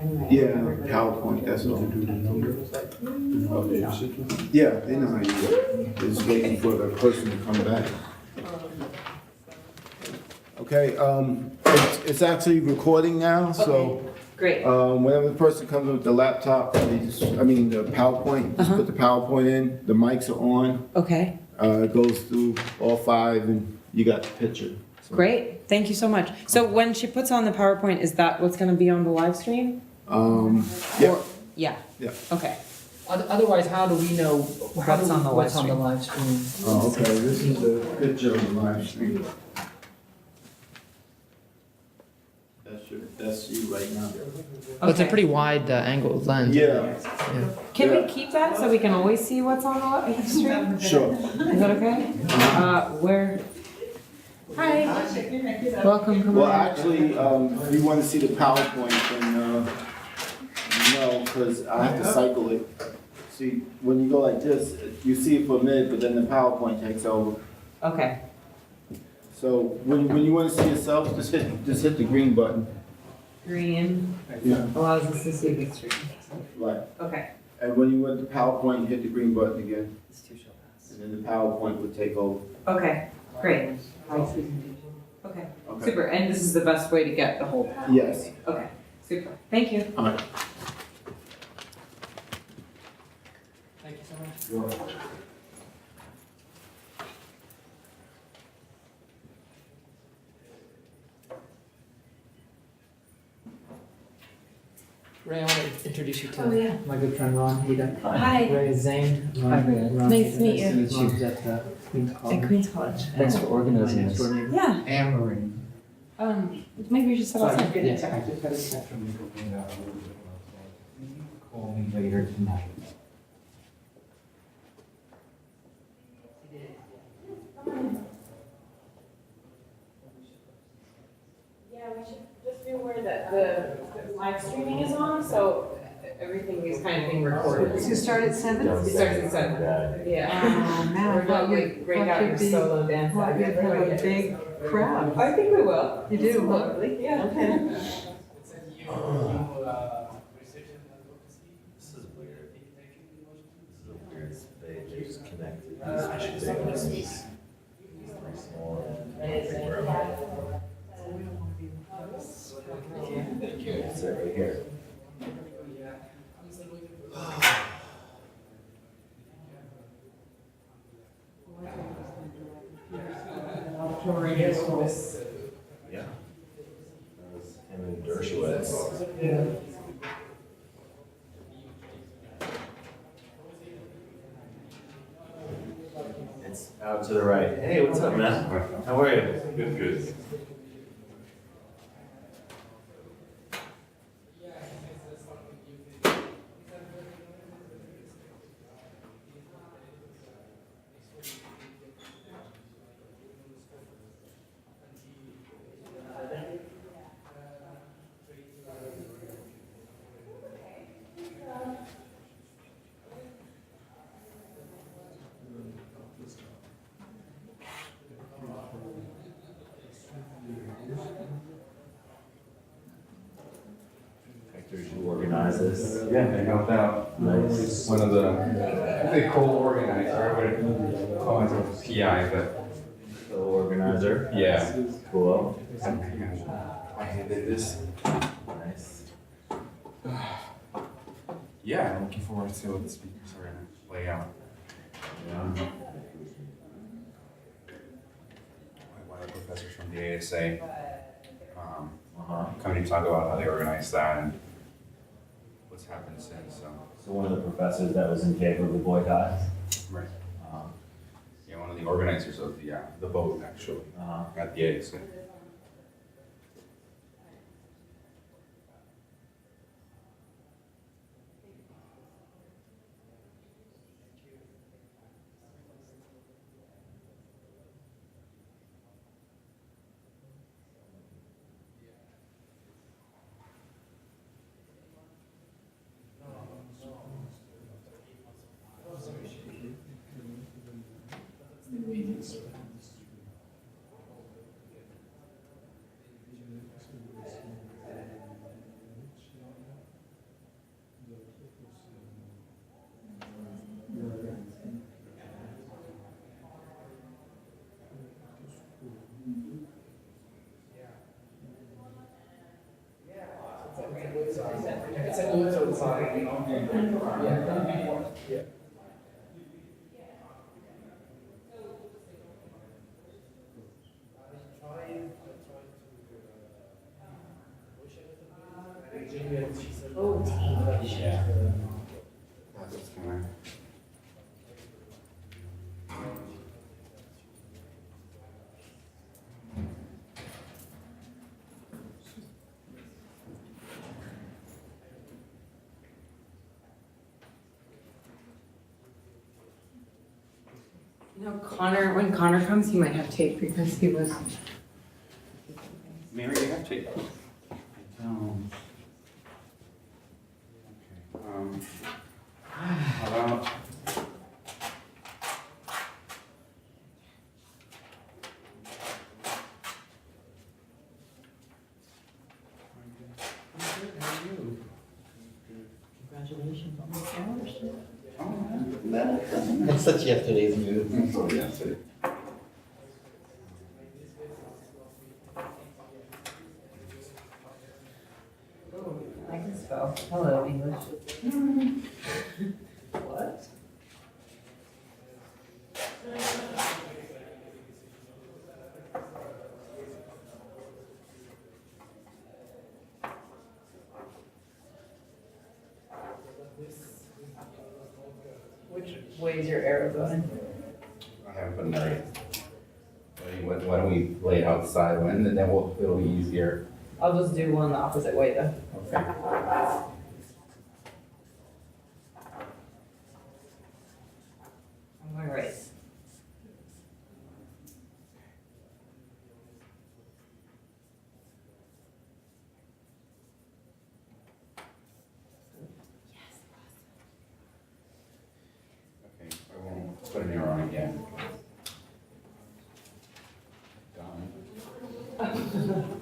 Yeah, PowerPoint, that's all. Yeah, they know how to use it. They're just waiting for the person to come back. Okay, it's actually recording now, so. Great. Whenever the person comes with the laptop, the PowerPoint, just put the PowerPoint in, the mics are on. Okay. It goes through all 5 and you got the picture. So. Great. Thank you so much. So when she puts on the PowerPoint, is that what's going to be on the live stream? Yeah. Yeah. Yeah. Okay. Otherwise, how do we know what's on the live stream? Oh, okay, this is the picture of the live stream. That's you right now. Oh, it's a pretty wide angled lens. Yeah. Can we keep that so we can always see what's on the live stream? Sure. Is that okay? Where? Hi. Welcome. Come Well, on. actually, if you want to see the PowerPoint, then no, because I have to cycle it. See, when you go like this, you see it for a minute, but then the PowerPoint takes over. Okay. So when you want to see yourself, just hit the green button. Green Yeah. allows us to see the stream. Right. Okay. And when you want the PowerPoint, hit the green button again. And then the PowerPoint would take over. Okay. Great. Okay. Okay. Super. And this is the best way to get the whole. Yes. Okay. Super. Thank you. All right. Thank you so much. You're welcome. Ray, I want to introduce you to yeah. my good friend Ron Hida. Hi. Ray is Zane. Hi. Ron Nice to meet you. Ron's at Queen's College. At Queen's College. Thanks for organizing this. Yeah. Amory. Maybe we should set outside. Yes. I just had a text from you going out a little bit. Call me later tonight. Yeah, we should just be aware that the live streaming is on, so everything is kind of being recorded. So you start at 7? It starts at 7. Yeah. Man, We're going to break out your solo dance. Well, you have a big crowd. I think we will. You do? Lovely, yeah. Okay. This is weird. This is a weird space. They're just connected. These three small. Thank you. It's right here. Yeah. That was him and Dershowitz. It's out to the right. Hey, what's up, man? How are you? Good, good. Hector, you organize this? Yeah, I helped out. Nice. One of the, they co-organizer, I would call myself PI, but Co-organizer? yeah. Cool. I handed this. Nice. Yeah, I'm looking forward to what the speakers are gonna lay out. Yeah. One of the professors from the ASA Uh-huh. coming to talk about how they organized that and what's happened since. So one of the professors that was in favor of the boycott? Right. Um, Yeah, one of the organizers of the vote actually at the ASA. It's a new, so it's yeah. Oh, tea. Yeah. That's what's coming. You know, Connor, when Connor comes, he might have tape because he was. Mary, you have tape? I don't. Okay, how about? Congratulations on the scholarship. Oh, It's such yesterday's news. oh, yes, it. I can spell. Hello, English. What? Which way is your arrow going? I haven't put that yet. Why don't we lay it outside and then it'll be easier. I'll just do one the opposite way then. Okay. I'm going right. Okay, I won't put an arrow on it yet. Done.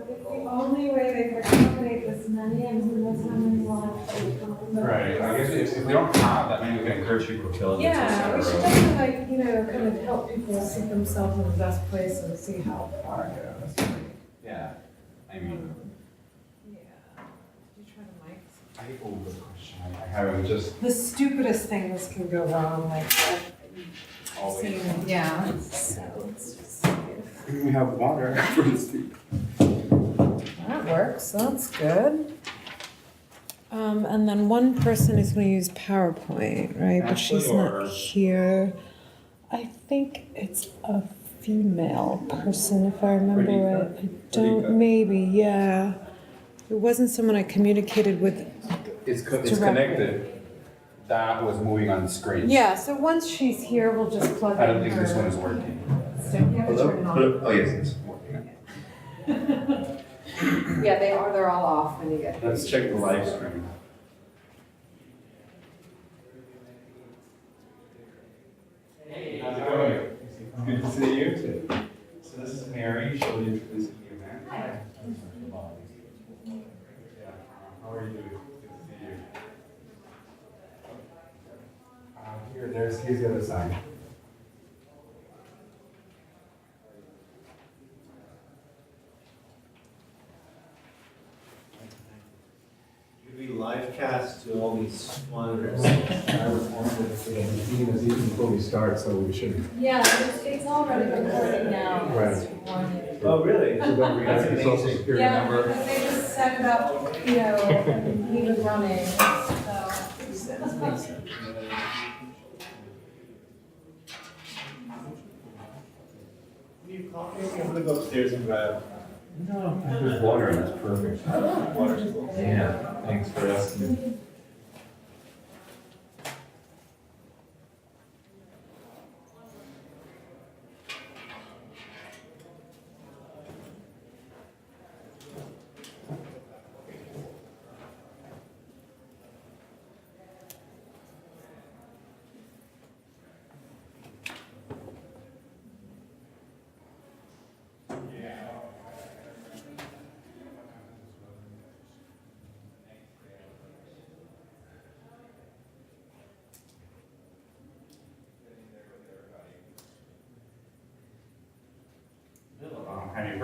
It's the only way they can accommodate this many, and that's how many will have to accommodate. Right, I guess if we don't have that many, we can encourage people to kill it. Yeah, we should definitely like, you know, kind of help people see themselves in the best place and see how far. Yeah, I mean, Yeah. Did you try the mic? I owe the question, I haven't just The stupidest things can go wrong, like that. always. Yeah, so it's just. We have water for the steep. That works, that's good. And then one person is gonna use PowerPoint, right, but she's Ashley or- not here. I think it's a female person, if I remember Radhika? right. I don't, Radhika? maybe, yeah. It wasn't someone I communicated with. It's Directly. connected. That was moving on the screen. Yeah, so once she's here, we'll just plug in her. I don't think this one is working. So you have to turn it on. Oh, yes, it's working. Yeah, they're all off when you get. Let's check the live stream. Hey, how's it going? Good to see you. So this is Mary, she'll be introducing you, man. Hi. Yeah, how are you? Good to see you. Here's the other side. We live cast to all these monitors. I was wondering if the meeting is even before we start, so we should. Yeah, it's already recording now. Right. Oh, really? So don't read That's your social amazing. security Yeah, number. because they just set it up, you know, and he was running, so. Need coffee? I'm gonna go upstairs and grab. No, there's water, and that's perfect. Water's cool. Yeah, thanks for asking.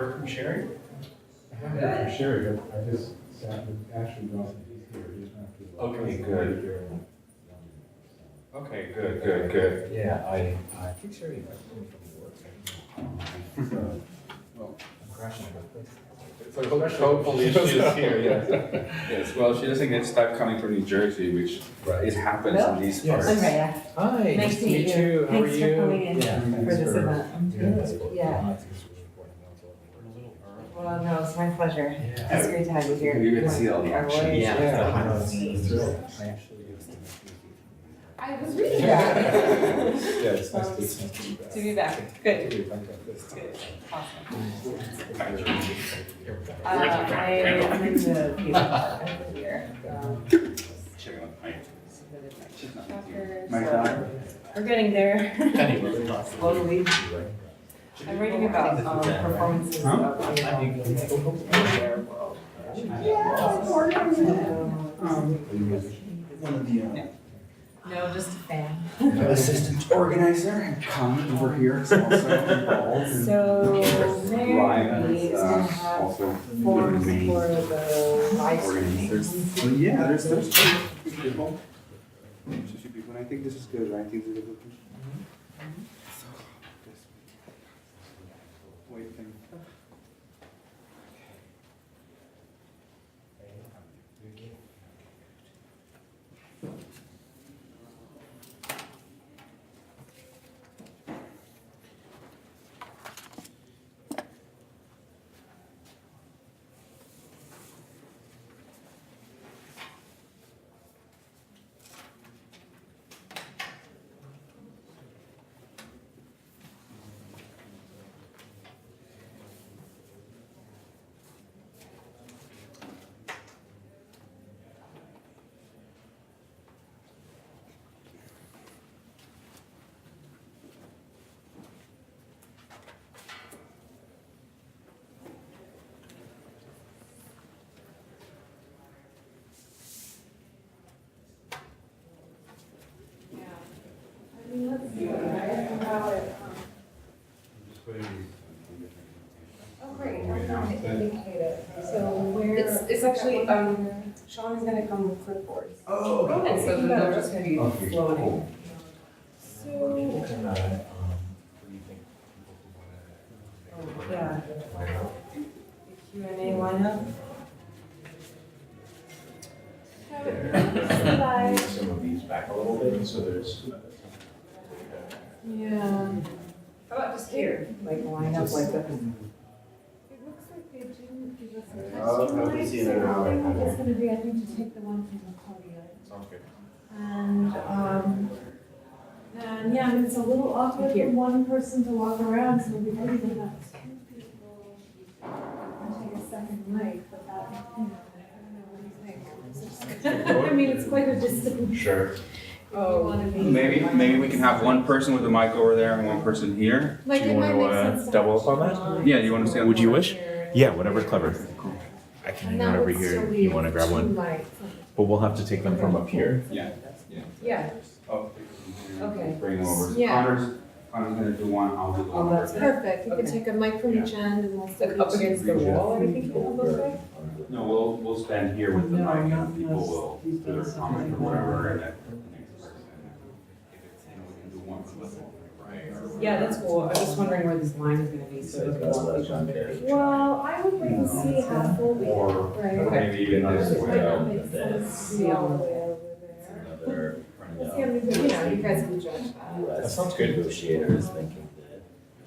heard from Sherry? I haven't heard from Sherry, but I just sat with Ashley Dawson, he's here, he doesn't have to. Okay, good. Okay, good. Yeah, I think Sherry might be from work. Well, I'm crashing my place. hopefully she is here, yes. Yes, well, she doesn't get stuck coming from New Jersey, which it happens in these parts. Yes. Andrea, Hi, nice to meet you. How are Thanks you? for coming in Yeah, for thanks this for- event. Yeah. Yeah. Well, no, it's my pleasure. Yeah. It's great to have you here. You get to see all the Our action. voice. Yeah, Yeah. I know, it's thrilled. I actually I was reading that. Yeah, it's nice to meet you. To be back. Good. Awesome. I'm in the paper part here. Check out Mike. Chapters, Mike so Dyer? we're getting there. Slowly. I'm reading about performances of in their world. No, just a fan. Assistant organizer, Con over here is also involved. So Mary is gonna have Also forms main for the live organizers. streaming. Yeah, there's two people. There's two people, and I think this is good, right? I think this is a good. So, this wait thing. Oh, great, I'm not indicated. So where? It's actually, Sean is gonna come with clipboards. Oh, And so they're just gonna be Okay, floating. cool. So, What do you think people who yeah, wanna? Q&A lineup. Move some of these back a little bit, so there's. Yeah. How about just here, like line up like this? It looks like they didn't give us a I'll texture have to mic, see it so in an hour. the only thing is gonna be, I think, to take the one from the podium. Sounds good. And yeah, I mean, it's a little awkward for one person to walk around, so we might even have two people and take a second mic, but that, you know, I don't know, what do you think? I mean, it's quite a distance. Sure. Oh, maybe we can have one person with a mic over there and one person here. Like, Do you it might wanna, make sense to double have up on that? two Yeah, you want to stay on? Would you wish? here. Yeah, whatever's clever. I can And hang out that over would still here if leave you want to grab two one. mics. But we'll have to take them from up here. Yeah. yeah, Oh, Okay. bring them over. Yeah. Connor's gonna do one, I'll do the Oh, one. that's Perfect, you could Okay. take a mic from each end and we'll like sit up each against the wall, I think you'll both way. No, we'll stand here with the No, mic not and people unless will he's do their done comment or something. whatever and then the next person. If it's him, we can do one clip, right? Yeah, that's cool. I was just wondering where this line is gonna be, so it can Well, I would wait and see how full we Or are, right? Okay. maybe even this It might not way. make sense to be all the way over there. Another. We'll see how many people, you know, you guys can judge that. That sounds good. Negotiator is thinking that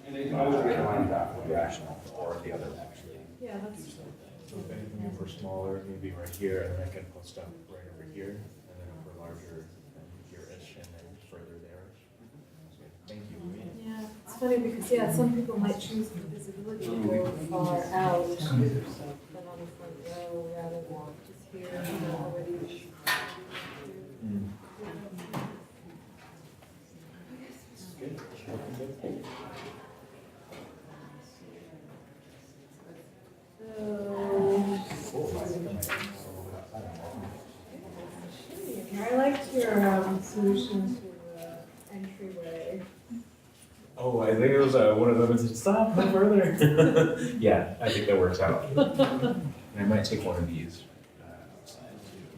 And they can always get lined up. rational or the other actually. Yeah, that's. So if anything, if we're smaller, maybe right here, and then I can put stuff right over here, and then if we're larger, then here-ish, and then further there-ish. Okay, thank you. Yeah, it's funny because, yeah, some people might choose the visibility to go far out than on the front row rather than just here, you know, already. I liked your solution to entryway. Oh, Oh, I think it was one of them that said, stop, no further. Yeah, I think that works out. And I might take one of these. Outside too.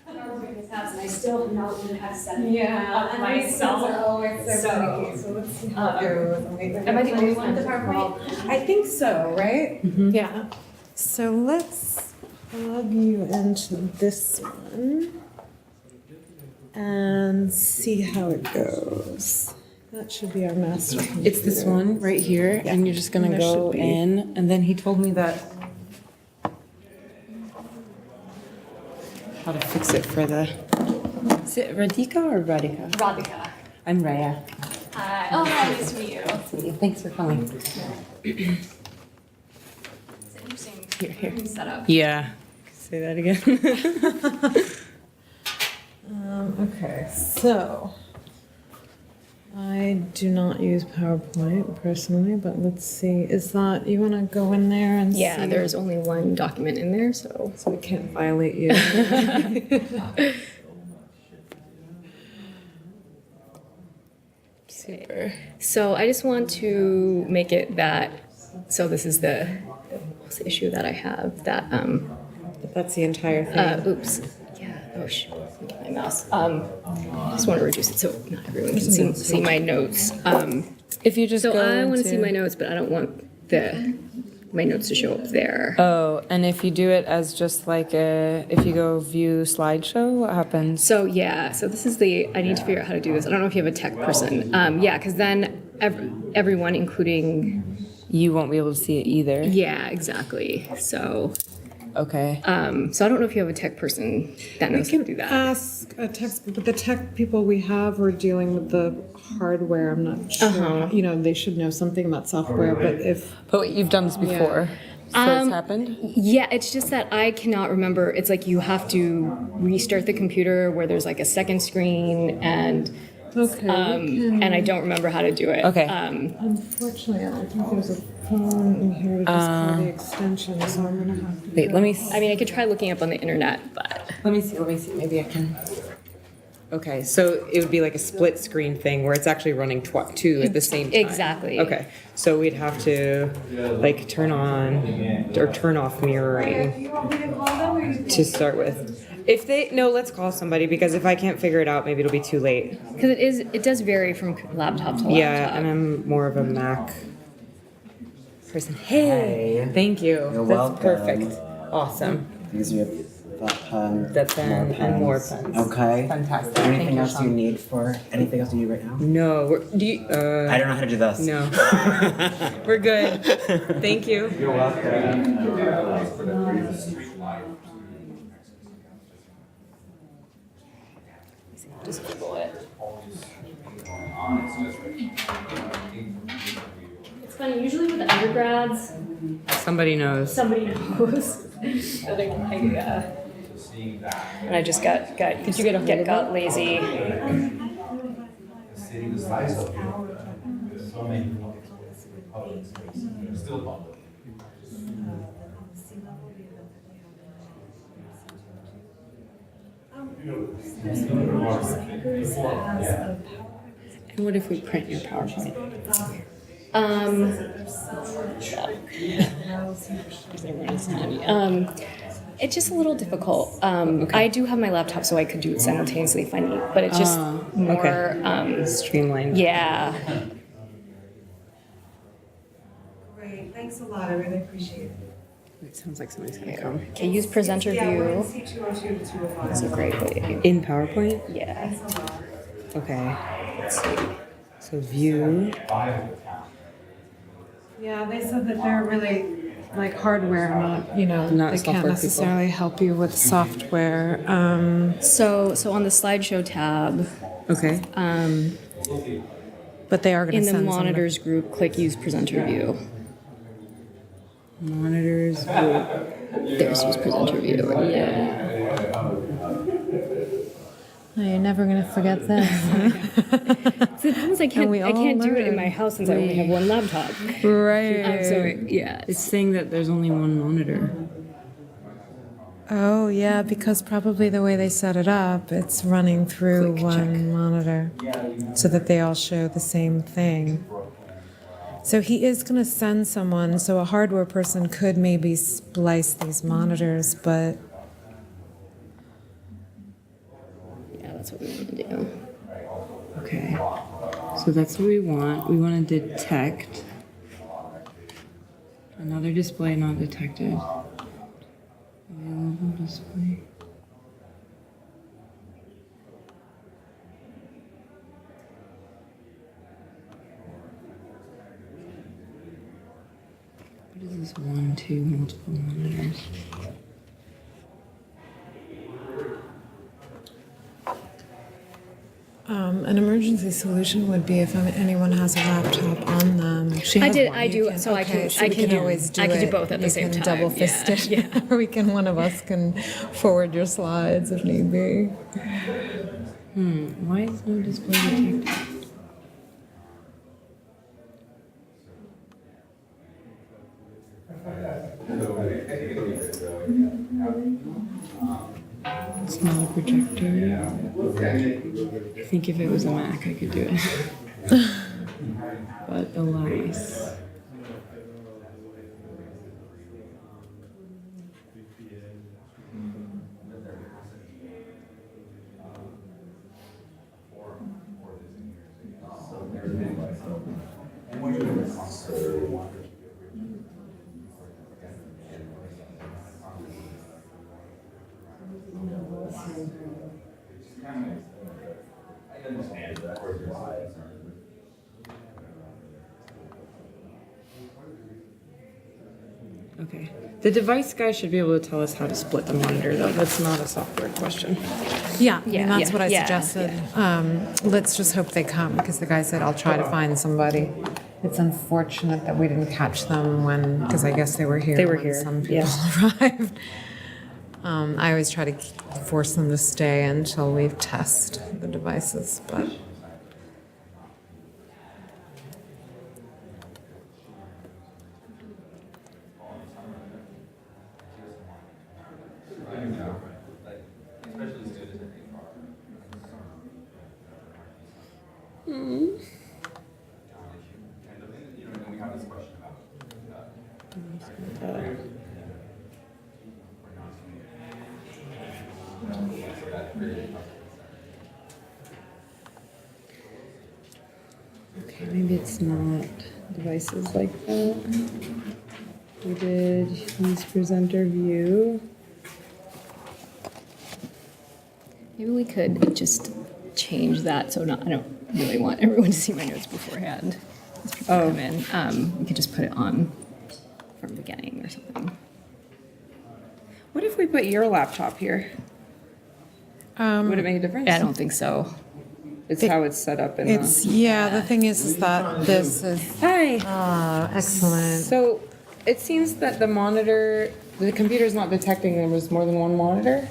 And I still not even have set Yeah, up myself. always so funny. So let's see how it goes. Am I the only one with the PowerPoint? I think so, right? Yeah. So let's plug you into this one and see how it goes. That should be our master computer. It's this one right here, Yeah. and you're just gonna There go should be. in, and then he told me that how to fix it for the. Is it Radhika or Radhika? Radhika. I'm Raya. Hi. Oh, nice to meet you. Thanks for coming. It's interesting. Here. Setup. Yeah. Say that again. Okay, so I do not use PowerPoint personally, but let's see. Is that you want to go in there and Yeah, see? there's only one document in there, so. So we can't violate you. Super. So I just want to make it that, so this is what's the issue that I have, that, That's the entire thing. oops. Yeah, oh shoot, my mouse. I just want to reduce it so not everyone can see my notes. If you just So go I want to see into- my notes, but I don't want my notes to show up there. Oh, and if you do it as just like if you go view slideshow, what happens? So yeah, so this is I need to figure out how to do this. I don't know if you have a tech person. Yeah, because then everyone, including, You won't be able to see it either. yeah, exactly. So, Okay. so I don't know if you have a tech person that knows how to do that. Ask a tech, but the tech people we have are dealing with the hardware. I'm not sure. You know, they should know something about software, but if But you've done this before, so it's happened. Yeah, it's just that I cannot remember. It's like you have to restart the computer where there's like a second screen and and I don't remember how to do it. Okay. unfortunately, I don't think there's a phone in here to just call the extension, so I'm gonna have to. Wait, go. let me. I mean, I could try looking up on the internet, but Let me see. Maybe I can. Okay, so it would be like a split screen thing where it's actually running two at the same time. exactly. Okay, so we'd have to like turn on or turn off mirroring You want me to call them or you? to start with. If they no, let's call somebody because if I can't figure it out, maybe it'll be too late. Because it does vary from laptop to laptop. Yeah, and I'm more of a Mac person. Hey, thank you. You're That's welcome. perfect. Awesome. These are your thought pen, The pen and more pens. Okay. Fantastic. Thank Anything you, else you Sean. need for anything else you need right now? No, do you? I don't know how to do this. No. We're good. Thank you. You're welcome. Just Google it. It's funny, usually with undergrads, Somebody knows. somebody knows. I think and I just got lazy. The city, the size of it, there's so many public spaces, there's still public. And what if we print your PowerPoint? It's just a little difficult. I do have my laptop, so I could do it simultaneously if I need, but it's just more, Streamlined. yeah. Great, thanks a lot. I really appreciate it. It sounds like somebody's gonna come. Okay, use presenter view. See 202 to 205. That's a great way. In PowerPoint? Yeah. Okay. So view. Yeah, they said that they're really like hardware, not, you know, Not they software can't people. necessarily help you with software. So on the slideshow tab, Okay. But they are going in to the send monitors group, click use presenter view. Monitors. There's use presenter view. Yeah. Oh, you're never going to forget this. So the problem is I we can't all do it in learn. my house since I only have one laptop. Right. So yeah, It's saying that there's only one monitor. Oh, yeah, because probably the way they set it up, it's running through Click one check. monitor so that they all show the same thing. So he is going to send someone, so a hardware person could maybe splice these monitors, but yeah, that's what we want to do. Okay. So that's what we want. We want to detect. Another display not detected. Available display. What is this? 1, 2, multiple monitors. an emergency solution would be if anyone has a laptop on them. If she I has did- one, I you do- can- so I can- okay, so I we can- always do I can do it. both at the same You can time. double fist it. Yeah, Or we can, one of us can forward your slides if need be. Why is no display detected? It's not a projector. I think if it was a Mac, I could do it. But alas. Okay. The device guy should be able to tell us how to split the monitor, though. That's not a software question. Yeah, Yeah, and that's yeah, what I yeah, suggested. Let's just hope they come, because the guy said, I'll try to find somebody. It's unfortunate that we didn't catch them when, because I guess they were here. They were when here, some people yeah. arrived. I always try to force them to stay until we test the devices, but. Okay, maybe it's not devices like that. We did use presenter view. Maybe we could just change that so not, I don't really want everyone to see my notes beforehand. As people come in, we could just put it on from the beginning or something. What if we put your laptop here? Would it make a difference? I don't think so. It's how it's set up in It's, yeah, the thing is that this is, Hi. excellent. So it seems that the monitor, the computer's not detecting there was more than one monitor.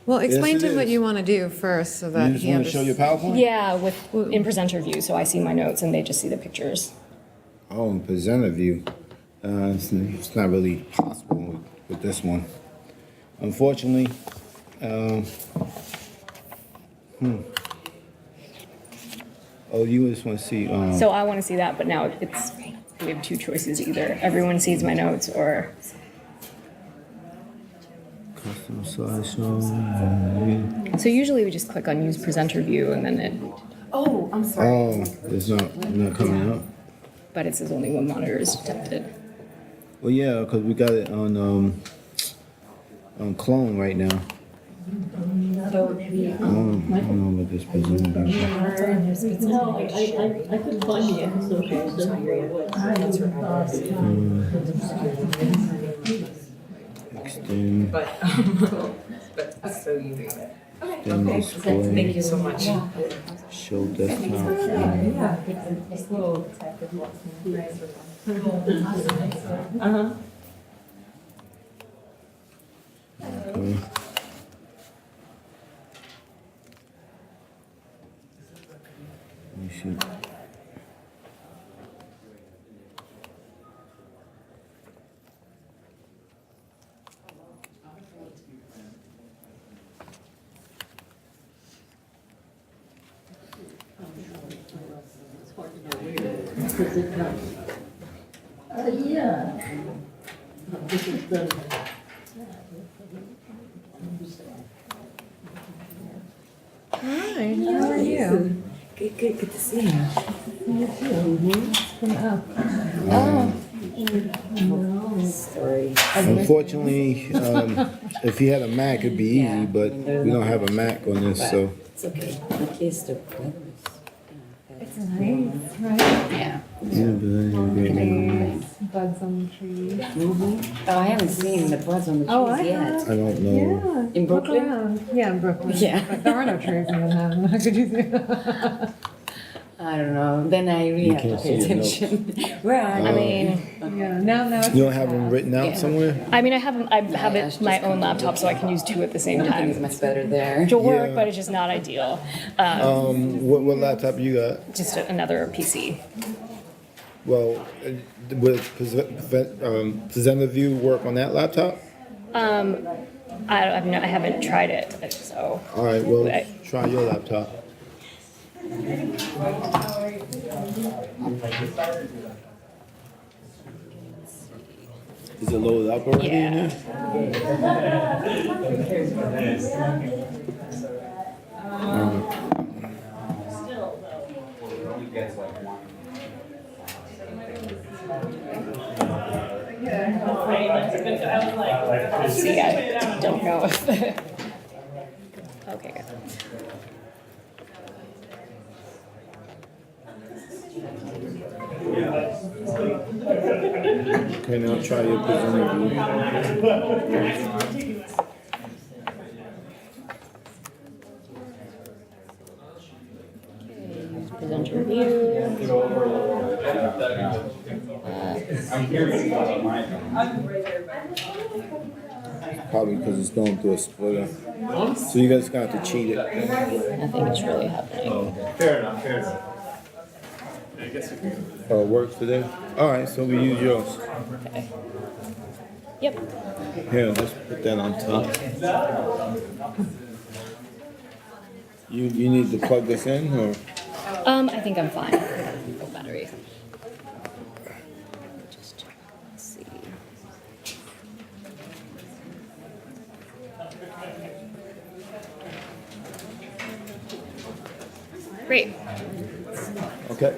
Well, explain Yes, it to him what is. you want to do first so that You just he want to show your understands. PowerPoint? Yeah, in presenter view, so I see my notes and they just see the pictures. Oh, in presenter view. It's not really possible with this one. Unfortunately, Oh, you just want to see, So I want to see that, but now we have two choices: either everyone sees my notes or custom slideshow. so. Usually we just click on use presenter view and then it. Oh, I'm sorry. Oh, it's not coming up. But it says only one monitor is detected. Well, yeah, because we got it on clone right now. So the, I don't know what this presentation is. no, I couldn't find it. So Extend. But so you have it. Extend display. Thank you so much. Show desktop. Uh-huh. Okay. Let me see. Hi, how are you? Good to see you. You too. Sorry. Unfortunately, if he had a Mac, it'd be easy, but we don't have a Mac on this, so. It's okay. At least the weather It's nice, right? Yeah. Bugs on the trees. Oh, I haven't seen the buds on the trees Oh, I yet. have. I don't know. Yeah. In Look Brooklyn? around. Yeah, in Brooklyn. Yeah. But there are no trees in Manhattan. How could you see? I don't know. Then I really You have to can't pay see your attention. Where are I mean, Yeah, now it's. You don't have them written out Yeah. somewhere? I mean, I have it my own laptop, so I can use two at the same Everything's time. much better there. To work, Yeah. but it's just not ideal. What laptop you got? Just another PC. Well, would Presenter View work on that laptop? I haven't tried it, so. All right, well, I- try your laptop. Is it loaded up already in Yeah. there? See, I don't know if. Okay, good. Okay, now try your Presenter View. Presenter view. I'm curious about mine. Probably because it's going through a splitter. So you guys gonna have to cheat it. Nothing is really happening. Fair enough, fair enough. I guess if you. Oh, it works today? All right, so we use yours. Okay. Yep. Here, just put that on top. You need to plug this in, or? I think I'm fine. Full battery. Just check. Let's see. Great. Okay.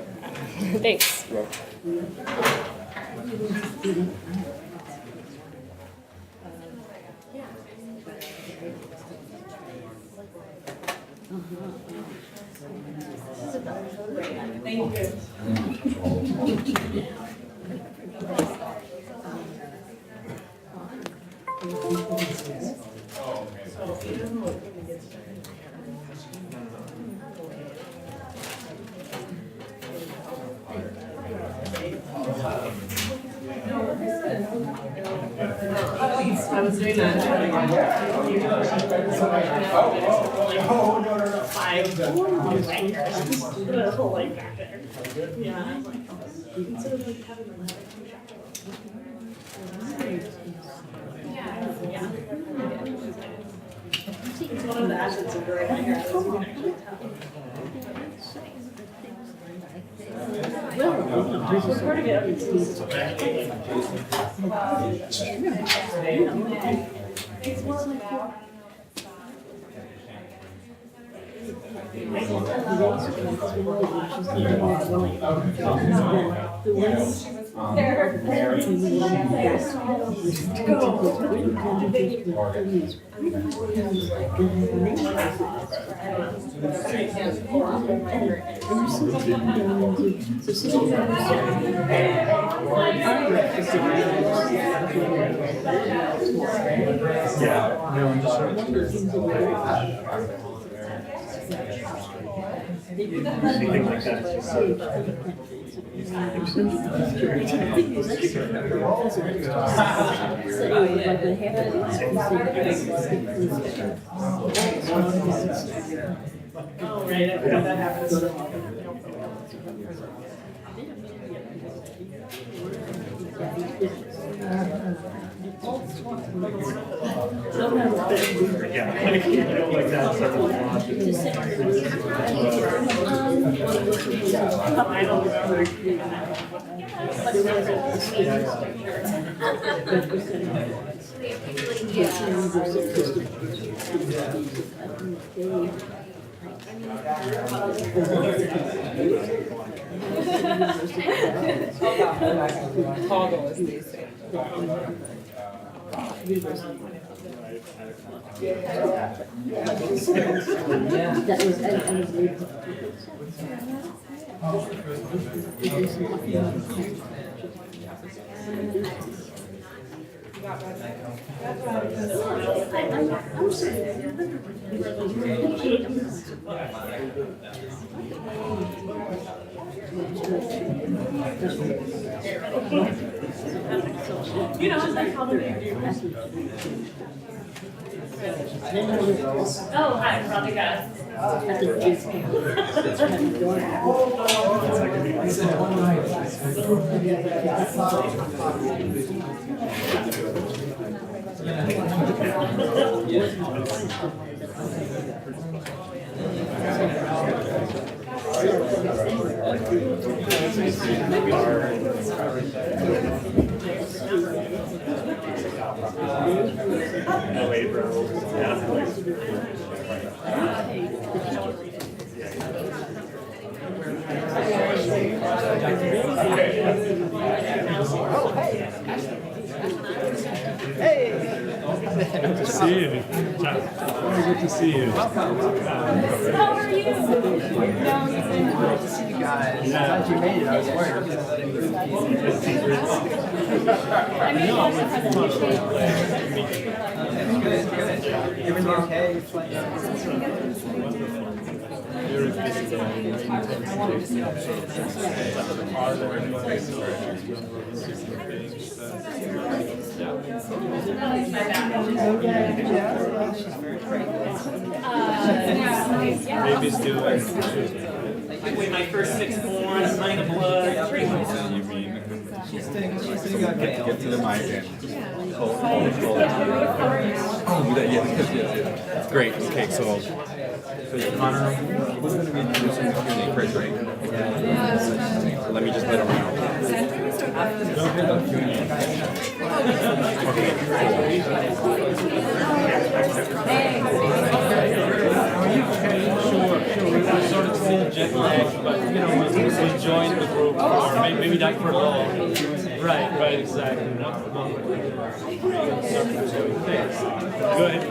Thanks. I was doing that. Oh, no. Five. The whole like back there. Yeah. I was like, instead of like having a ladder. Yeah. It's one of the assets of growing my hair, so you can actually tell. Well, part of it is. Anything like that. Oh, right, that happens. Like that, several Toggle, as they say. You know, it's like how do you do? Oh, hi, probably got Good to see you. Very good to see you. How are you? Great to see you guys. Glad you made it. I was worried. Good, good. Everything okay? Baby's doing. Wait, my first 6 born, sign of blood. Pretty much. She's doing okay. Get to the mic and hold it. Oh, yeah. Great. Okay, so Connor, who's going to be introducing the Q&A first, right? Yeah. Let me just let him know. We sort of see jet lag, but you know, we joined the group, or maybe not for long. Right, exactly. Thanks. Go ahead.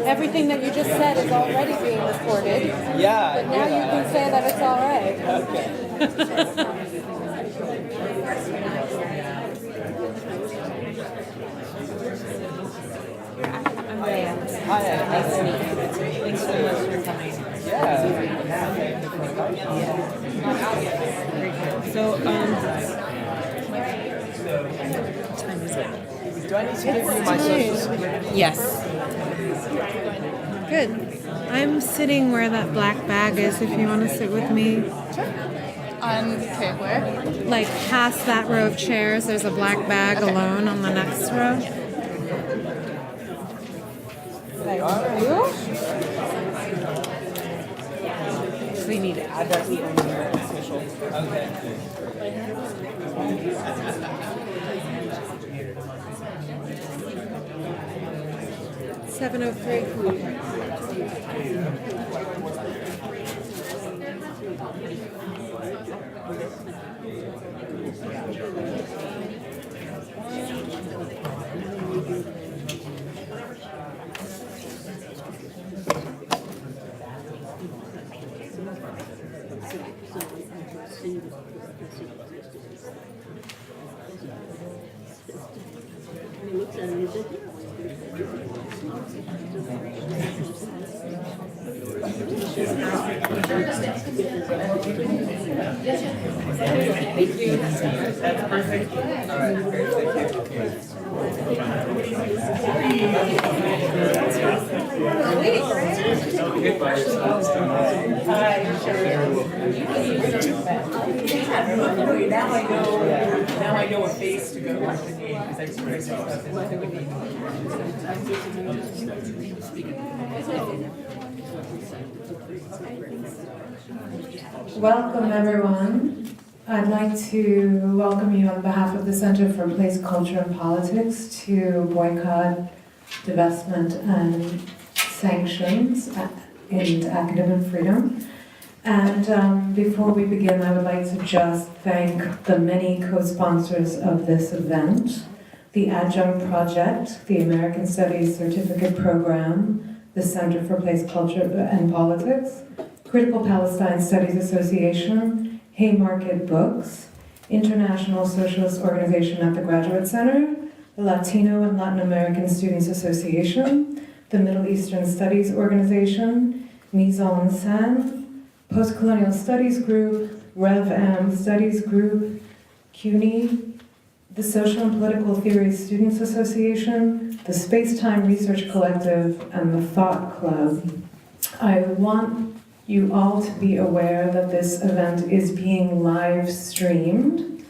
Everything that you just said is already being recorded. Yeah. But now you can say that it's all right. Okay. Hi, nice to meet you. Thanks so much for coming. Yeah. So, what time is it? Do I need to give you my social security? Yes. Good. I'm sitting where that black bag is if you want to sit with me. Okay, where? Like past that row of chairs, there's a black bag alone on the next row. We need it. Address on your social. Okay. 7:03. Thank you. That's perfect. All right, great. Now I know a face to go watch the game because I swear Welcome, everyone. I'd like to welcome you on behalf of the Center for Place, Culture, and Politics to Boycott, Divestment, and Sanctions and Academic Freedom. And before we begin, I would like to just thank the many co-sponsors of this event: the Adjunct Project, the American Studies Certificate Program, the Center for Place, Culture, and Politics, Critical Palestine Studies Association, Haymarket Books, International Socialist Organization at the Graduate Center, the Latino and Latin American Students Association, the Middle Eastern Studies Organization, Mise en Scène, Postcolonial Studies Group, Rev-Am Studies Group, CUNY, the Social and Political Theory Students Association, the Space-Time Research Collective, and the Thought Club. I want you all to be aware that this event is being live streamed,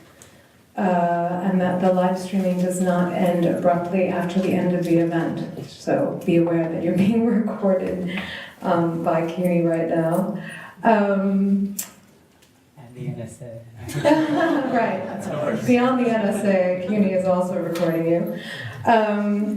and that the live streaming does not end abruptly after the end of the event. So be aware that you're being recorded by CUNY right now. And the NSA. Right. Beyond the NSA, CUNY is also recording you. I'm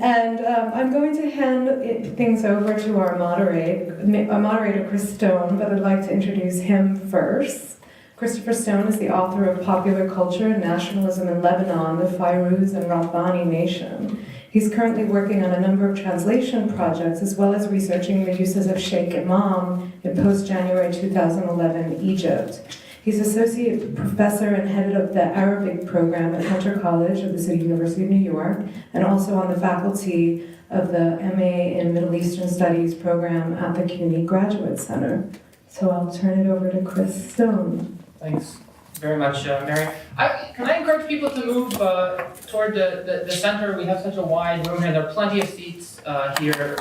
going to hand things over to our moderator, Chris Stone, but I'd like to introduce him first. Christopher Stone is the author of Popular Culture, Nationalism in Lebanon, the Fairuz and Rabbani Nation. He's currently working on a number of translation projects, as well as researching the uses of Sheikh Imam in post-January 2011 Egypt. He's associate professor and head of the Arabic program at Hunter College of the City University of New York, and also on the faculty of the MA in Middle Eastern Studies program at the CUNY Graduate Center. So I'll turn it over to Chris Stone. Thanks very much, Mary. Can I encourage people to move toward the center? We have such a wide room here. There are plenty of seats here.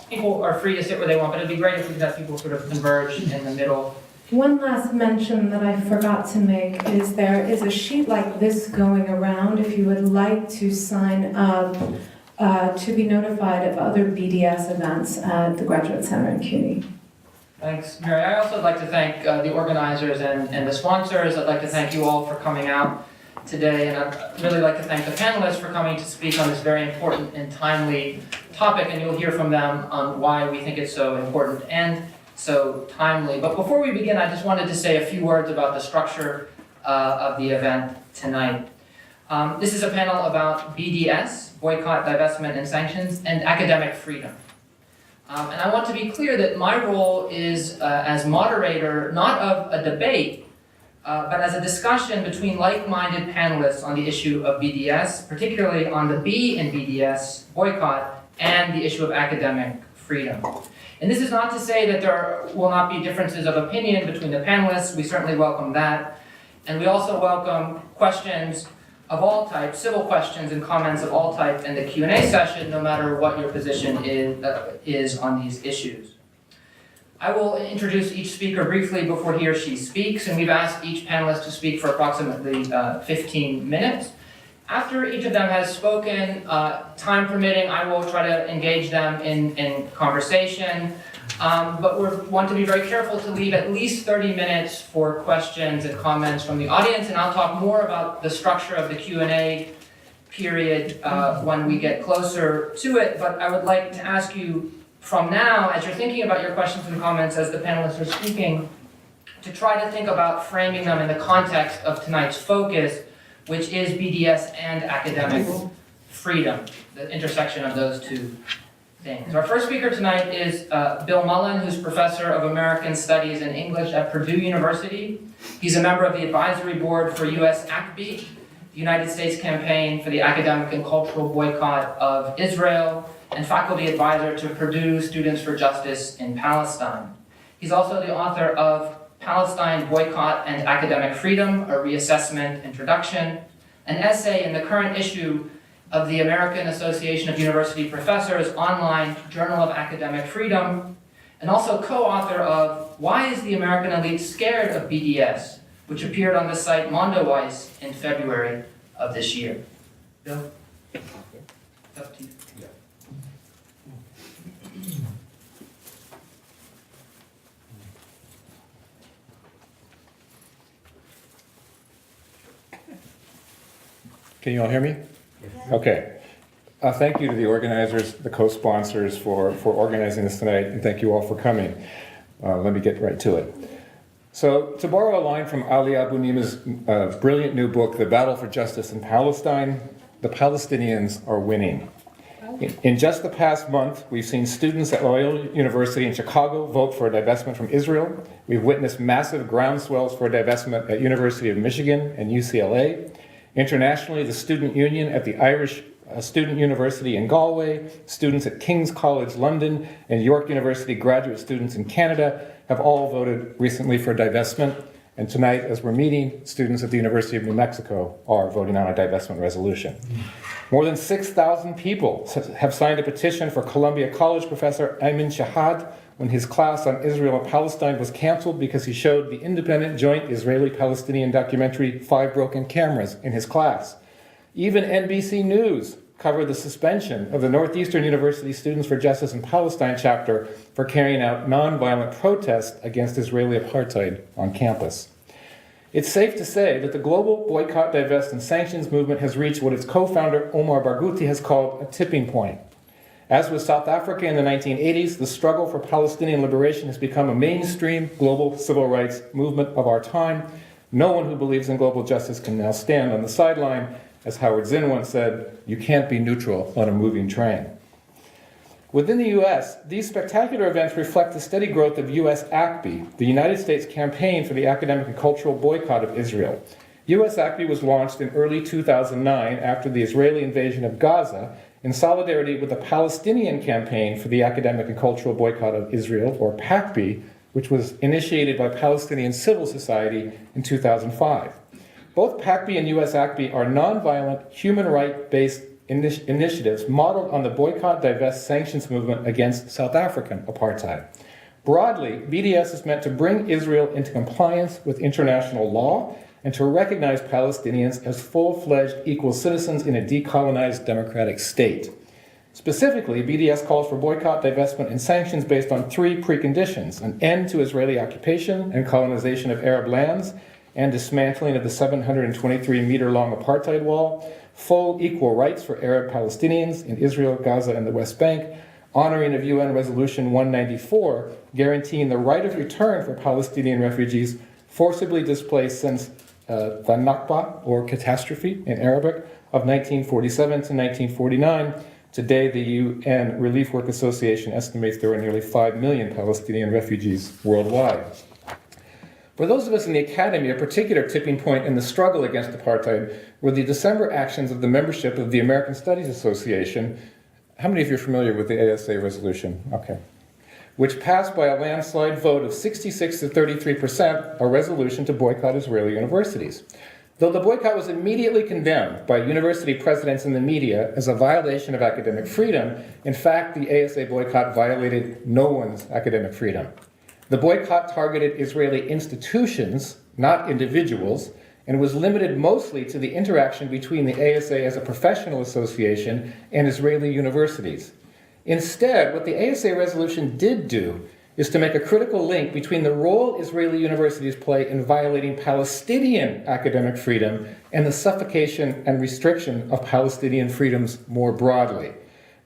People are free to sit where they want, but it'd be great if we could have people sort of converge in the middle. One last mention that I forgot to make is there is a sheet like this going around if you would like to sign up to be notified of other BDS events at the Graduate Center in CUNY. Thanks, Mary. I also would like to thank the organizers and the sponsors. I'd like to thank you all for coming out today, and I'd really like to thank the panelists for coming to speak on this very important and timely topic, and you'll hear from them on why we think it's so important and so timely. But before we begin, I just wanted to say a few words about the structure of the event tonight. This is a panel about BDS, Boycott, Divestment, and Sanctions, and Academic Freedom. And I want to be clear that my role is as moderator, not of a debate, but as a discussion between like-minded panelists on the issue of BDS, particularly on the B in BDS, boycott, and the issue of academic freedom. And this is not to say that there will not be differences of opinion between the panelists. We certainly welcome that. And we also welcome questions of all types, civil questions and comments of all type in the Q&A session, no matter what your position is on these issues. I will introduce each speaker briefly before he or she speaks, and we've asked each panelist to speak for approximately 15 minutes. After each of them has spoken, time permitting, I will try to engage them in conversation, but we want to be very careful to leave at least 30 minutes for questions and comments from the audience, and I'll talk more about the structure of the Q&A period when we get closer to it, but I would like to ask you from now, as you're thinking about your questions and comments as the panelists are speaking, to try to think about framing them in the context of tonight's focus, which is BDS and academic freedom, the intersection of those two things. Our first speaker tonight is Bill Mullen, who's Professor of American Studies and English at Purdue University. He's a member of the advisory board for US ACB, the United States Campaign for the Academic and Cultural Boycott of Israel, and faculty advisor to Purdue Students for Justice in Palestine. He's also the author of Palestine Boycott and Academic Freedom, a Reassessment Introduction, an essay in the current issue of the American Association of University Professors online Journal of Academic Freedom, and also co-author of Why is the American Elite Scared of BDS, which appeared on the site Mondoweiss in February of this year. Bill? Up to you. Can you all hear me? Okay. Thank you to the organizers, the co-sponsors for organizing this tonight, and thank you all for coming. Let me get right to it. So, to borrow a line from Ali Abu Nima's brilliant new book, The Battle for Justice in Palestine, the Palestinians are winning. In just the past month, we've seen students at Loyola University in Chicago vote for a divestment from Israel. We've witnessed massive groundswells for a divestment at University of Michigan and UCLA. Internationally, the student union at the Irish Student University in Galway, students at King's College London, and York University graduate students in Canada have all voted recently for divestment. And tonight, as we're meeting, students at the University of New Mexico are voting on a divestment resolution. More than 6,000 people have signed a petition for Columbia College professor Ayman Shahad when his class on Israel and Palestine was canceled because he showed the independent joint Israeli-Palestinian documentary 5 Broken Cameras in his class. Even NBC News covered the suspension of the Northeastern University Students for Justice in Palestine chapter for carrying out nonviolent protests against Israeli apartheid on campus. It's safe to say that the global boycott, divest, and sanctions movement has reached what its co-founder Omar Barghouti has called a tipping point. As with South Africa in the 1980s, the struggle for Palestinian liberation has become a mainstream global civil rights movement of our time. No one who believes in global justice can now stand on the sideline. As Howard Zinn once said, you can't be neutral on a moving train. Within the U.S., these spectacular events reflect the steady growth of U.S. ACB, the United States Campaign for the Academic and Cultural Boycott of Israel. U.S. ACB was launched in early 2009 after the Israeli invasion of Gaza in solidarity with the Palestinian Campaign for the Academic and Cultural Boycott of Israel, or PACB, which was initiated by Palestinian civil society in 2005. Both PACB and US ACB are nonviolent, human right-based initiatives modeled on the boycott, divest, sanctions movement against South African apartheid. Broadly, BDS is meant to bring Israel into compliance with international law and to recognize Palestinians as full-fledged equal citizens in a decolonized democratic state. Specifically, BDS calls for boycott, divestment, and sanctions based on 3 preconditions: an end to Israeli occupation and colonization of Arab lands, and dismantling of the 723-meter-long apartheid wall, full equal rights for Arab Palestinians in Israel, Gaza, and the West Bank, honoring of UN Resolution 194, guaranteeing the right of return for Palestinian refugees forcibly displaced since the Nakba, or catastrophe in Arabic, of 1947 to 1949. Today, the UN Relief Work Association estimates there are nearly 5 million Palestinian refugees worldwide. For those of us in the academy, a particular tipping point in the struggle against apartheid were the December actions of the membership of the American Studies Association. How many of you are familiar with the ASA resolution? Okay. Which passed by a landslide vote of 66 to 33% a resolution to boycott Israeli universities. Though the boycott was immediately condemned by university presidents and the media as a violation of academic freedom, in fact, the ASA boycott violated no one's academic freedom. The boycott targeted Israeli institutions, not individuals, and was limited mostly to the interaction between the ASA as a professional association and Israeli universities. Instead, what the ASA resolution did do is to make a critical link between the role Israeli universities play in violating Palestinian academic freedom and the suffocation and restriction of Palestinian freedoms more broadly.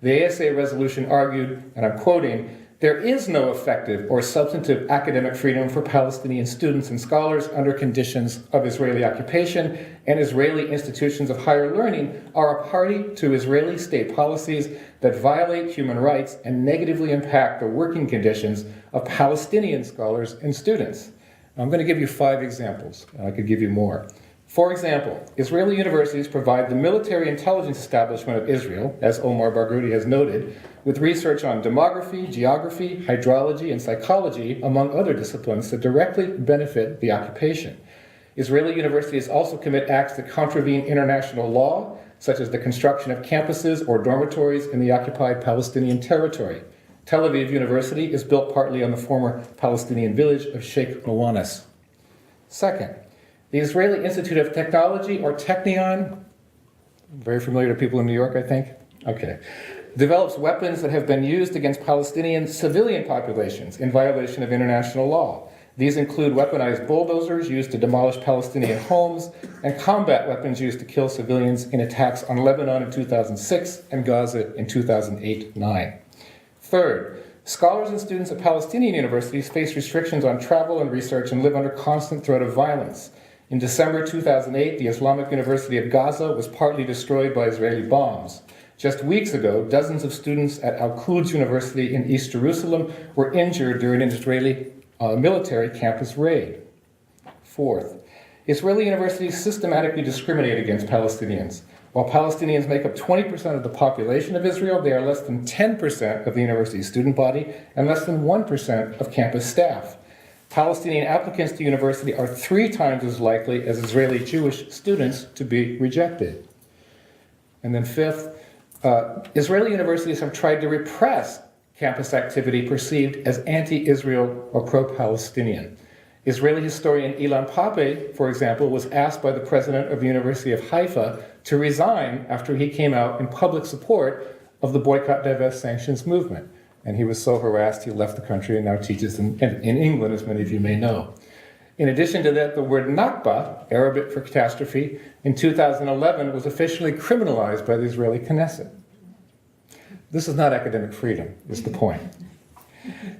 The ASA resolution argued, and I'm quoting, there is no effective or substantive academic freedom for Palestinian students and scholars under conditions of Israeli occupation, and Israeli institutions of higher learning are a party to Israeli state policies that violate human rights and negatively impact the working conditions of Palestinian scholars and students. I'm going to give you 5 examples. I could give you more. For example, Israeli universities provide the military intelligence establishment of Israel, as Omar Barghouti has noted, with research on demography, geography, hydrology, and psychology, among other disciplines that directly benefit the occupation. Israeli universities also commit acts that contravene international law, such as the construction of campuses or dormitories in the occupied Palestinian territory. Tel Aviv University is built partly on the former Palestinian village of Sheikh Mowanas. Second, the Israeli Institute of Technology, or Technion, very familiar to people in New York, I think? Okay. Develops weapons that have been used against Palestinian civilian populations in violation of international law. These include weaponized bulldozers used to demolish Palestinian homes and combat weapons used to kill civilians in attacks on Lebanon in 2006 and Gaza in 2008-9. Third, scholars and students at Palestinian universities face restrictions on travel and research and live under constant threat of violence. In December 2008, the Islamic University of Gaza was partly destroyed by Israeli bombs. Just weeks ago, dozens of students at Al-Quds University in East Jerusalem were injured during an Israeli military campus raid. Fourth, Israeli universities systematically discriminate against Palestinians. While Palestinians make up 20% of the population of Israel, they are less than 10% of the university's student body and less than 1% of campus staff. Palestinian applicants to university are 3 times as likely as Israeli Jewish students to be rejected. And then fifth, Israeli universities have tried to repress campus activity perceived as anti-Israel or pro-Palestinian. Israeli historian Ilan Pape, for example, was asked by the president of the University of Haifa to resign after he came out in public support of the boycott, divest, sanctions movement. And he was so harassed, he left the country and now teaches in England, as many of you may know. In addition to that, the word Nakba, Arabic for catastrophe, in 2011 was officially criminalized by the Israeli Knesset. This is not academic freedom, is the point.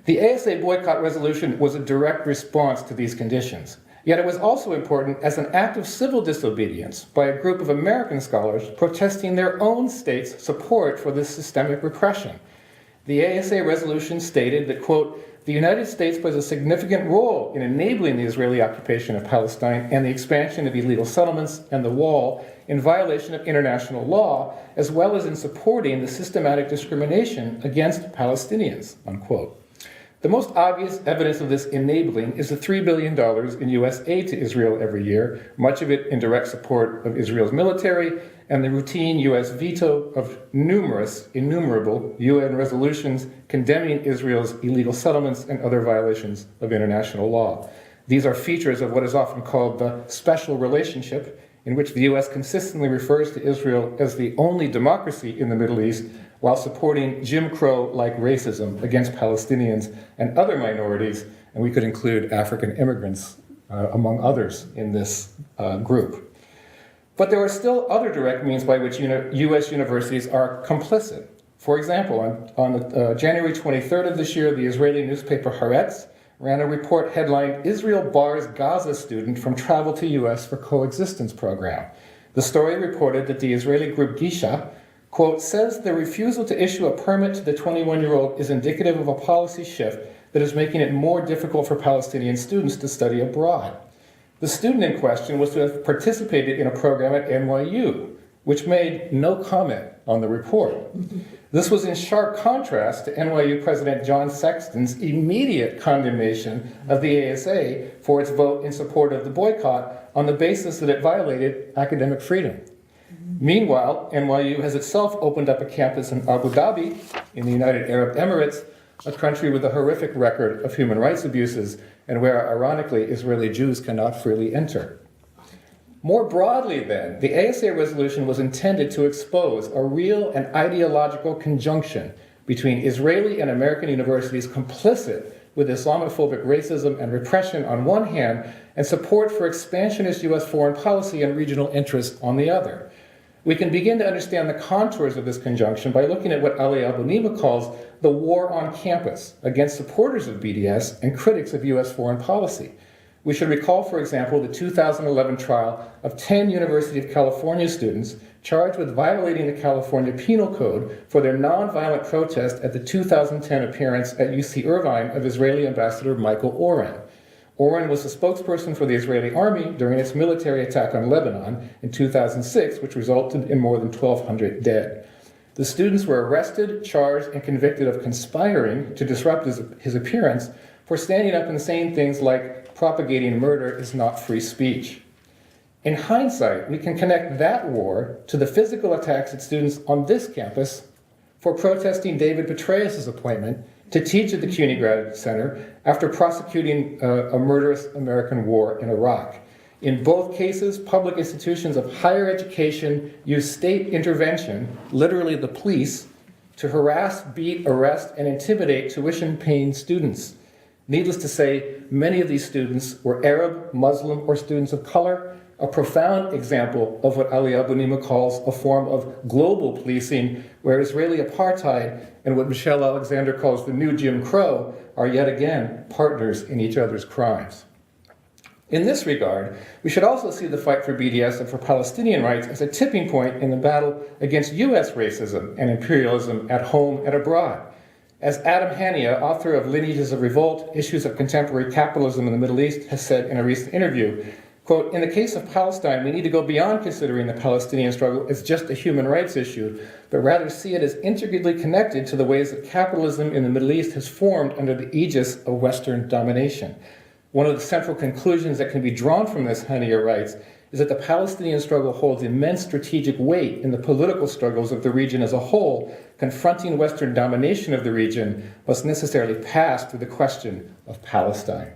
The ASA boycott resolution was a direct response to these conditions. Yet it was also important as an act of civil disobedience by a group of American scholars protesting their own state's support for this systemic repression. The ASA resolution stated that, quote, the United States plays a significant role in enabling the Israeli occupation of Palestine and the expansion of illegal settlements and the wall in violation of international law, as well as in supporting the systematic discrimination against Palestinians, unquote. The most obvious evidence of this enabling is the $3 billion in U.S. aid to Israel every year, much of it in direct support of Israel's military, and the routine U.S. veto of innumerable UN resolutions condemning Israel's illegal settlements and other violations of international law. These are features of what is often called the special relationship, in which the U.S. consistently refers to Israel as the only democracy in the Middle East, while supporting Jim Crow-like racism against Palestinians and other minorities, and we could include African immigrants, among others, in this group. But there are still other direct means by which U.S. universities are complicit. For example, on January 23rd of this year, the Israeli newspaper Haaretz ran a report headlined, Israel Bars Gaza Student from Travel to U.S. for Coexistence Program. The story reported that the Israeli group Gisha, quote, says the refusal to issue a permit to the 21-year-old is indicative of a policy shift that is making it more difficult for Palestinian students to study abroad. The student in question was to have participated in a program at NYU, which made no comment on the report. This was in sharp contrast to NYU President John Sexton's immediate condemnation of the ASA for its vote in support of the boycott on the basis that it violated academic freedom. Meanwhile, NYU has itself opened up a campus in Abu Dhabi, in the United Arab Emirates, a country with a horrific record of human rights abuses, and where, ironically, Israeli Jews cannot freely enter. More broadly, then, the ASA resolution was intended to expose a real and ideological conjunction between Israeli and American universities complicit with Islamophobic racism and repression on one hand, and support for expansionist U.S. foreign policy and regional interests on the other. We can begin to understand the contours of this conjunction by looking at what Ali Abunimah calls the war on campus against supporters of BDS and critics of US foreign policy. We should recall, for example, the 2011 trial of 10 University of California students charged with violating the California Penal Code for their nonviolent protest at the 2010 appearance at UC Irvine of Israeli Ambassador Michael Oren. Oren was the spokesperson for the Israeli army during its military attack on Lebanon in 2006, which resulted in more than 1,200 dead. The students were arrested, charged, and convicted of conspiring to disrupt his appearance for standing up and saying things like, propagating murder is not free speech. In hindsight, we can connect that war to the physical attacks at students on this campus for protesting David Petraeus' appointment to teach at the CUNY Graduate Center after prosecuting a murderous American war in Iraq. In both cases, public institutions of higher education use state intervention, literally the police, to harass, beat, arrest, and intimidate tuition-paying students. Needless to say, many of these students were Arab, Muslim, or students of color, a profound example of what Ali Abunimah calls a form of global policing, where Israeli apartheid and what Michelle Alexander calls the new Jim Crow are yet again partners in each other's crimes. In this regard, we should also see the fight for BDS and for Palestinian rights as a tipping point in the battle against US racism and imperialism at home and abroad. As Adam Hania, author of Lineages of Revolt, Issues of Contemporary Capitalism in the Middle East, has said in a recent interview, quote, in the case of Palestine, we need to go beyond considering the Palestinian struggle as just a human rights issue, but rather see it as integrally connected to the ways that capitalism in the Middle East has formed under the aegis of Western domination. One of the central conclusions that can be drawn from this, Hania writes, is that the Palestinian struggle holds immense strategic weight in the political struggles of the region as a whole. Confronting Western domination of the region must necessarily pass through the question of Palestine.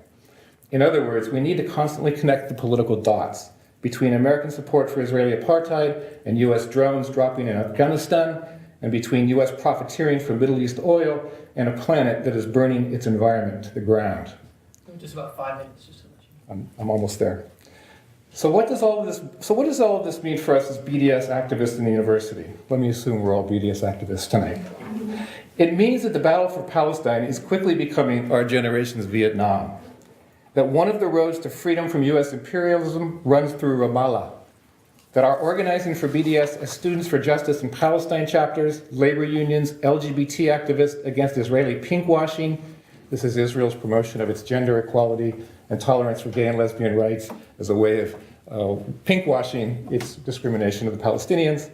In other words, we need to constantly connect the political dots between American support for Israeli apartheid and US drones dropping in Afghanistan, and between US profiteering from Middle East oil and a planet that is burning its environment to the ground. Just about 5 minutes, just to let you know. I'm almost there. So what does all of this mean for us as BDS activists in the university? Let me assume we're all BDS activists tonight. It means that the battle for Palestine is quickly becoming our generation's Vietnam. That one of the roads to freedom from US imperialism runs through Ramallah. That our organizing for BDS as Students for Justice in Palestine chapters, labor unions, LGBT activists against Israeli pinkwashing, this is Israel's promotion of its gender equality and tolerance for gay and lesbian rights as a way of pinkwashing its discrimination of the Palestinians.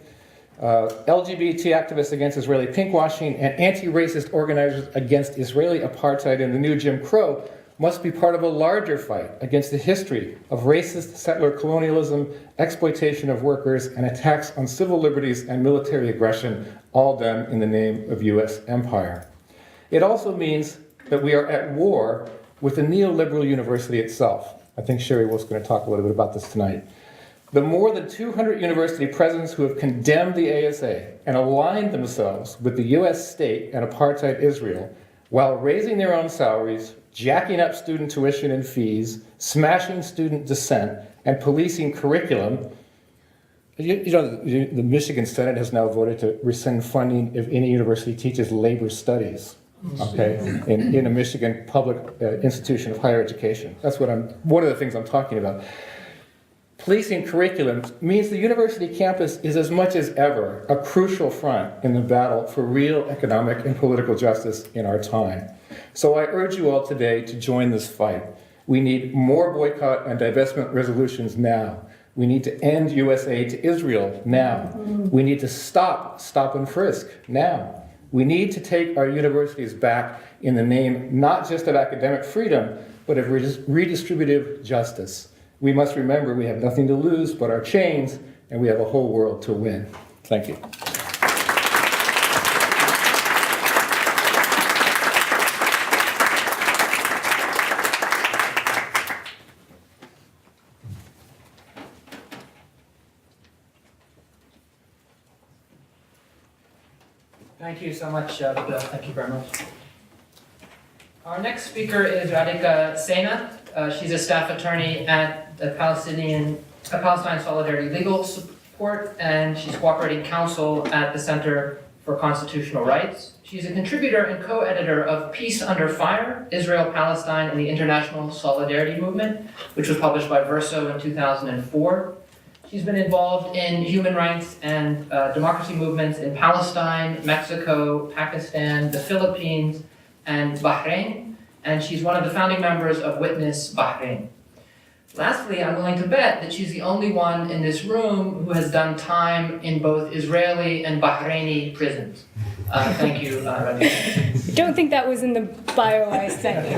LGBT activists against Israeli pinkwashing and anti-racist organizers against Israeli apartheid and the new Jim Crow must be part of a larger fight against the history of racist settler colonialism, exploitation of workers, and attacks on civil liberties and military aggression, all done in the name of US empire. It also means that we are at war with the neoliberal university itself. I think Sherry Wolf's going to talk a little bit about this tonight. The more than 200 university presidents who have condemned the ASA and aligned themselves with the US state and apartheid Israel while raising their own salaries, jacking up student tuition and fees, smashing student dissent, and policing curriculum. You know, the Michigan Senate has now voted to rescind funding if any university teaches labor studies. Okay, in a Michigan public institution of higher education. That's what one of the things I'm talking about. Policing curriculum means the university campus is as much as ever a crucial front in the battle for real economic and political justice in our time. So I urge you all today to join this fight. We need more boycott and divestment resolutions now. We need to end US aid to Israel now. We need to stop and frisk now. We need to take our universities back in the name not just of academic freedom, but of redistributive justice. We must remember we have nothing to lose but our chains, and we have a whole world to win. Thank you. Thank you so much, Bill. Thank you very much. Our next speaker is Radhika Sena. She's a staff attorney at the Palestine Solidarity Legal support, and she's cooperating counsel at the Center for Constitutional Rights. She's a contributor and co-editor of Peace Under Fire, Israel, Palestine, and the International Solidarity Movement, which was published by Verso in 2004. She's been involved in human rights and democracy movements in Palestine, Mexico, Pakistan, the Philippines, and Bahrain, and she's one of the founding members of Witness Bahrain. Lastly, I'm willing to bet that she's the only one in this room who has done time in both Israeli and Bahraini prisons. Thank you, Rami. I don't think that was in the bio I sent you.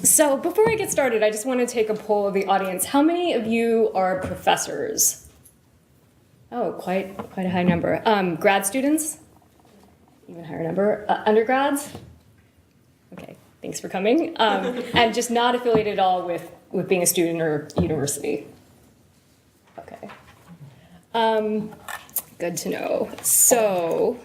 So before I get started, I just want to take a poll of the audience. How many of you are professors? Oh, quite a high number. Grad students? Even higher number. Undergrads? Okay, thanks for coming. And just not affiliated at all with being a student or university. Okay. Good to know. So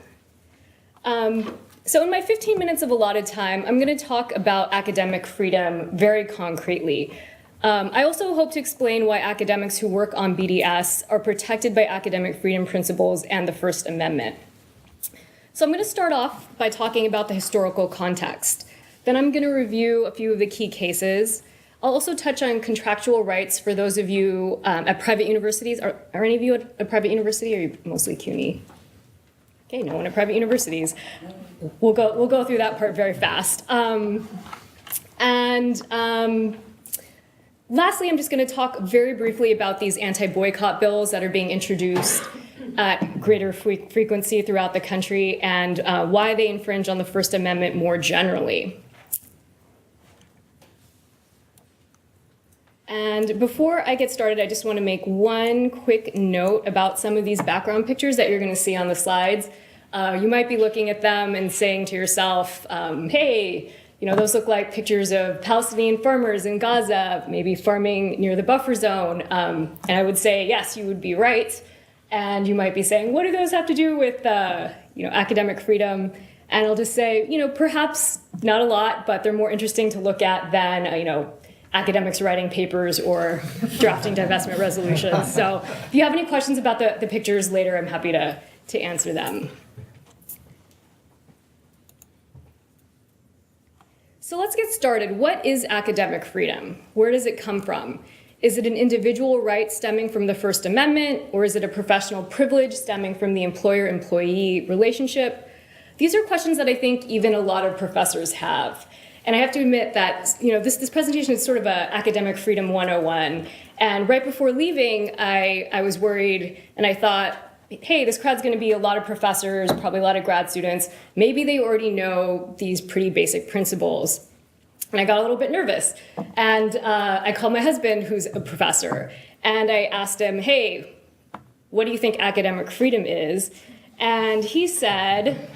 in my 15 minutes of allotted time, I'm going to talk about academic freedom very concretely. I also hope to explain why academics who work on BDS are protected by academic freedom principles and the First Amendment. So I'm going to start off by talking about the historical context. Then I'm going to review a few of the key cases. I'll also touch on contractual rights for those of you at private universities. Are any of you at a private university, or are you mostly CUNY? Okay, no one at private universities. We'll go through that part very fast. Lastly, I'm just going to talk very briefly about these anti-boycott bills that are being introduced at greater frequency throughout the country, and why they infringe on the First Amendment more generally. And before I get started, I just want to make one quick note about some of these background pictures that you're going to see on the slides. You might be looking at them and saying to yourself, hey, those look like pictures of Palestinian farmers in Gaza, maybe farming near the buffer zone. And I would say, yes, you would be right. And you might be saying, what do those have to do with academic freedom? And I'll just say, perhaps not a lot, but they're more interesting to look at than, academics writing papers or drafting divestment resolutions. So if you have any questions about the pictures later, I'm happy to answer them. So let's get started. What is academic freedom? Where does it come from? Is it an individual right stemming from the First Amendment, or is it a professional privilege stemming from the employer-employee relationship? These are questions that I think even a lot of professors have. And I have to admit that this presentation is sort of a academic freedom 101. And right before leaving, I was worried, and I thought, hey, this crowd's going to be a lot of professors, probably a lot of grad students. Maybe they already know these pretty basic principles. And I got a little bit nervous. And I called my husband, who's a professor, and I asked him, hey, what do you think academic freedom is? And he said,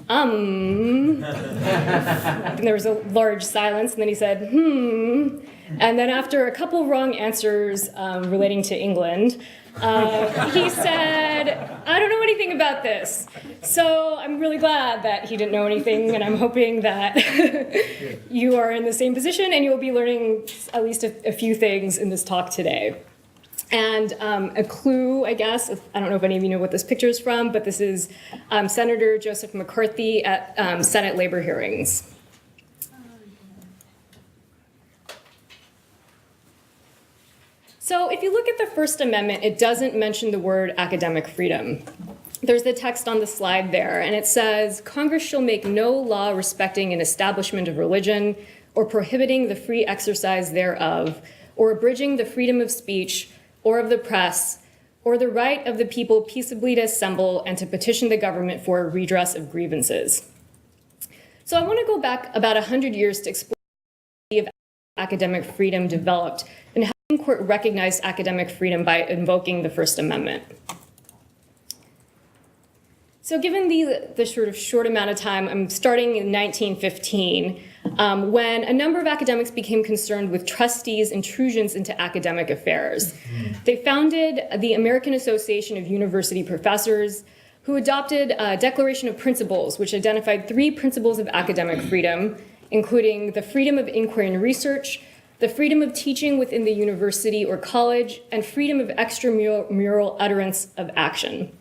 and there was a large silence, and then he said, and then after a couple wrong answers relating to England, he said, I don't know anything about this. So I'm really glad that he didn't know anything, and I'm hoping that you are in the same position and you will be learning at least a few things in this talk today. And a clue, I guess, I don't know if any of you know what this picture is from, but this is Senator Joseph McCarthy at Senate labor hearings. So if you look at the First Amendment, it doesn't mention the word academic freedom. There's the text on the slide there, and it says, Congress shall make no law respecting an establishment of religion or prohibiting the free exercise thereof, or abridging the freedom of speech or of the press, or the right of the people peaceably to assemble and to petition the government for a redress of grievances. So I want to go back about 100 years to explain how academic freedom developed and how the Supreme Court recognized academic freedom by invoking the First Amendment. So given the sort of short amount of time, I'm starting in 1915, when a number of academics became concerned with trustees' intrusions into academic affairs. They founded the American Association of University Professors, who adopted a Declaration of Principles, which identified 3 principles of academic freedom, including the freedom of inquiry and research, the freedom of teaching within the university or college, and freedom of extramural utterance of action.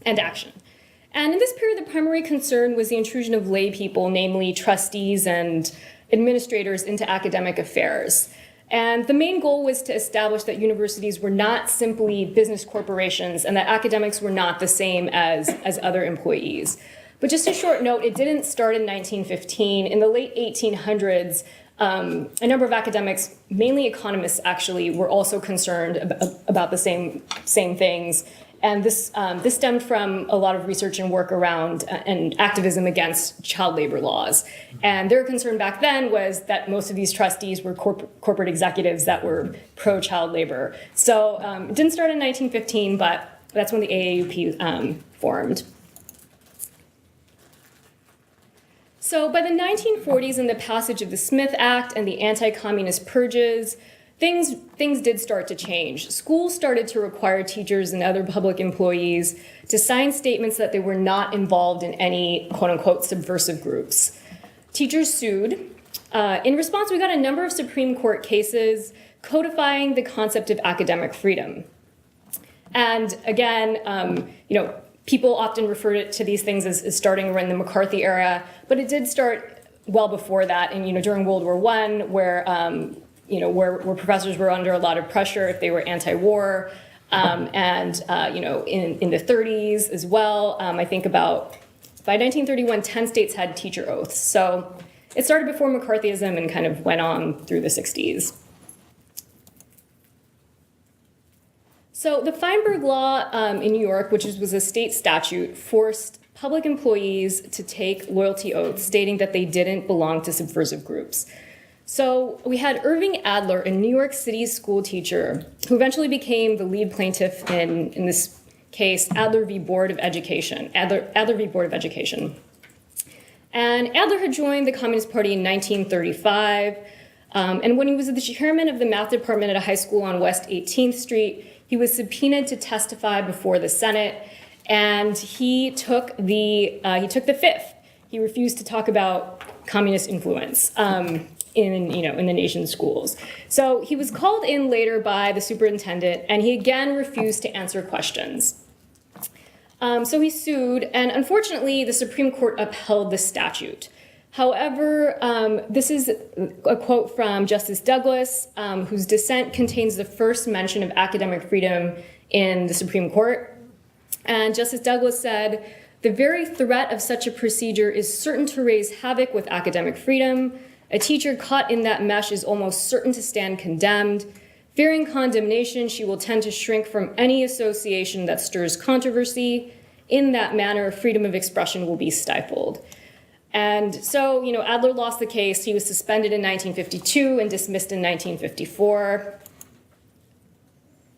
And in this period, the primary concern was the intrusion of lay people, namely trustees and administrators, into academic affairs. And the main goal was to establish that universities were not simply business corporations and that academics were not the same as other employees. But just a short note, it didn't start in 1915. In the late 1800s, a number of academics, mainly economists actually, were also concerned about the same things. And this stemmed from a lot of research and work around and activism against child labor laws. And their concern back then was that most of these trustees were corporate executives that were pro-child labor. So it didn't start in 1915, but that's when the AAUP formed. So by the 1940s and the passage of the Smith Act and the anti-communist purges, things did start to change. Schools started to require teachers and other public employees to sign statements that they were not involved in any quote-unquote subversive groups. Teachers sued. In response, we got a number of Supreme Court cases codifying the concept of academic freedom. And again, people often refer to these things as starting around the McCarthy era, but it did start well before that. And during World War I, where professors were under a lot of pressure if they were anti-war, and in the 30s as well. I think by 1931, 10 states had teacher oaths. So it started before McCarthyism and kind of went on through the 60s. So the Feinberg Law in New York, which was a state statute, forced public employees to take loyalty oaths stating that they didn't belong to subversive groups. So we had Irving Adler, a New York City school teacher, who eventually became the lead plaintiff in this case, Adler v. Board of Education. Adler v. Board of Education. And Adler had joined the Communist Party in 1935. And when he was the chairman of the math department at a high school on West 18th Street, he was subpoenaed to testify before the Senate, and he took the fifth. He refused to talk about communist influence in the nation's schools. So he was called in later by the superintendent, and he again refused to answer questions. So he sued, and unfortunately, the Supreme Court upheld the statute. However, this is a quote from Justice Douglas, whose dissent contains the first mention of academic freedom in the Supreme Court. And Justice Douglas said, "The very threat of such a procedure is certain to raise havoc with academic freedom. A teacher caught in that mesh is almost certain to stand condemned. Fearing condemnation, she will tend to shrink from any association that stirs controversy. In that manner, freedom of expression will be stifled." And so, Adler lost the case. He was suspended in 1952 and dismissed in 1954.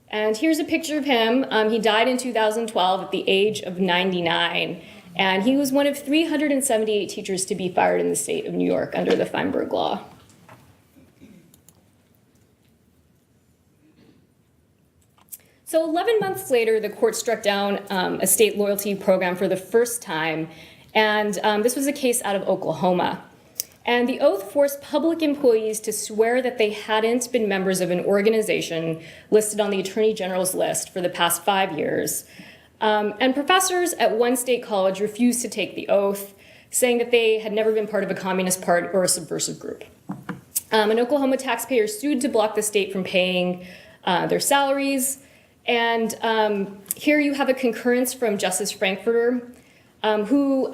And here's a picture of him. He died in 2012 at the age of 99. And he was one of 378 teachers to be fired in the state of New York under the Feinberg Law. So 11 months later, the court struck down a state loyalty program for the first time. And this was a case out of Oklahoma. And the oath forced public employees to swear that they hadn't been members of an organization listed on the Attorney General's list for the past 5 years. And professors at one state college refused to take the oath, saying that they had never been part of a communist party or a subversive group. An Oklahoma taxpayer sued to block the state from paying their salaries. And here you have a concurrence from Justice Frankfurter, who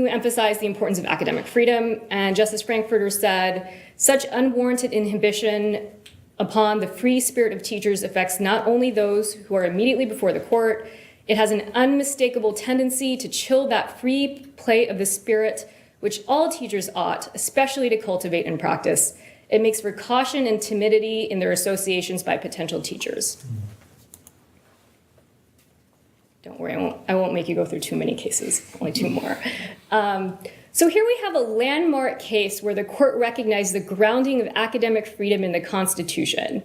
emphasized the importance of academic freedom. And Justice Frankfurter said, "Such unwarranted inhibition upon the free spirit of teachers affects not only those who are immediately before the court, it has an unmistakable tendency to chill that free play of the spirit which all teachers ought, especially to cultivate and practice. It makes for caution and timidity in their associations by potential teachers." Don't worry, I won't make you go through too many cases, only 2 more. So here we have a landmark case where the court recognized the grounding of academic freedom in the Constitution.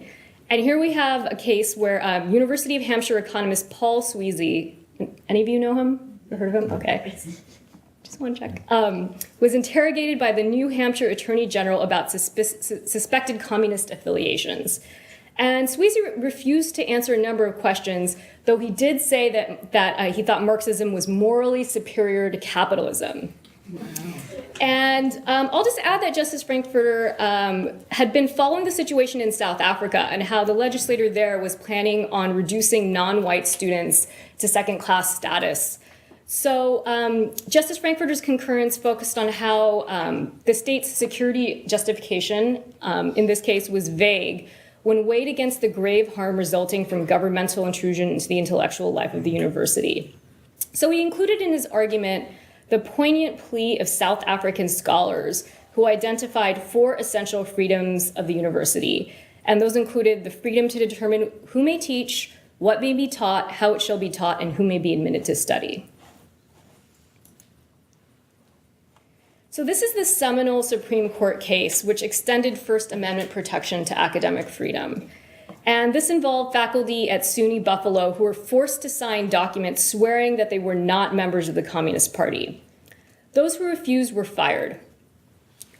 And here we have a case where University of Hampshire economist Paul Sweezy, any of you know him? Ever heard of him? Okay. just want to check, was interrogated by the New Hampshire Attorney General about suspected communist affiliations. And Sweezy refused to answer a number of questions, though he did say that he thought Marxism was morally superior to capitalism. Wow. And I'll just add that Justice Frankfurter had been following the situation in South Africa and how the legislator there was planning on reducing non-white students to second-class status. So Justice Frankfurter's concurrence focused on how the state's security justification, in this case, was vague when weighed against the grave harm resulting from governmental intrusion into the intellectual life of the university. So he included in his argument the poignant plea of South African scholars who identified 4 essential freedoms of the university. And those included the freedom to determine who may teach, what may be taught, how it shall be taught, and who may be admitted to study. So this is the seminal Supreme Court case which extended First Amendment protection to academic freedom. And this involved faculty at SUNY Buffalo who were forced to sign documents swearing that they were not members of the Communist Party. Those who refused were fired.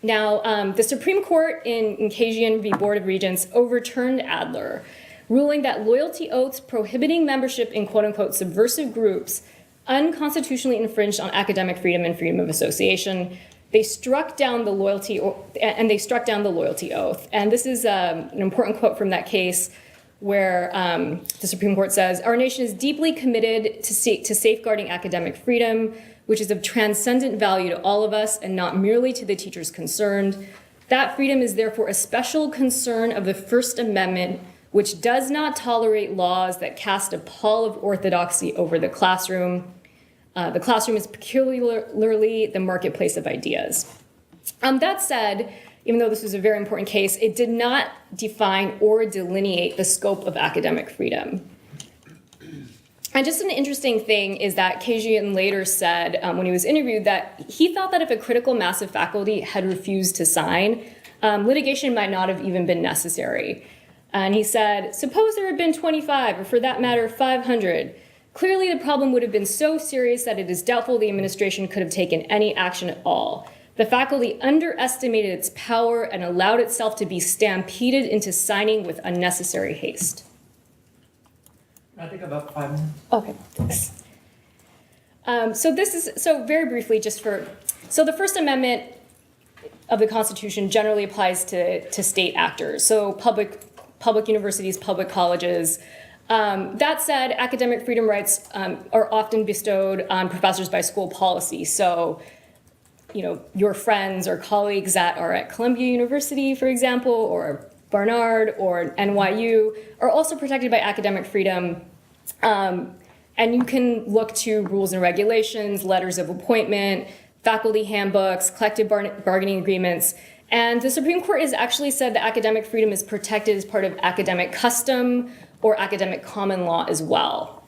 Now, the Supreme Court in Kajian v. Board of Regents overturned Adler, ruling that loyalty oaths prohibiting membership in quote-unquote subversive groups unconstitutionally infringed on academic freedom and freedom of association. They struck down the loyalty oath. And this is an important quote from that case where the Supreme Court says, "Our nation is deeply committed to safeguarding academic freedom, which is of transcendent value to all of us and not merely to the teachers concerned. That freedom is therefore a special concern of the First Amendment, which does not tolerate laws that cast a pall of orthodoxy over the classroom. The classroom is peculiarly the marketplace of ideas." That said, even though this was a very important case, it did not define or delineate the scope of academic freedom. And just an interesting thing is that Kajian later said, when he was interviewed, that he thought that if a critical mass of faculty had refused to sign, litigation might not have even been necessary. And he said, "Suppose there had been 25, or for that matter, 500. Clearly, the problem would have been so serious that it is doubtful the administration could have taken any action at all. The faculty underestimated its power and allowed itself to be stampeded into signing with unnecessary haste." I think about 5 minutes. Okay, thanks. So very briefly, so the First Amendment of the Constitution generally applies to state actors, so public universities, public colleges. That said, academic freedom rights are often bestowed on professors by school policy. So, your friends or colleagues that are at Columbia University, for example, or Barnard or NYU are also protected by academic freedom. And you can look to rules and regulations, letters of appointment, faculty handbooks, collective bargaining agreements. And the Supreme Court has actually said that academic freedom is protected as part of academic custom or academic common law as well.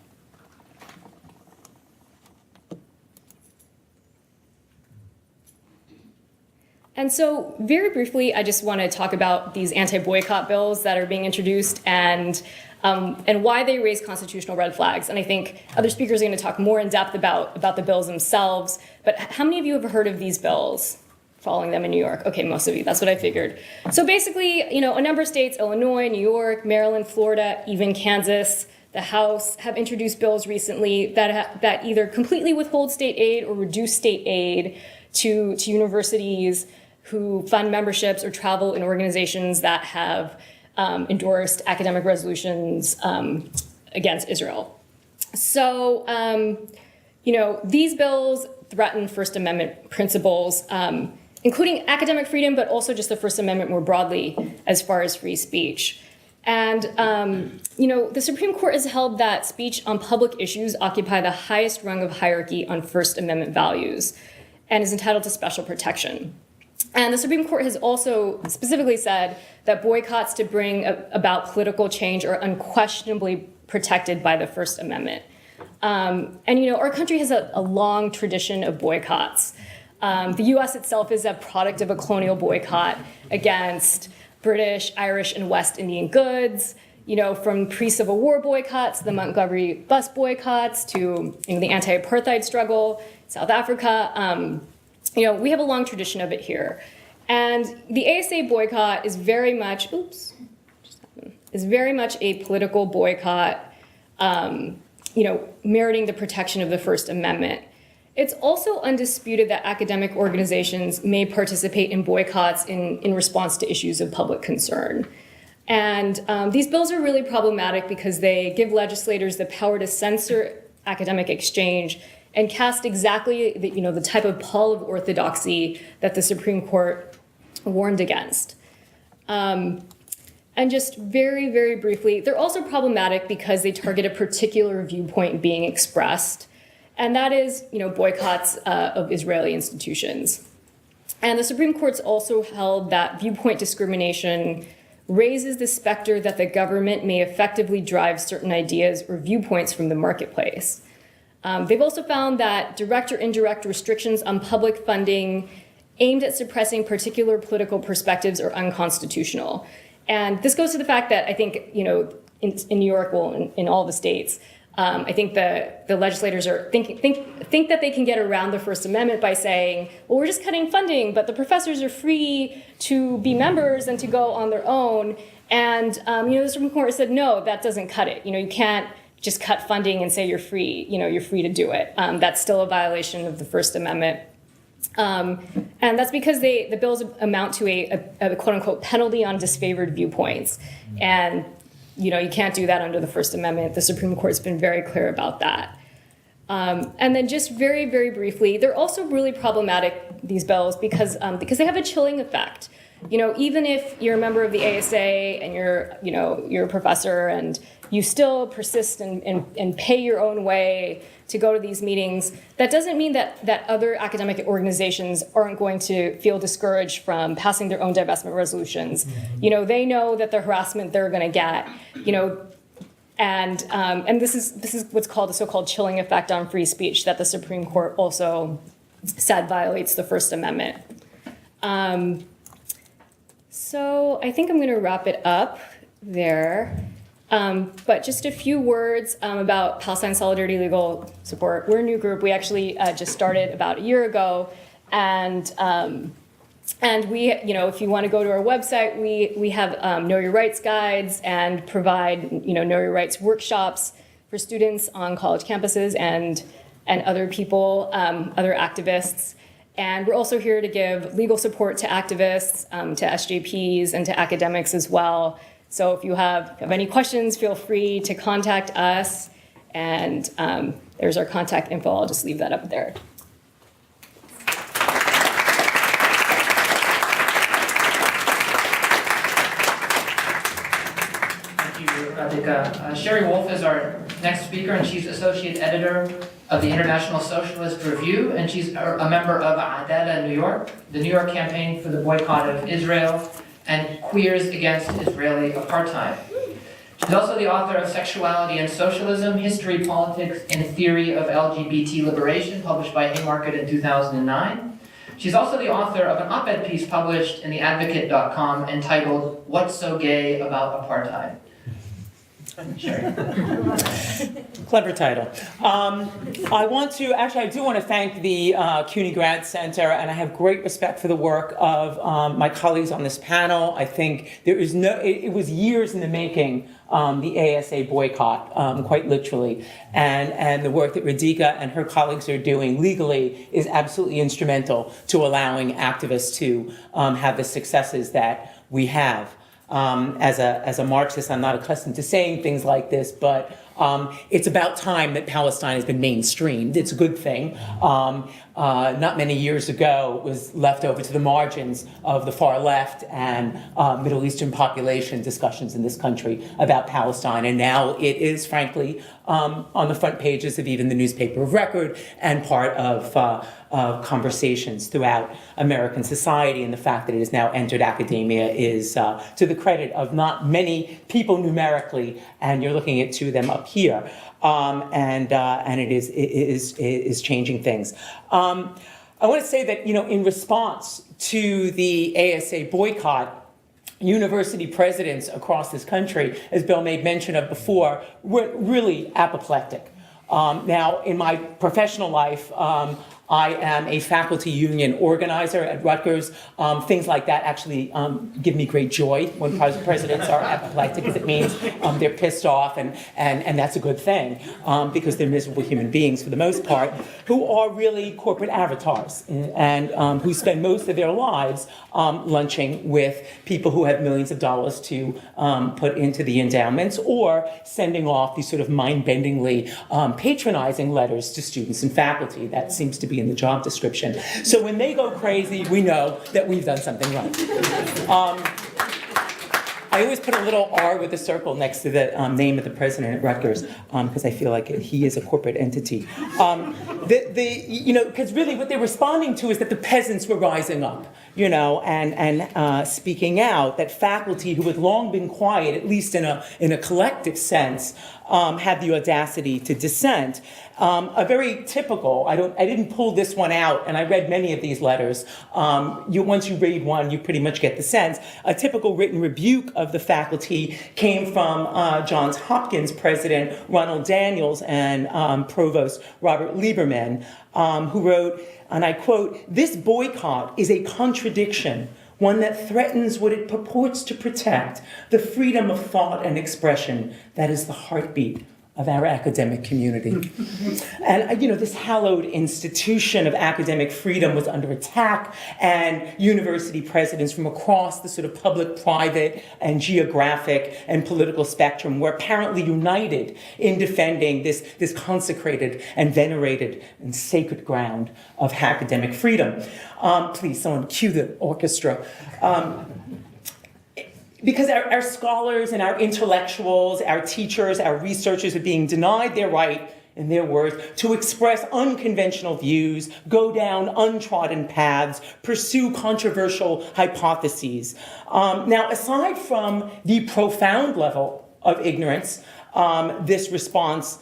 And so very briefly, I just want to talk about these anti-boycott bills that are being introduced and why they raise constitutional red flags. And I think other speakers are going to talk more in depth about the bills themselves. But how many of you have heard of these bills? Following them in New York? Okay, most of you, that's what I figured. So basically, a number of states, Illinois, New York, Maryland, Florida, even Kansas, the House have introduced bills recently that either completely withhold state aid or reduce state aid to universities who fund memberships or travel in organizations that have endorsed academic resolutions against Israel. So, these bills threaten First Amendment principles, including academic freedom, but also just the First Amendment more broadly as far as free speech. And, the Supreme Court has held that speech on public issues occupy the highest rung of hierarchy on First Amendment values and is entitled to special protection. And the Supreme Court has also specifically said that boycotts to bring about political change are unquestionably protected by the First Amendment. Our country has a long tradition of boycotts. The US itself is a product of a colonial boycott against British, Irish, and West Indian goods, from pre-Civil War boycotts, the Montgomery bus boycotts, to the anti-apartheid struggle. South Africa. You know, we have a long tradition of it here. And the ASA boycott is very much, is very much a political boycott, you know, meriting the protection of the First Amendment. It's also undisputed that academic organizations may participate in boycotts in response to issues of public concern. And these bills are really problematic because they give legislators the power to censor academic exchange and cast exactly the, you know, the type of pall of orthodoxy that the Supreme Court warned against. And just very, very briefly, they're also problematic because they target a particular viewpoint being expressed, and that is, you know, boycotts of Israeli institutions. And the Supreme Court's also held that viewpoint discrimination raises the specter that the government may effectively drive certain ideas or viewpoints from the marketplace. They've also found that direct or indirect restrictions on public funding aimed at suppressing particular political perspectives are unconstitutional. And this goes to the fact that I think, you know, in New York, well, in all the states, I think the legislators are think that they can get around the First Amendment by saying, well, we're just cutting funding, but the professors are free to be members and to go on their own. And you know, the Supreme Court said, no, that doesn't cut it. You know, you can't just cut funding and say you're free. You know, you're free to do it. That's still a violation of the First Amendment. And that's because the bills amount to a quote unquote penalty on disfavored viewpoints. And, you know, you can't do that under the First Amendment. The Supreme Court's been very clear about that. And then just very, very briefly, they're also really problematic, these bills, because they have a chilling effect. You know, even if you're a member of the ASA and you're a professor and you still persist and pay your own way to go to these meetings, that doesn't mean that other academic organizations aren't going to feel discouraged from passing their own divestment resolutions. You know, they know that the harassment they're going to get, you know, and this is what's called the so-called chilling effect on free speech that the Supreme Court also said violates the First Amendment. So I think I'm going to wrap it up there. But just a few words about Palestine Solidarity Legal Support. We're a new group. We actually just started about a year ago, and we, you know, if you want to go to our website, we have Know Your Rights guides and provide, you know, Know Your Rights workshops for students on college campuses and other people, other activists. And we're also here to give legal support to activists, to SJPs, and to academics as well. So if you have any questions, feel free to contact us. And there's our contact info. I'll just leave that up there. Thank you, Radhika. Sherry Wolf is our next speaker, and she's Associate Editor of the International Socialist Review, and she's a member of Adela New York, the New York Campaign for the Boycott of Israel, and Queers Against Israeli Apartheid. She's also the author of Sexuality and Socialism, History, Politics, and Theory of LGBT Liberation, published by Haymarket in 2009. She's also the author of an op-ed piece published in theadvocate.com entitled, What's So Gay About Apartheid? Clever title. I do want to thank the CUNY Grad Center, and I have great respect for the work of my colleagues on this panel. I think it was years in the making, the ASA boycott, quite literally. And the work that Radhika and her colleagues are doing legally is absolutely instrumental to allowing activists to have the successes that we have. As a Marxist, I'm not accustomed to saying things like this, but it's about time that Palestine has been mainstreamed. It's a good thing. Not many years ago, it was left over to the margins of the far left and Middle Eastern population discussions in this country about Palestine. And now it is, frankly, on the front pages of even the newspaper of record and part of conversations throughout American society. And the fact that it has now entered academia is to the credit of not many people numerically, and you're looking at two of them up here. And it is changing things. I want to say that, you know, in response to the ASA boycott, university presidents across this country, as Bill made mention of before, were really apoplectic. Now, in my professional life, I am a faculty union organizer at Rutgers. Things like that actually give me great joy when presidents are apoplectic, because it means they're pissed off, and that's a good thing, because they're miserable human beings for the most part, who are really corporate avatars, and who spend most of their lives lunching with people who have millions of dollars to put into the endowments, or sending off these sort of mind-bendingly patronizing letters to students and faculty. That seems to be in the job description. So when they go crazy, we know that we've done something right. I always put a little R with a circle next to the name of the president at Rutgers, because I feel like he is a corporate entity. Because really what they're responding to is that the peasants were rising up, and speaking out, that faculty who had long been quiet, at least in a collective sense, had the audacity to dissent. A very typical, I didn't pull this one out, and I read many of these letters. Once you read one, you pretty much get the sense. A typical written rebuke of the faculty came from Johns Hopkins president Ronald Daniels and provost Robert Lieberman, who wrote, and I quote, "This boycott is a contradiction, one that threatens what it purports to protect, the freedom of thought and expression that is the heartbeat of our academic community." And, this hallowed institution of academic freedom was under attack, and university presidents from across the sort of public, private, and geographic and political spectrum were apparently united in defending this consecrated and venerated and sacred ground of academic freedom. Please, someone cue the orchestra. Because our scholars and our intellectuals, our teachers, our researchers are being denied their right, in their words, to express unconventional views, go down untrodden paths, pursue controversial hypotheses. Now, aside from the profound level of ignorance, this response,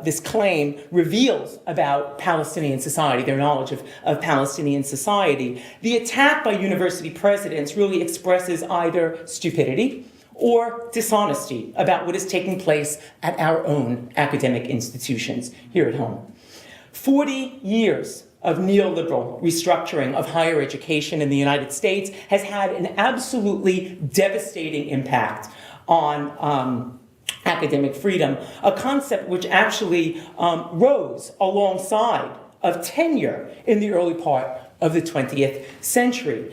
this claim reveals about Palestinian society, their knowledge of Palestinian society. The attack by university presidents really expresses either stupidity or dishonesty about what is taking place at our own academic institutions here at home. 40 years of neoliberal restructuring of higher education in the United States has had an absolutely devastating impact on academic freedom, a concept which actually rose alongside of tenure in the early part of the 20th century.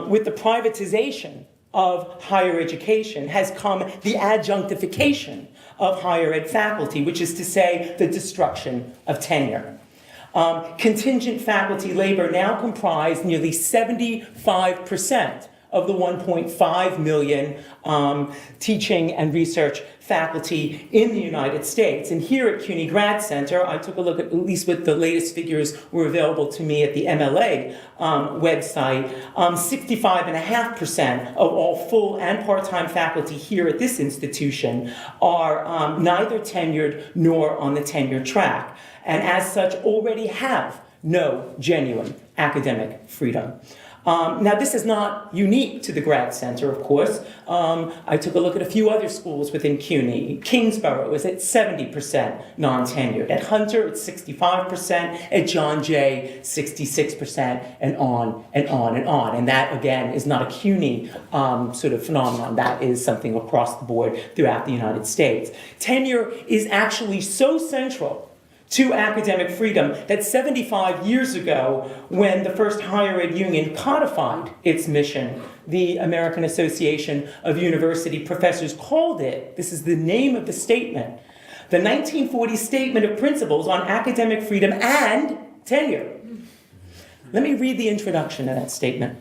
With the privatization of higher education has come the adjunctification of higher ed faculty, which is to say the destruction of tenure. Contingent faculty labor now comprise nearly 75% of the 1.5 million teaching and research faculty in the United States. And here at CUNY Grad Center, I took a look at least what the latest figures were available to me at the MLA website. 65.5% of all full and part-time faculty here at this institution are neither tenured nor on the tenure track, and as such already have no genuine academic freedom. Now, this is not unique to the Grad Center, of course. I took a look at a few other schools within CUNY. Kingsborough is at 70% non-tenured. At Hunter, it's 65%. At John Jay, 66%, and on and on and on. And that, again, is not a CUNY sort of phenomenon. That is something across the board throughout the United States. Tenure is actually so central to academic freedom that 75 years ago, when the first higher ed union codified its mission, the American Association of University Professors called it, this is the name of the statement, the 1940 Statement of Principles on Academic Freedom and Tenure. Let me read the introduction to that statement.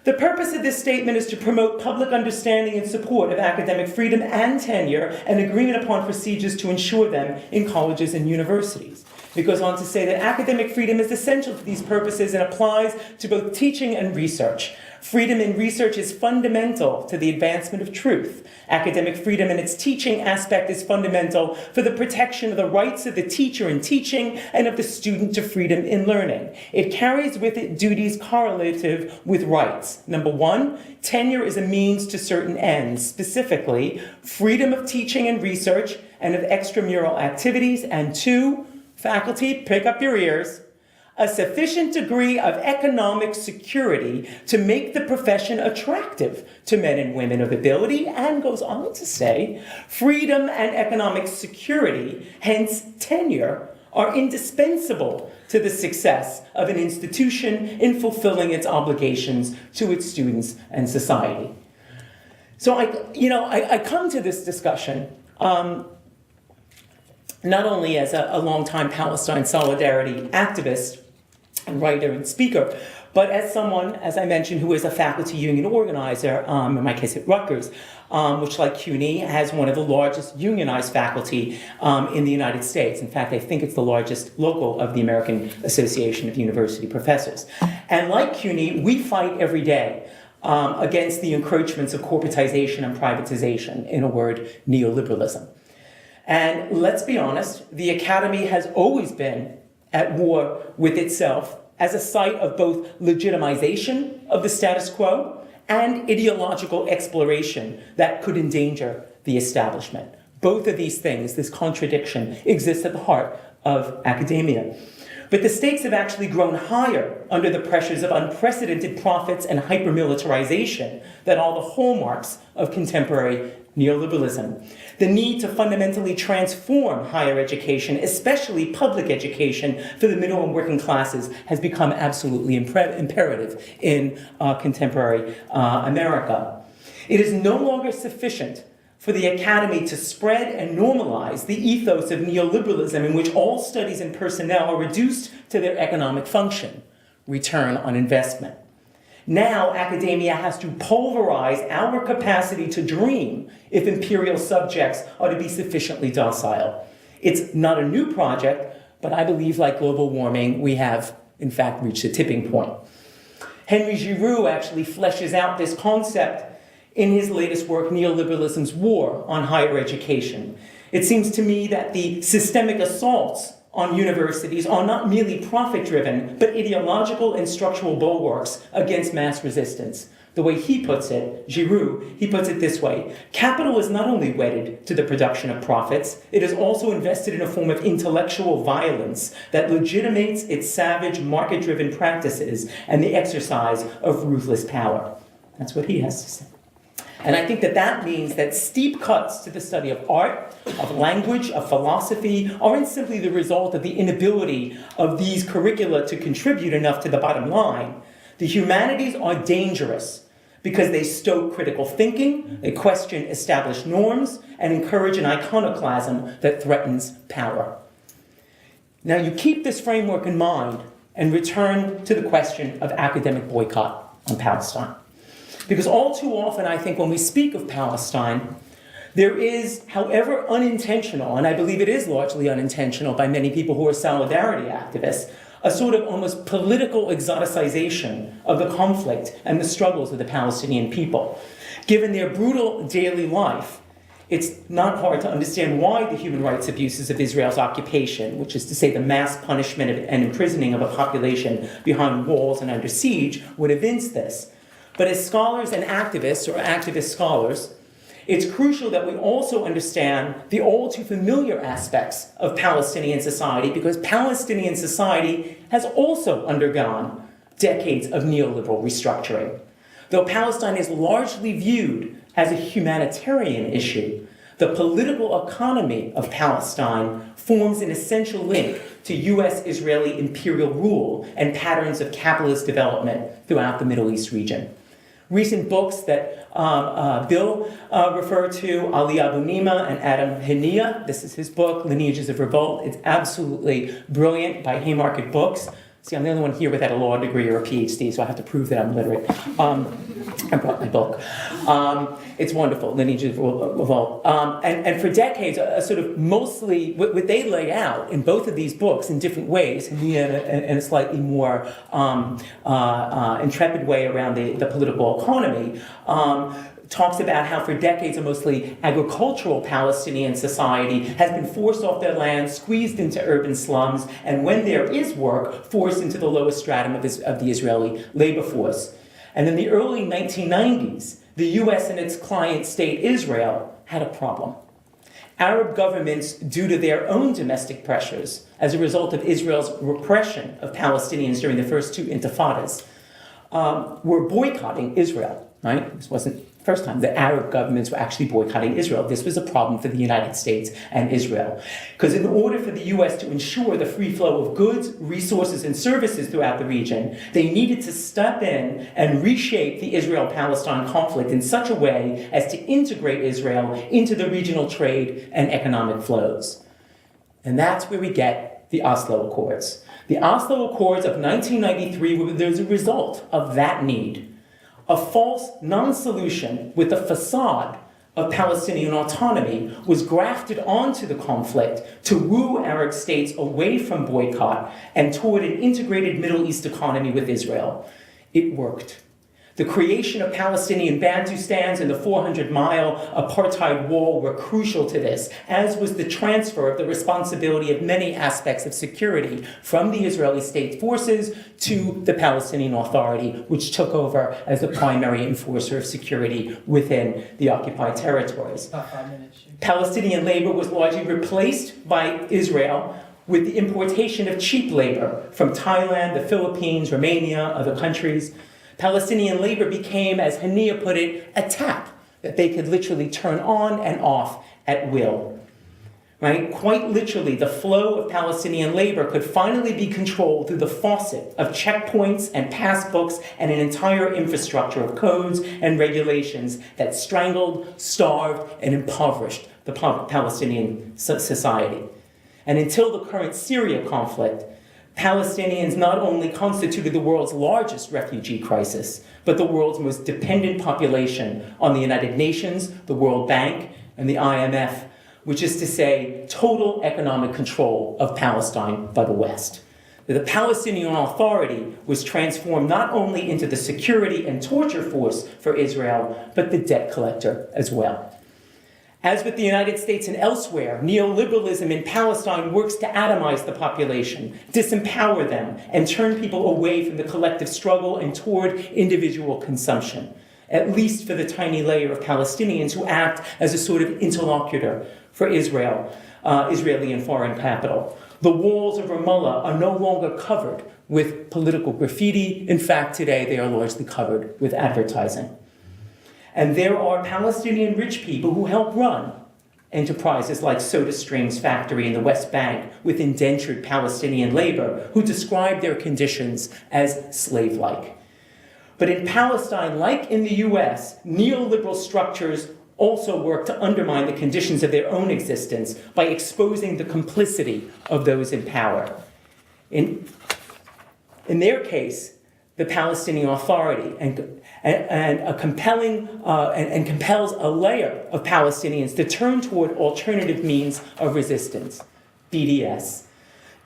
The purpose of this statement is to promote public understanding and support of academic freedom and tenure and agreement upon procedures to ensure them in colleges and universities. It goes on to say that academic freedom is essential to these purposes and applies to both teaching and research. Freedom in research is fundamental to the advancement of truth. Academic freedom in its teaching aspect is fundamental for the protection of the rights of the teacher in teaching and of the student to freedom in learning. It carries with it duties correlative with rights. Number one, tenure is a means to certain ends, specifically freedom of teaching and research and of extramural activities, and two, faculty, pick up your ears, a sufficient degree of economic security to make the profession attractive to men and women of ability, and goes on to say, freedom and economic security, hence tenure, are indispensable to the success of an institution in fulfilling its obligations to its students and society. So I come to this discussion not only as a longtime Palestine solidarity activist and writer and speaker, but as someone, as I mentioned, who is a faculty union organizer, in my case at Rutgers, which, like CUNY, has one of the largest unionized faculty in the United States. In fact, I think it's the largest local of the American Association of University Professors. And like CUNY, we fight every day against the encroachments of corporatization and privatization, in a word, neoliberalism. And let's be honest, the Academy has always been at war with itself as a site of both legitimization of the status quo and ideological exploration that could endanger the establishment. Both of these things, this contradiction, exists at the heart of academia. But the stakes have actually grown higher under the pressures of unprecedented profits and hypermilitarization that are the hallmarks of contemporary neoliberalism. The need to fundamentally transform higher education, especially public education for the middle and working classes, has become absolutely imperative in contemporary America. It is no longer sufficient for the Academy to spread and normalize the ethos of neoliberalism in which all studies and personnel are reduced to their economic function, return on investment. Now, academia has to pulverize our capacity to dream if imperial subjects are to be sufficiently docile. It's not a new project, but I believe, like global warming, we have, in fact, reached a tipping point. Henry Giroux actually fleshes out this concept in his latest work, Neoliberalism's War on Higher Education. It seems to me that the systemic assaults on universities are not merely profit-driven, but ideological and structural bulwarks against mass resistance. The way he puts it, Giroux, he puts it this way: capital is not only wedded to the production of profits, it is also invested in a form of intellectual violence that legitimates its savage, market-driven practices and the exercise of ruthless power. That's what he has to say. And I think that that means that steep cuts to the study of art, of language, of philosophy aren't simply the result of the inability of these curricula to contribute enough to the bottom line. The humanities are dangerous because they stoke critical thinking, they question established norms, and encourage an iconoclasm that threatens power. Now, you keep this framework in mind and return to the question of academic boycott on Palestine. Because all too often, I think, when we speak of Palestine, there is, however unintentional, and I believe it is largely unintentional by many people who are solidarity activists, a sort of almost political exoticization of the conflict and the struggles of the Palestinian people. Given their brutal daily life, it's not hard to understand why the human rights abuses of Israel's occupation, which is to say the mass punishment and imprisoning of a population behind walls and under siege, would evince this. But as scholars and activists, or activist scholars, it's crucial that we also understand the all too familiar aspects of Palestinian society, because Palestinian society has also undergone decades of neoliberal restructuring. Though Palestine is largely viewed as a humanitarian issue, the political economy of Palestine forms an essential link to U.S.-Israeli imperial rule and patterns of capitalist development throughout the Middle East region. Recent books that Bill referred to, Ali Abu Nima and Adam Hania, this is his book, Lineages of Revolt. It's absolutely brilliant, by Haymarket Books. See, I'm the only one here without a law degree or a PhD, so I have to prove that I'm literate. I brought my book. It's wonderful, Lineages of Revolt. And for decades, a sort of mostly, what they lay out in both of these books in different ways, in a slightly more intrepid way around the political economy, talks about how for decades a mostly agricultural Palestinian society has been forced off their land, squeezed into urban slums, and when there is work, forced into the lowest stratum of the Israeli labor force. And in the early 1990s, the US and its client state Israel had a problem. Arab governments, due to their own domestic pressures, as a result of Israel's repression of Palestinians during the first two intifadas, were boycotting Israel, right? This wasn't the first time that Arab governments were actually boycotting Israel. This was a problem for the United States and Israel. Because in order for the US to ensure the free flow of goods, resources, and services throughout the region, they needed to step in and reshape the Israel-Palestine conflict in such a way as to integrate Israel into the regional trade and economic flows. And that's where we get the Oslo Accords. The Oslo Accords of 1993 were the result of that need. A false non-solution with a facade of Palestinian autonomy was grafted onto the conflict to woo Arab states away from boycott and toward an integrated Middle East economy with Israel. It worked. The creation of Palestinian Bantustans and the 400-mile apartheid wall were crucial to this, as was the transfer of the responsibility of many aspects of security from the Israeli state forces to the Palestinian Authority, which took over as the primary enforcer of security within the occupied territories. Palestinian labor was largely replaced by Israel with the importation of cheap labor from Thailand, the Philippines, Romania, other countries. Palestinian labor became, as Hania put it, a tap that they could literally turn on and off at will. Right? Quite literally, the flow of Palestinian labor could finally be controlled through the faucet of checkpoints and passbooks and an entire infrastructure of codes and regulations that strangled, starved, and impoverished the Palestinian society. And until the current Syria conflict, Palestinians not only constituted the world's largest refugee crisis, but the world's most dependent population on the United Nations, the World Bank, and the IMF, which is to say, total economic control of Palestine by the West. The Palestinian Authority was transformed not only into the security and torture force for Israel, but the debt collector as well. As with the United States and elsewhere, neoliberalism in Palestine works to atomize the population, disempower them, and turn people away from the collective struggle and toward individual consumption, at least for the tiny layer of Palestinians who act as a sort of interlocutor for Israel, Israeli and foreign capital. The walls of Ramallah are no longer covered with political graffiti. In fact, today they are largely covered with advertising. And there are Palestinian rich people who help run enterprises like SodaStream's factory in the West Bank with indentured Palestinian labor who describe their conditions as slave-like. But in Palestine, like in the US, neoliberal structures also work to undermine the conditions of their own existence by exposing the complicity of those in power. In their case, the Palestinian Authority compels a layer of Palestinians to turn toward alternative means of resistance, BDS.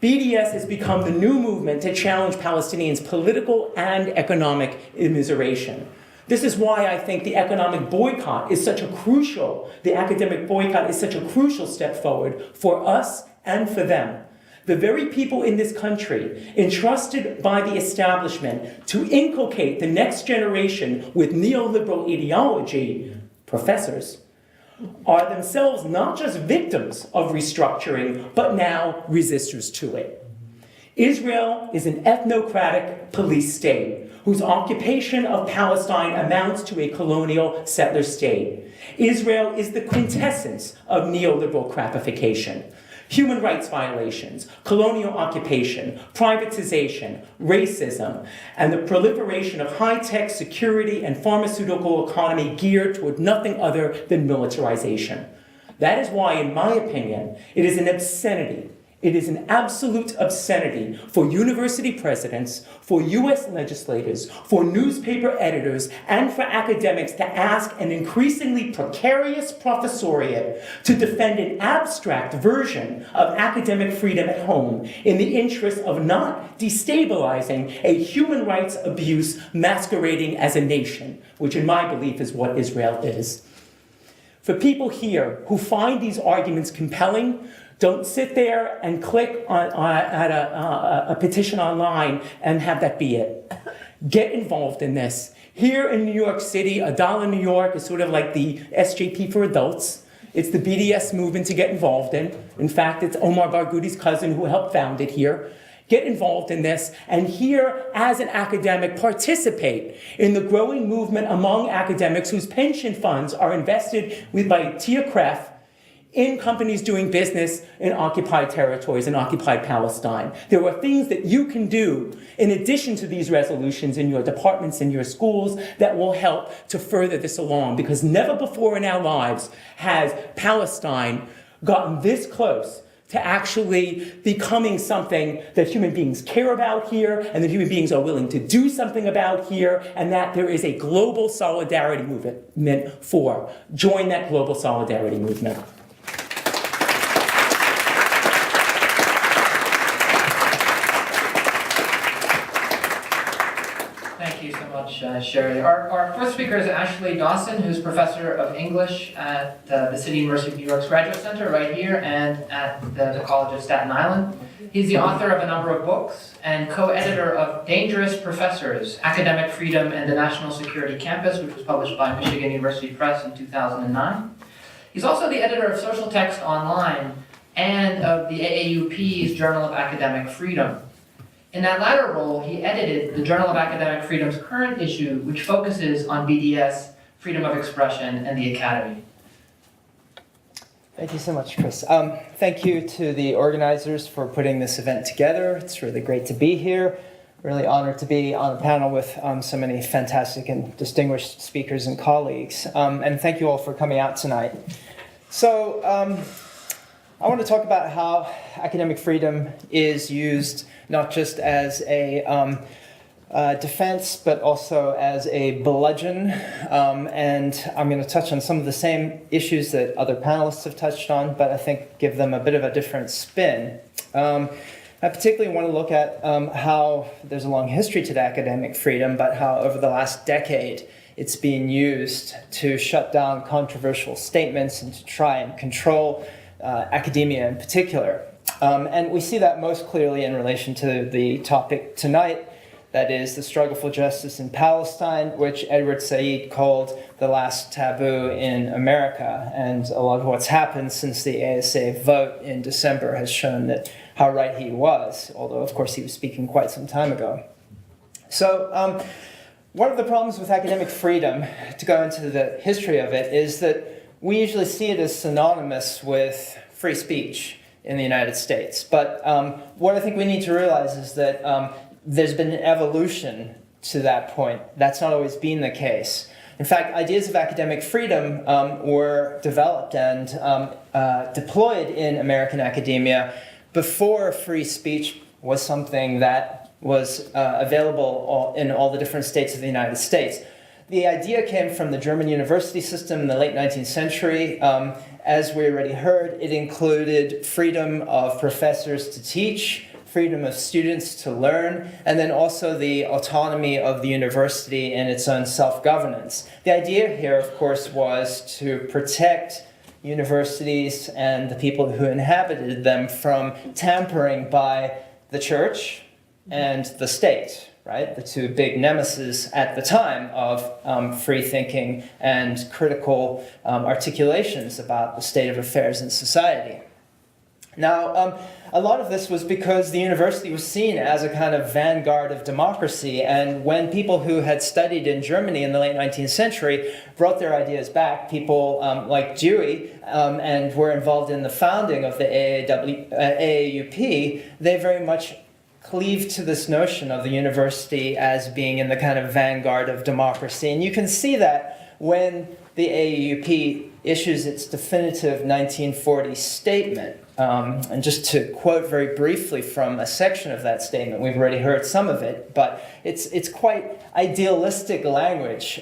BDS has become the new movement to challenge Palestinians' political and economic immiseration. This is why I think the academic boycott is such a crucial step forward for us and for them. The very people in this country entrusted by the establishment to inculcate the next generation with neoliberal ideology, professors, are themselves not just victims of restructuring, but now resistors to it. Israel is an ethnocratic police state whose occupation of Palestine amounts to a colonial settler state. Israel is the quintessence of neoliberal crapification. Human rights violations, colonial occupation, privatization, racism, and the proliferation of high-tech security and pharmaceutical economy geared toward nothing other than militarization. That is why, in my opinion, it is an obscenity. It is an absolute obscenity for university presidents, for US legislators, for newspaper editors, and for academics to ask an increasingly precarious professoriate to defend an abstract version of academic freedom at home in the interest of not destabilizing a human rights abuse masquerading as a nation, which in my belief is what Israel is. For people here who find these arguments compelling, don't sit there and click at a petition online and have that be it. Get involved in this. Here in New York City, $1 New York is sort of like the SJP for adults. It's the BDS movement to get involved in. In fact, it's Omar Barghouti's cousin who helped found it here. Get involved in this, and here, as an academic, participate in the growing movement among academics whose pension funds are invested by TIACREF in companies doing business in occupied territories, in occupied Palestine. There are things that you can do in addition to these resolutions in your departments, in your schools, that will help to further this along, because never before in our lives has Palestine gotten this close to actually becoming something that human beings care about here, and that human beings are willing to do something about here, and that there is a global solidarity movement for. Join that global solidarity movement. Thank you so much, Sherry. Our first speaker is Ashley Dawson, who's professor of English at the City University of New York's Graduate Center right here and at the College of Staten Island. He's the author of a number of books and co-editor of Dangerous Professors, Academic Freedom and the National Security Campus, which was published by Michigan University Press in 2009. He's also the editor of Social Text Online and of the AAUP's Journal of Academic Freedom. In that latter role, he edited the Journal of Academic Freedom's current issue, which focuses on BDS, freedom of expression, and the academy. Thank you so much, Chris. Thank you to the organizers for putting this event together. It's really great to be here. Really honored to be on a panel with so many fantastic and distinguished speakers and colleagues. And thank you all for coming out tonight. So I want to talk about how academic freedom is used not just as a defense, but also as a bludgeon. And I'm going to touch on some of the same issues that other panelists have touched on, but I think give them a bit of a different spin. I particularly want to look at how there's a long history to the academic freedom, but how over the last decade it's being used to shut down controversial statements and to try and control academia in particular. And we see that most clearly in relation to the topic tonight, that is the struggle for justice in Palestine, which Edward Said called the last taboo in America. And a lot of what's happened since the ASA vote in December has shown that how right he was, although of course he was speaking quite some time ago. So one of the problems with academic freedom, to go into the history of it, is that we usually see it as synonymous with free speech in the United States. But what I think we need to realize is that there's been an evolution to that point. That's not always been the case. In fact, ideas of academic freedom were developed and deployed in American academia before free speech was something that was available in all the different states of the United States. The idea came from the German university system in the late 19th century. As we already heard, it included freedom of professors to teach, freedom of students to learn, and then also the autonomy of the university and its own self-governance. The idea here, of course, was to protect universities and the people who inhabited them from tampering by the church and the state, right? The two big nemesis at the time of free thinking and critical articulations about the state of affairs in society. Now, a lot of this was because the university was seen as a kind of vanguard of democracy, and when people who had studied in Germany in the late 19th century brought their ideas back, people like Dewey, and were involved in the founding of the AAUP, they very much cleave to this notion of the university as being in the kind of vanguard of democracy. And you can see that when the AAUP issues its definitive 1940 statement. And just to quote very briefly from a section of that statement, we've already heard some of it, but it's quite idealistic language.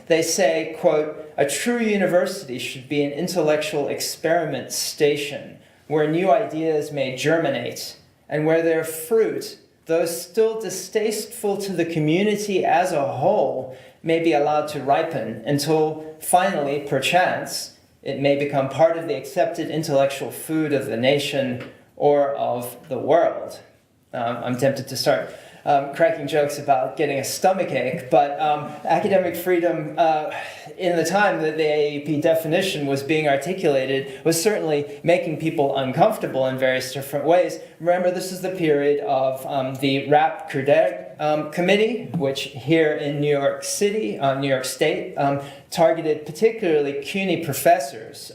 They say, quote, "A true university should be an intellectual experiment station where new ideas may germinate, and where their fruit, though still distasteful to the community as a whole, may be allowed to ripen until finally, perchance, it may become part of the accepted intellectual food of the nation or of the world." I'm tempted to start cracking jokes about getting a stomach ache, but academic freedom in the time that the AAP definition was being articulated was certainly making people uncomfortable in various different ways. Remember, this is the period of the RAP Committee, which here in New York City, New York State, targeted particularly CUNY professors.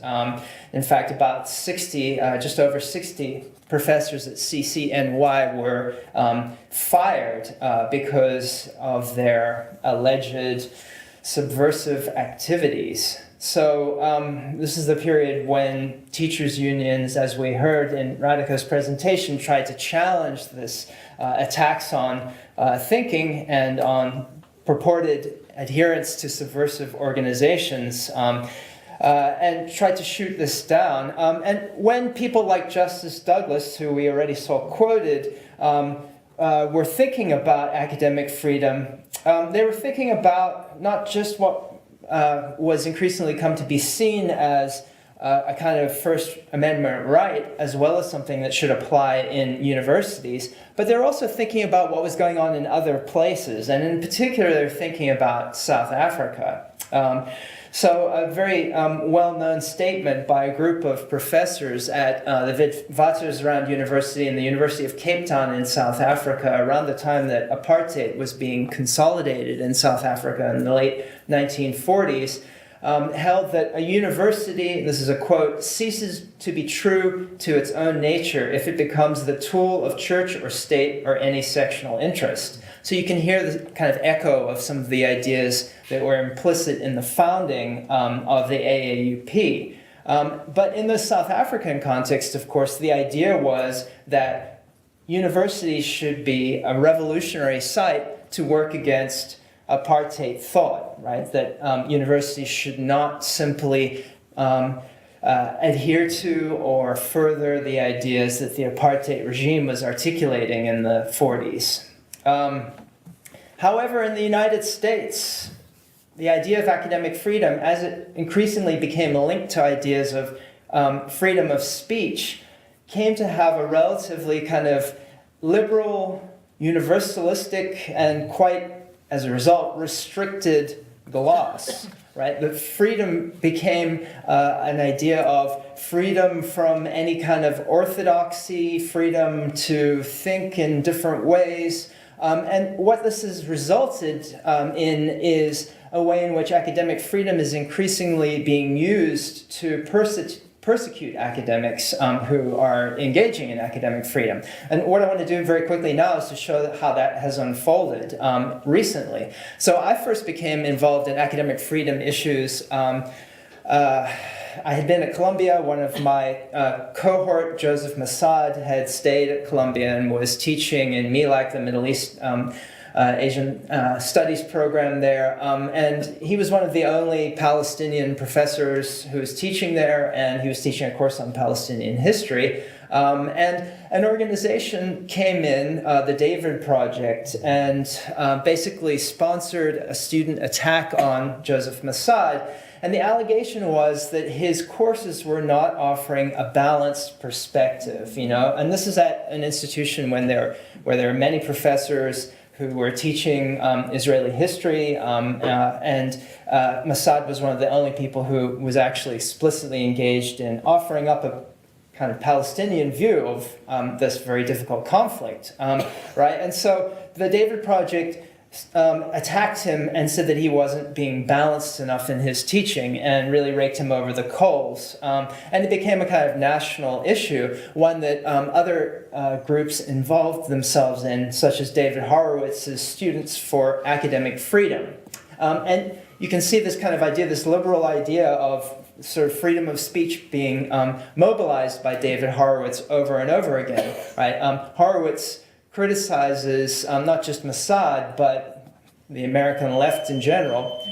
In fact, about 60, just over 60 professors at CCNY were fired because of their alleged subversive activities. So this is the period when teachers' unions, as we heard in Radhika's presentation, tried to challenge this attacks on thinking and on purported adherence to subversive organizations, and tried to shoot this down. And when people like Justice Douglas, who we already saw quoted, were thinking about academic freedom, they were thinking about not just what was increasingly come to be seen as a kind of First Amendment right, as well as something that should apply in universities, but they're also thinking about what was going on in other places, and in particular, they're thinking about South Africa. So a very well-known statement by a group of professors at the Witwatersrand University and the University of Cape Town in South Africa around the time that apartheid was being consolidated in South Africa in the late 1940s, held that a university, this is a quote, ceases to be true to its own nature if it becomes the tool of church or state or any sectional interest. So you can hear the kind of echo of some of the ideas that were implicit in the founding of the AAUP. But in the South African context, of course, the idea was that universities should be a revolutionary site to work against apartheid thought, right? That universities should not simply adhere to or further the ideas that the apartheid regime was articulating in the 40s. However, in the United States, the idea of academic freedom, as it increasingly became linked to ideas of freedom of speech, came to have a relatively kind of liberal, universalistic, and quite, as a result, restricted gloss. Right? The freedom became an idea of freedom from any kind of orthodoxy, freedom to think in different ways. And what this has resulted in is a way in which academic freedom is increasingly being used to persecute academics who are engaging in academic freedom. And what I want to do very quickly now is to show how that has unfolded recently. So I first became involved in academic freedom issues. I had been at Columbia. One of my cohort, Joseph Massad, had stayed at Columbia and was teaching in MILAC, the Middle East Asian Studies program there. And he was one of the only Palestinian professors who was teaching there, and he was teaching a course on Palestinian history. And an organization came in, the David Project, and basically sponsored a student attack on Joseph Massad. And the allegation was that his courses were not offering a balanced perspective, you know. And this is at an institution where there are many professors who were teaching Israeli history, and Massad was one of the only people who was actually explicitly engaged in offering up a kind of Palestinian view of this very difficult conflict, right? And so the David Project attacked him and said that he wasn't being balanced enough in his teaching and really raked him over the coals. And it became a kind of national issue, one that other groups involved themselves in, such as David Horowitz's Students for Academic Freedom. And you can see this kind of idea, this liberal idea of sort of freedom of speech being mobilized by David Horowitz over and over again, right? Horowitz criticizes not just Massad, but the American left in general,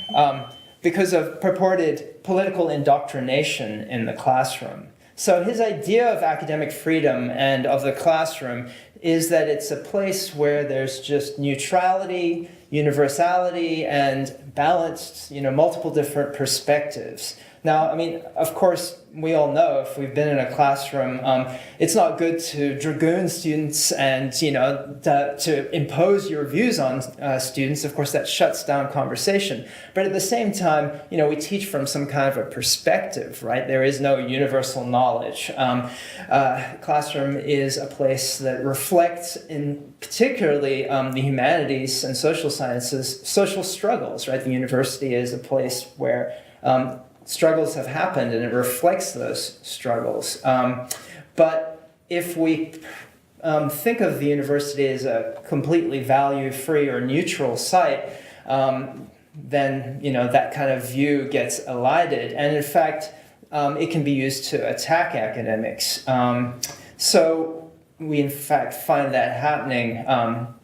because of purported political indoctrination in the classroom. So his idea of academic freedom and of the classroom is that it's a place where there's just neutrality, universality, and balanced, multiple different perspectives. Now, I mean, of course, we all know if we've been in a classroom, it's not good to dragoon students and, to impose your views on students. Of course, that shuts down conversation. But at the same time, we teach from some kind of a perspective, right? There is no universal knowledge. Classroom is a place that reflects, in particularly the humanities and social sciences, social struggles, right? The university is a place where struggles have happened and it reflects those struggles. But if we think of the university as a completely value-free or neutral site, then that kind of view gets elided. And in fact, it can be used to attack academics. So we in fact find that happening.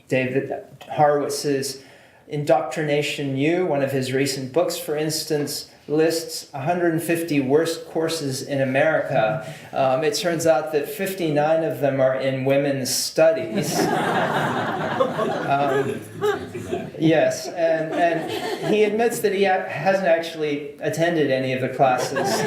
David Horowitz's Indoctrination U, one of his recent books, for instance, lists 150 worst courses in America. It turns out that 59 of them are in women's studies. Yes, and he admits that he hasn't actually attended any of the classes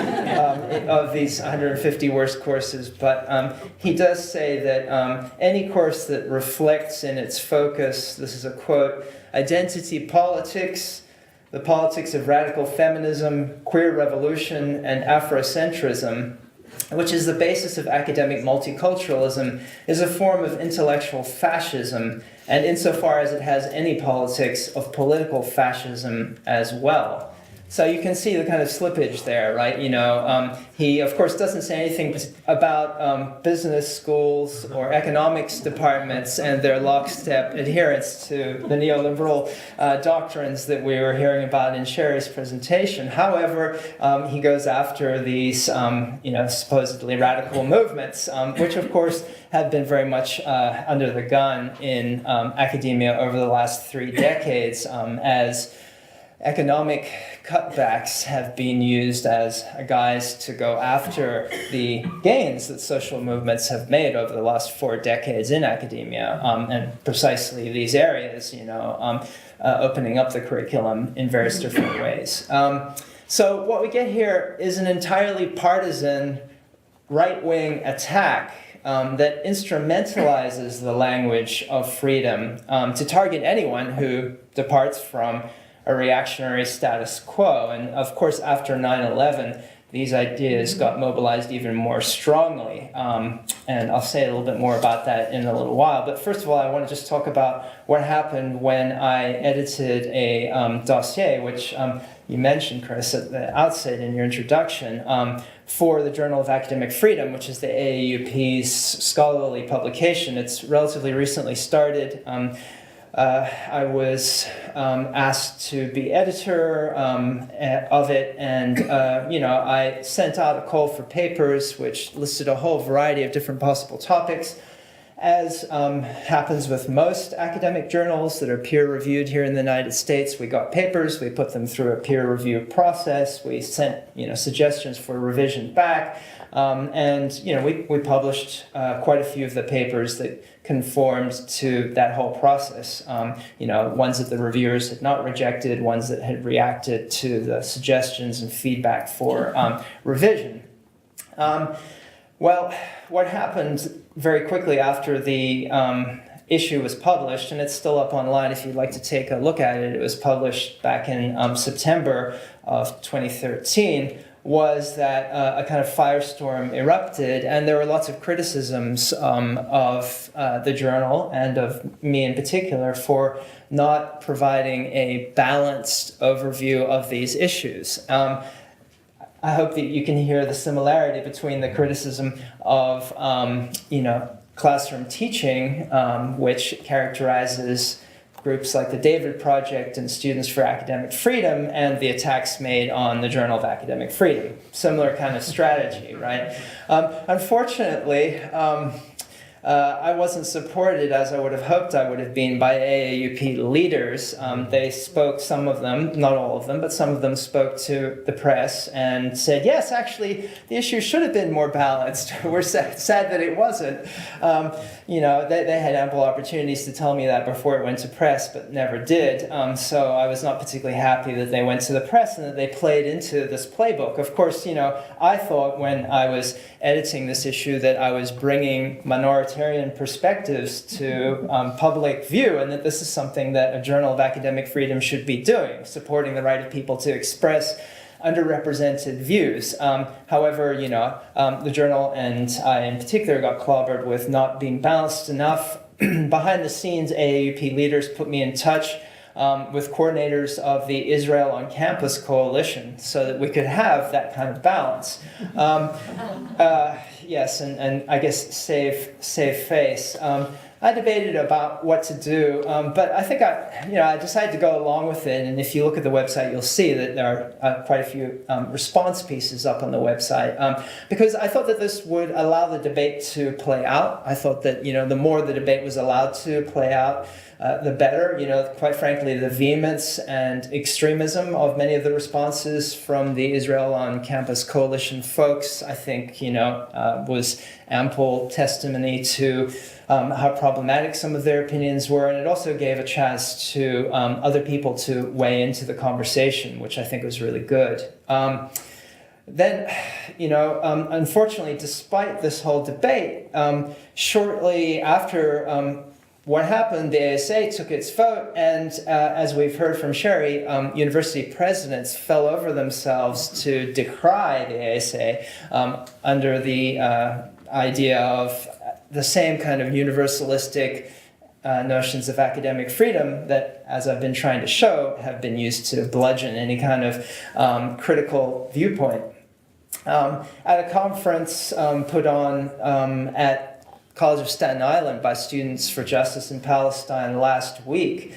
of these 150 worst courses, but he does say that any course that reflects in its focus, this is a quote, identity politics, the politics of radical feminism, queer revolution, and Afrocentrism, which is the basis of academic multiculturalism, is a form of intellectual fascism, and insofar as it has any politics, of political fascism as well. So you can see the kind of slippage there, right? He, of course, doesn't say anything about business schools or economics departments and their lockstep adherence to the neoliberal doctrines that we were hearing about in Sherry's presentation. However, he goes after these, supposedly radical movements, which, of course, have been very much under the gun in academia over the last 3 decades as economic cutbacks have been used as a guise to go after the gains that social movements have made over the last 4 decades in academia, and precisely these areas, opening up the curriculum in various different ways. So what we get here is an entirely partisan right-wing attack that instrumentalizes the language of freedom to target anyone who departs from a reactionary status quo. And of course, after 9/11, these ideas got mobilized even more strongly. And I'll say a little bit more about that in a little while. But first of all, I want to just talk about what happened when I edited a dossier, which you mentioned, Chris, at the outset in your introduction, for the Journal of Academic Freedom, which is the AAUP's scholarly publication. It's relatively recently started. I was asked to be editor of it, and I sent out a call for papers which listed a whole variety of different possible topics. As happens with most academic journals that are peer-reviewed here in the United States, we got papers, we put them through a peer review process, we sent suggestions for revision back, and we published quite a few of the papers that conformed to that whole process. Ones that the reviewers had not rejected, ones that had reacted to the suggestions and feedback for revision. Well, what happened very quickly after the issue was published, and it's still up online if you'd like to take a look at it, it was published back in September of 2013, was that a kind of firestorm erupted, and there were lots of criticisms of the journal, and of me in particular, for not providing a balanced overview of these issues. I hope that you can hear the similarity between the criticism of, classroom teaching, which characterizes groups like the David Project and Students for Academic Freedom, and the attacks made on the Journal of Academic Freedom. Similar kind of strategy, right? Unfortunately, I wasn't supported as I would have hoped I would have been by AAUP leaders. They spoke, some of them, not all of them, but some of them spoke to the press and said, yes, actually, the issue should have been more balanced. We're sad that it wasn't. They had ample opportunities to tell me that before it went to press, but never did. So I was not particularly happy that they went to the press and that they played into this playbook. Of course, I thought when I was editing this issue that I was bringing minoritarian perspectives to public view, and that this is something that a journal of academic freedom should be doing, supporting the right of people to express underrepresented views. However, the journal and I in particular got clobbered with not being balanced enough. Behind the scenes, AAUP leaders put me in touch with coordinators of the Israel on Campus Coalition so that we could have that kind of balance. Yes, and I guess save face. I debated about what to do, but I think I decided to go along with it. And if you look at the website, you'll see that there are quite a few response pieces up on the website, because I thought that this would allow the debate to play out. I thought that the more the debate was allowed to play out, the better. Quite frankly, the vehemence and extremism of many of the responses from the Israel on Campus Coalition folks, I think, was ample testimony to how problematic some of their opinions were, and it also gave a chance to other people to weigh into the conversation, which I think was really good. Then, unfortunately, despite this whole debate, shortly after what happened, the ASA took its vote, and as we've heard from Sherry, university presidents fell over themselves to decry the ASA under the idea of the same kind of universalistic notions of academic freedom that, as I've been trying to show, have been used to bludgeon any kind of critical viewpoint. At a conference put on at College of Staten Island by Students for Justice in Palestine last week,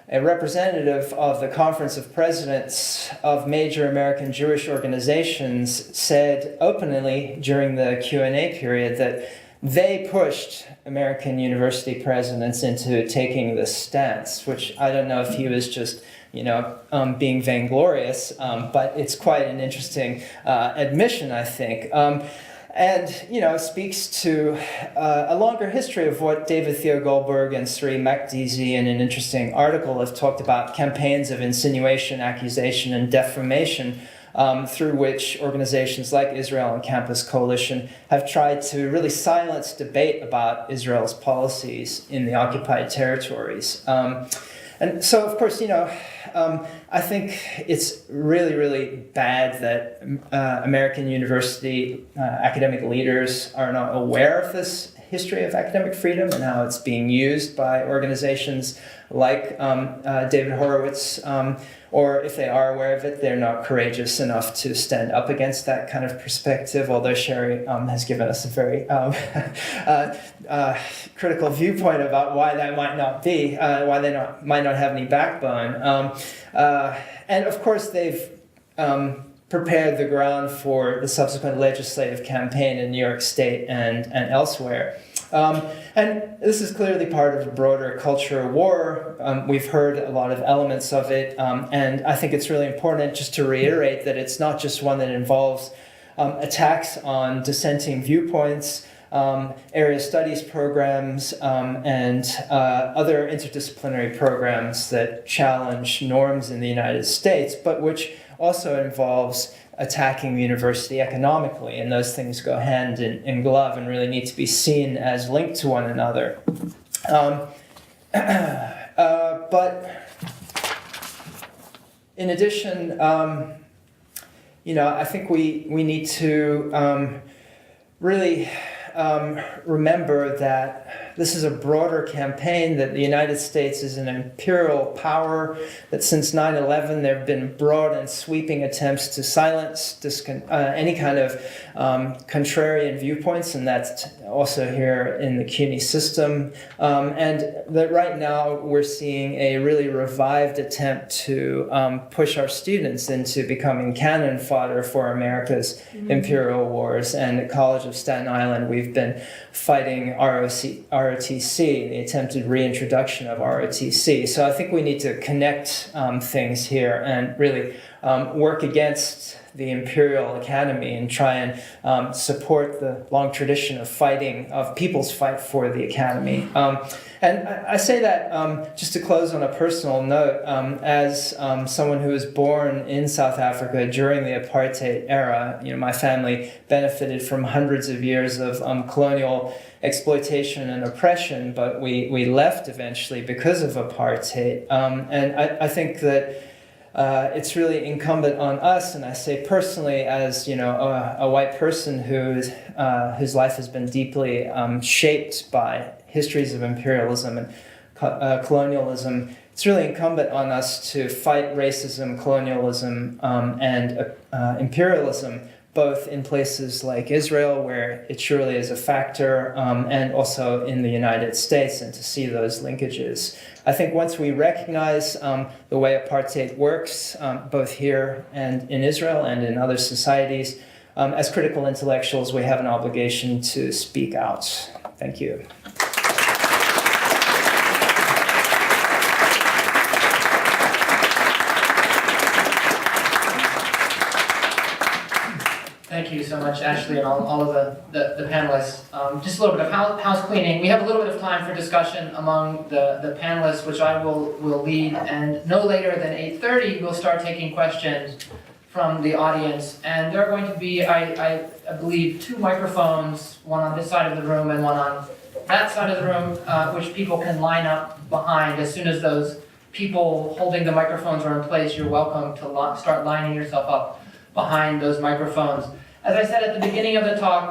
a representative of the Conference of Presidents of major American Jewish organizations said openly during the Q&A period that they pushed American university presidents into taking this stance, which I don't know if he was just being vainglorious, but it's quite an interesting admission, I think. And, speaks to a longer history of what David Theo Goldberg and Sri Makdizi in an interesting article have talked about, campaigns of insinuation, accusation, and defamation, through which organizations like Israel on Campus Coalition have tried to really silence debate about Israel's policies in the occupied territories. And so, of course, I think it's really, really bad that American university academic leaders are not aware of this history of academic freedom and how it's being used by organizations like David Horowitz, or if they are aware of it, they're not courageous enough to stand up against that kind of perspective, although Sherry has given us a very critical viewpoint about why that might not be, why they might not have any backbone. And of course, they've prepared the ground for the subsequent legislative campaign in New York State and elsewhere. And this is clearly part of a broader culture war. We've heard a lot of elements of it, and I think it's really important just to reiterate that it's not just one that involves attacks on dissenting viewpoints, area studies programs, and other interdisciplinary programs that challenge norms in the United States, but which also involves attacking the university economically, and those things go hand in glove and really need to be seen as linked to one another. But in addition, I think we need to really remember that this is a broader campaign that the United States is an imperial power, that since 9/11 there have been broad and sweeping attempts to silence any kind of contrarian viewpoints, and that's also here in the CUNY system. And that right now we're seeing a really revived attempt to push our students into becoming cannon fodder for America's imperial wars. And at College of Staten Island, we've been fighting ROTC, the attempted reintroduction of ROTC. So I think we need to connect things here and really work against the Imperial Academy and try and support the long tradition of fighting, of people's fight for the Academy. And I say that just to close on a personal note, as someone who was born in South Africa during the apartheid era, my family benefited from hundreds of years of colonial exploitation and oppression, but we left eventually because of apartheid. And I think that it's really incumbent on us, and I say personally as a white person whose life has been deeply shaped by histories of imperialism and colonialism. It's really incumbent on us to fight racism, colonialism, and imperialism, both in places like Israel, where it surely is a factor, and also in the United States, and to see those linkages. I think once we recognize the way apartheid works, both here and in Israel and in other societies, as critical intellectuals, we have an obligation to speak out. Thank you. Thank you so much, Ashley, and all of the panelists. Just a little bit of house cleaning. We have a little bit of time for discussion among the panelists, which I will lead, and no later than 8:30, we'll start taking questions from the audience. And there are going to be, I believe, 2 microphones, one on this side of the room and one on that side of the room, which people can line up behind. As soon as those people holding the microphones are in place, you're welcome to start lining yourself up behind those microphones. As I said at the beginning of the talk,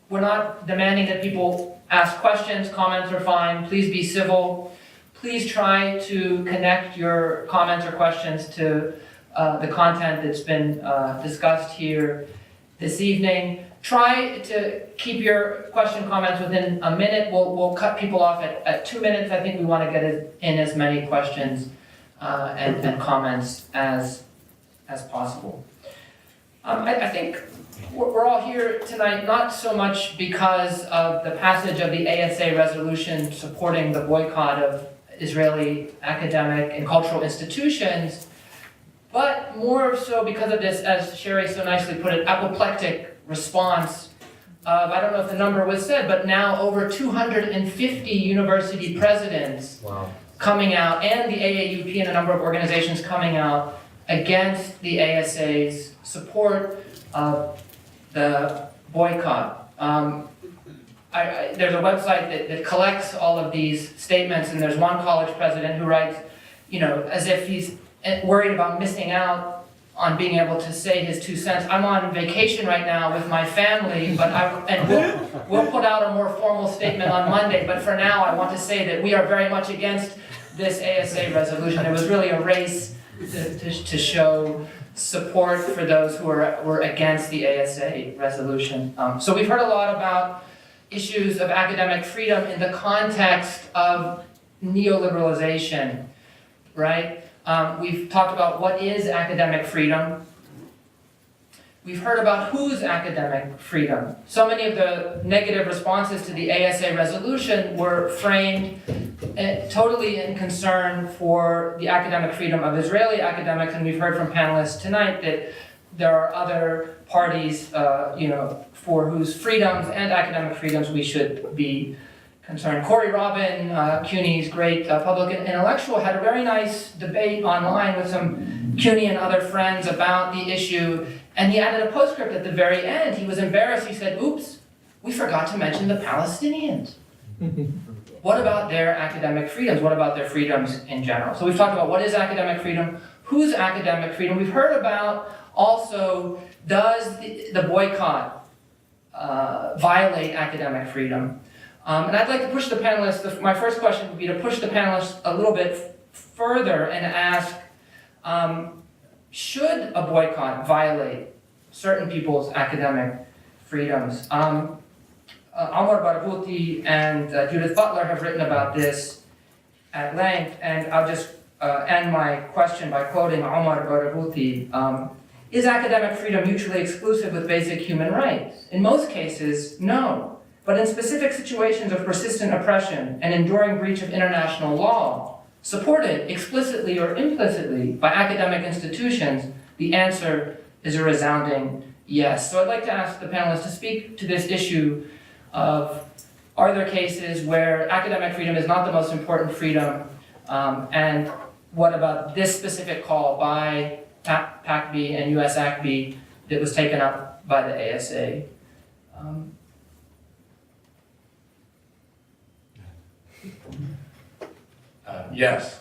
we're not demanding that people ask questions. Comments are fine. Please be civil. Please try to connect your comments or questions to the content that's been discussed here this evening. Try to keep your question comments within a minute. We'll cut people off at 2 minutes. I think we want to get in as many questions and comments as possible. I think we're all here tonight not so much because of the passage of the ASA resolution supporting the boycott of Israeli academic and cultural institutions, but more so because of this, as Sherry so nicely put it, apoplectic response of, I don't know if the number was said, but now over 250 university presidents coming out, and the AAUP and a number of organizations coming out against the ASA's support of the boycott. There's a website that collects all of these statements, and there's one college president who writes, as if he's worried about missing out on being able to say his 2 cents. I'm on vacation right now with my family, but we'll put out a more formal statement on Monday, but for now I want to say that we are very much against this ASA resolution. It was really a race to show support for those who were against the ASA resolution. So we've heard a lot about issues of academic freedom in the context of neoliberalization, right? We've talked about what is academic freedom. We've heard about whose academic freedom. So many of the negative responses to the ASA resolution were framed totally in concern for the academic freedom of Israeli academics, and we've heard from panelists tonight that there are other parties, for whose freedoms and academic freedoms we should be concerned. Corey Robin, CUNY's great public intellectual, had a very nice debate online with some CUNY and other friends about the issue, and he added a postscript at the very end. He was embarrassed. He said, "Oops, we forgot to mention the Palestinians." What about their academic freedoms? What about their freedoms in general? So we've talked about what is academic freedom, whose academic freedom. We've heard about also, does the boycott violate academic freedom? And I'd like to push the panelists, my first question would be to push the panelists a little bit further and ask, should a boycott violate certain people's academic freedoms? Omar Barghouti and Judith Butler have written about this at length, and I'll just end my question by quoting Omar Barghouti. Is academic freedom mutually exclusive with basic human rights? In most cases, no. But in specific situations of persistent oppression and enduring breach of international law, supported explicitly or implicitly by academic institutions, the answer is a resounding yes. So I'd like to ask the panelists to speak to this issue of, are there cases where academic freedom is not the most important freedom, and what about this specific call by PACB and USACB that was taken up by the ASA? Yes.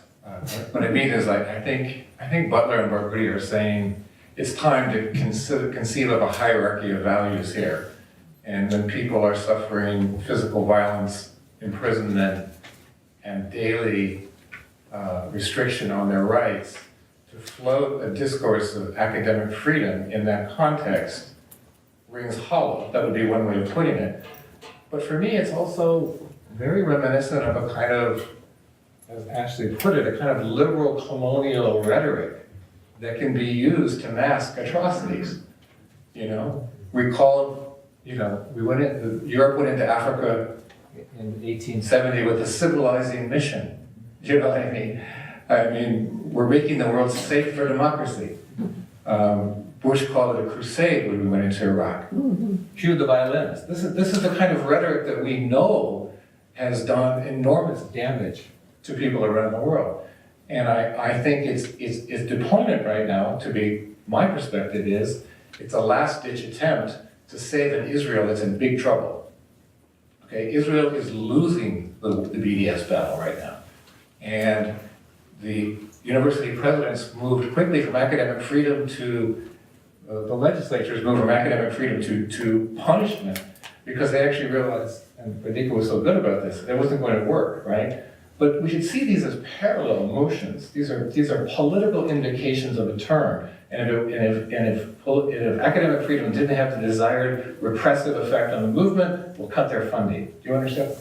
What I mean is, I think Butler and Barghouti are saying it's time to conceive of a hierarchy of values here. And when people are suffering physical violence, imprisonment, and daily restriction on their rights, to float a discourse of academic freedom in that context rings hollow. That would be one way of putting it. But for me, it's also very reminiscent of a kind of, as Ashley put it, a kind of liberal colonial rhetoric that can be used to mask atrocities. We called, Europe went into Africa in 1870 with a civilizing mission. Do you know what I mean? We're making the world safe for democracy. Bush called it a crusade when we went into Iraq. Cue the violins. This is the kind of rhetoric that we know has done enormous damage to people around the world. And I think its deployment right now, to be my perspective, is it's a last-ditch attempt to say that Israel is in big trouble. Okay, Israel is losing the BDS battle right now. And the university presidents moved quickly from academic freedom to, the legislatures moved from academic freedom to punishment, because they actually realized, and Radhika was so good about this, it wasn't going to work, right? But we should see these as parallel motions. These are political indications of a turn. And if academic freedom didn't have the desired repressive effect on the movement, we'll cut their funding. Do you understand?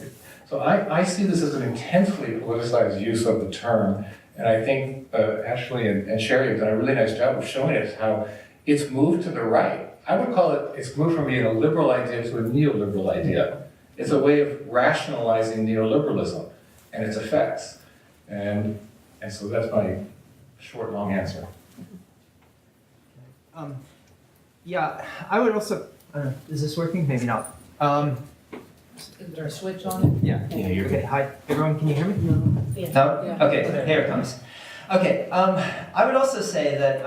So I see this as an intensely politicized use of the term. And I think Ashley and Sherry have done a really nice job of showing us how it's moved to the right. I would call it's moved from being a liberal idea to a neoliberal idea. It's a way of rationalizing neoliberalism and its effects. And so that's my short, long answer. Yeah, I would also, is this working? Maybe not. Is there a switch on? Yeah. Okay, hi, everyone, can you hear me? Yeah. No? Yeah. Okay, here it comes. Okay, I would also say that,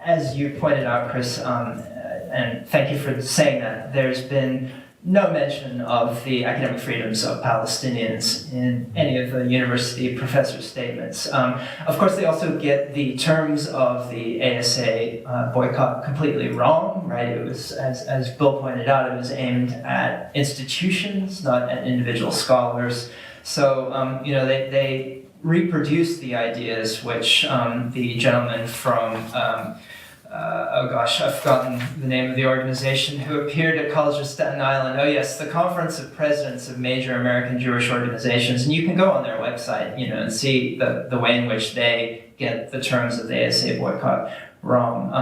as you pointed out, Chris, and thank you for saying that, there's been no mention of the academic freedoms of Palestinians in any of the university professors' statements. Of course, they also get the terms of the ASA boycott completely wrong, right? It was, as Bill pointed out, it was aimed at institutions, not at individual scholars. So, they reproduced the ideas which the gentleman from I've forgotten the name of the organization, who appeared at College of Staten Island. Oh yes, the Conference of Presidents of Major American Jewish Organizations. And you can go on their website, and see the way in which they get the terms of the ASA boycott wrong.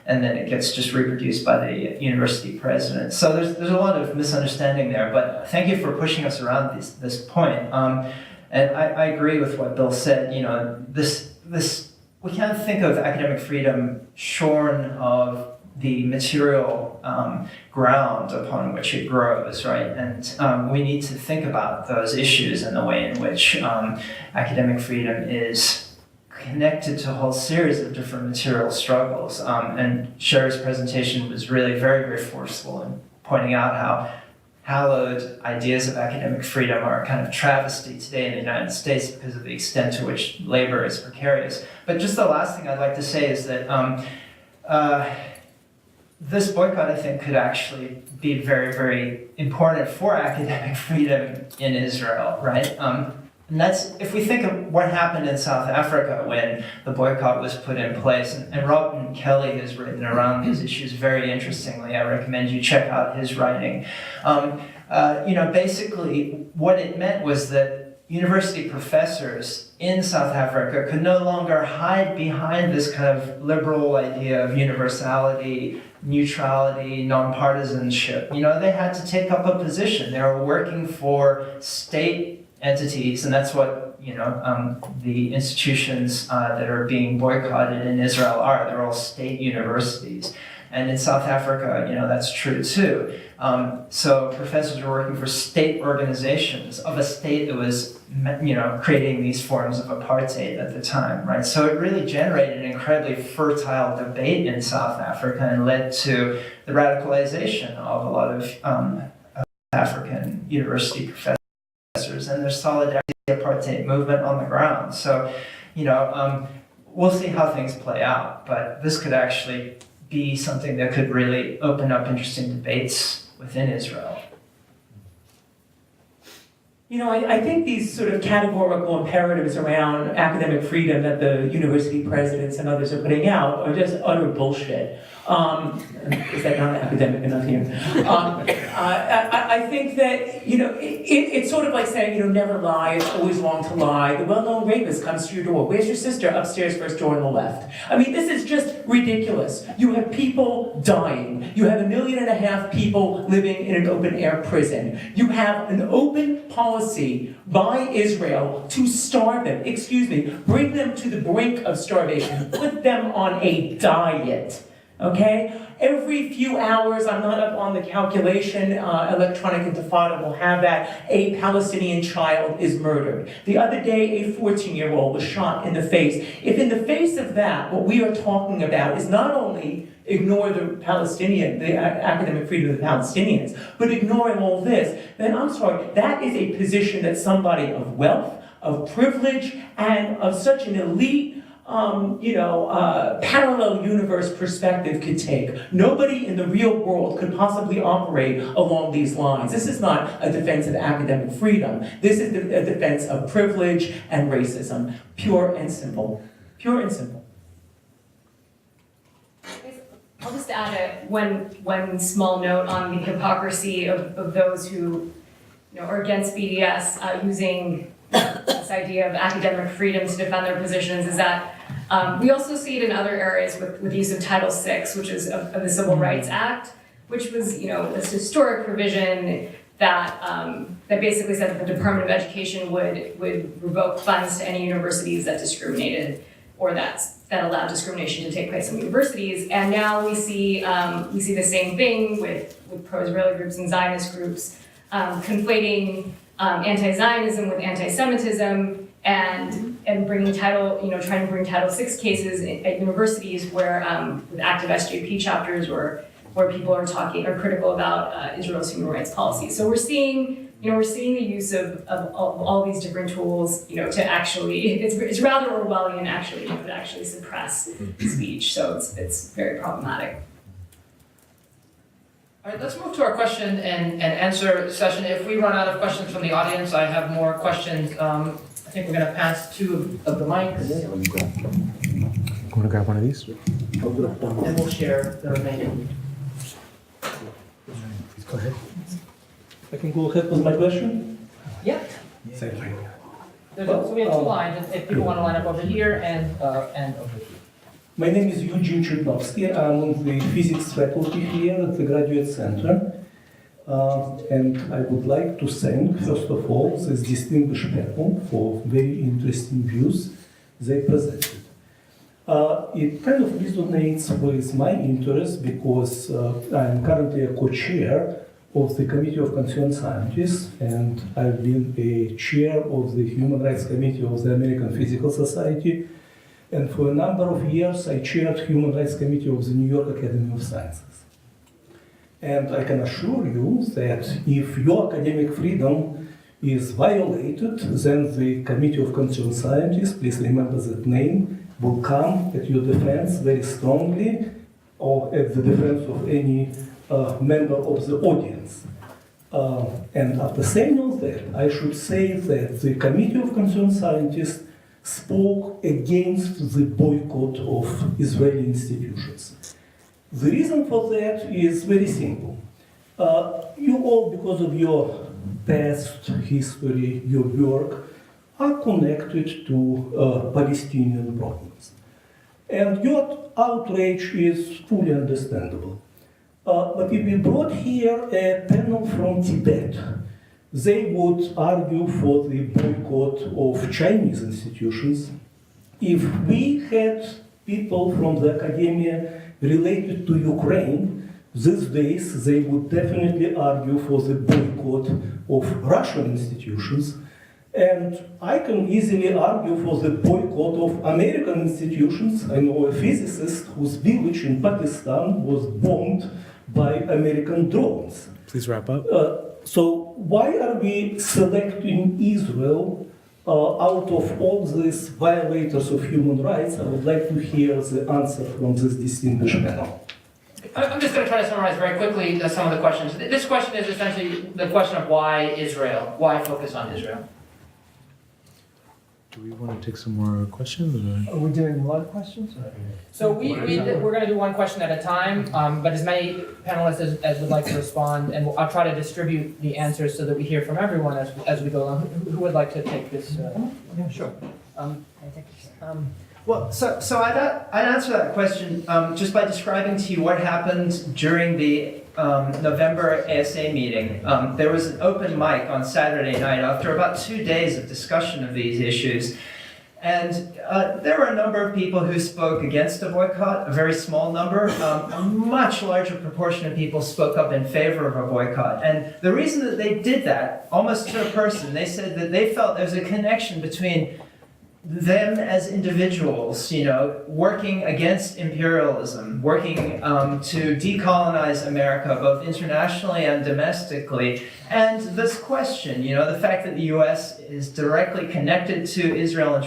And then it gets just reproduced by the university presidents. So there's a lot of misunderstanding there, but thank you for pushing us around this point. And I agree with what Bill said, we can't think of academic freedom shorn of the material ground upon which it grows, right? And we need to think about those issues and the way in which academic freedom is connected to a whole series of different material struggles. And Sherry's presentation was really very, very forceful in pointing out how hallowed ideas of academic freedom are a kind of travesty today in the United States because of the extent to which labor is precarious. But just the last thing I'd like to say is that this boycott, I think, could actually be very, very important for academic freedom in Israel, right? And that's, if we think of what happened in South Africa when the boycott was put in place, and Robin Kelly has written around these issues very interestingly. I recommend you check out his writing. Basically what it meant was that university professors in South Africa could no longer hide behind this kind of liberal idea of universality, neutrality, nonpartisanship. They had to take up a position. They were working for state entities, and that's what the institutions that are being boycotted in Israel are. They're all state universities. And in South Africa, that's true too. So professors were working for state organizations of a state that was, creating these forms of apartheid at the time, right? So it really generated an incredibly fertile debate in South Africa and led to the radicalization of a lot of African university professors and their solidarity with the apartheid movement on the ground. So, we'll see how things play out, but this could actually be something that could really open up interesting debates within Israel. I think these sort of categorical imperatives around academic freedom that the university presidents and others are putting out are just utter bullshit. Is that not academic enough here? I think that, it's sort of like saying, never lie, it's always wrong to lie. The well-known rapist comes to your door. Where's your sister? Upstairs, first door on the left. I mean, this is just ridiculous. You have people dying. You have 1.5 million people living in an open-air prison. You have an open policy by Israel to starve them, bring them to the brink of starvation, put them on a diet. Okay? Every few hours, I'm not up on the calculation, Electronic Intifada will have that, a Palestinian child is murdered. The other day, a 14-year-old was shot in the face. If in the face of that, what we are talking about is not only ignore the academic freedom of the Palestinians, but ignoring all this, then I'm sorry, that is a position that somebody of wealth, of privilege, and of such an elite parallel universe perspective could take. Nobody in the real world could possibly operate along these lines. This is not a defense of academic freedom. This is a defense of privilege and racism. Pure and simple. Pure and simple. I'll just add one small note on the hypocrisy of those who are against BDS using this idea of academic freedom to defend their positions is that we also see it in other areas with the use of Title VI, which is of the Civil Rights Act, which was, this historic provision that basically said that the Department of Education would revoke funds to any universities that discriminated or that allowed discrimination to take place in universities. And now we see the same thing with pro-Israeli groups and Zionist groups conflating anti-Zionism with anti-Semitism and bringing trying to bring Title VI cases at universities where with active SJP chapters where people are critical about Israel's human rights policy. So we're seeing the use of all these different tools, to actually, it's rather Orwellian actually, to actually suppress speech. So it's very problematic. All right, let's move to our question and answer session. If we run out of questions from the audience, I have more questions. I think we're going to pass 2 of the mics. Want to grab one of these? And we'll share the remaining. Please go ahead. I can go ahead with my question? Yeah. Thank you. So we have 2 lines, if people want to line up over here and over here. My name is Eugene Chernovsky. I'm on the physics faculty here at the Graduate Center. And I would like to thank, first of all, this distinguished panel for very interesting views they presented. It kind of resonates with my interest because I'm currently a co-chair of the Committee of Concerned Scientists, and I've been a chair of the Human Rights Committee of the American Physical Society. And for a number of years, I chaired Human Rights Committee of the New York Academy of Sciences. And I can assure you that if your academic freedom is violated, then the Committee of Concerned Scientists, please remember that name, will come at your defense very strongly or at the defense of any member of the audience. And after saying all that, I should say that the Committee of Concerned Scientists spoke against the boycott of Israeli institutions. The reason for that is very simple. You all, because of your past history, your work, are connected to Palestinian problems. And your outrage is fully understandable. But if we brought here a panel from Tibet, they would argue for the boycott of Chinese institutions. If we had people from the academia related to Ukraine, these days they would definitely argue for the boycott of Russian institutions. And I can easily argue for the boycott of American institutions. I know a physicist whose village in Pakistan was bombed by American drones. Please wrap up. So why are we selecting Israel out of all these violators of human rights? I would like to hear the answer from this distinguished panel. I'm just going to try to summarize very quickly some of the questions. This question is essentially the question of why Israel? Why focus on Israel? Do we want to take some more questions? Are we doing a lot of questions? So we're going to do one question at a time, but as many panelists as would like to respond, and I'll try to distribute the answers so that we hear from everyone as we go along. Who would like to take this? Yeah, sure. Well, so I'd answer that question just by describing to you what happened during the November ASA meeting. There was an open mic on Saturday night after about 2 days of discussion of these issues. And there were a number of people who spoke against a boycott, a very small number. A much larger proportion of people spoke up in favor of a boycott. And the reason that they did that, almost to a person, they said that they felt there's a connection between them as individuals, working against imperialism, working to decolonize America, both internationally and domestically. And this question, the fact that the US is directly connected to Israel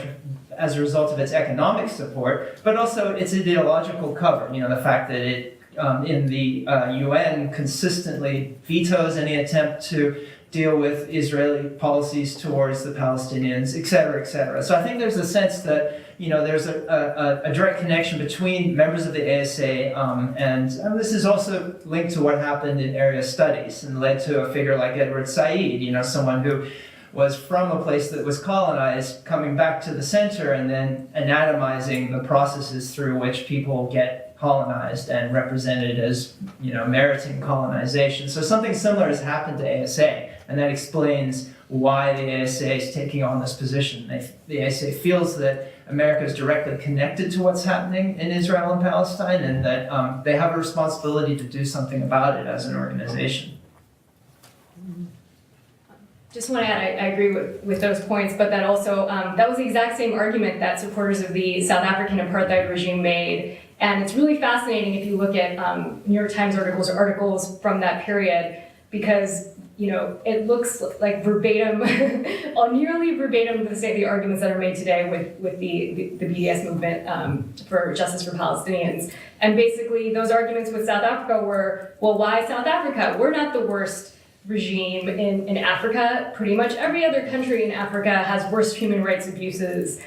as a result of its economic support, but also its ideological cover, the fact that it, in the UN, consistently vetoes any attempt to deal with Israeli policies towards the Palestinians, et cetera, et cetera. So I think there's a sense that, there's a direct connection between members of the ASA and this is also linked to what happened in area studies and led to a figure like Edward Said, someone who was from a place that was colonized, coming back to the center and then anatomizing the processes through which people get colonized and represented as, meriting colonization. So something similar has happened to ASA. And that explains why the ASA is taking on this position. The ASA feels that America is directly connected to what's happening in Israel and Palestine, and that they have a responsibility to do something about it as an organization. Just want to add, I agree with those points, but that also, that was the exact same argument that supporters of the South African apartheid regime made. And it's really fascinating if you look at New York Times articles or articles from that period, because it looks like verbatim, nearly verbatim the arguments that are made today with the BDS movement for justice for Palestinians. And basically those arguments with South Africa were, well, why South Africa? We're not the worst regime in Africa. Pretty much every other country in Africa has worse human rights abuses.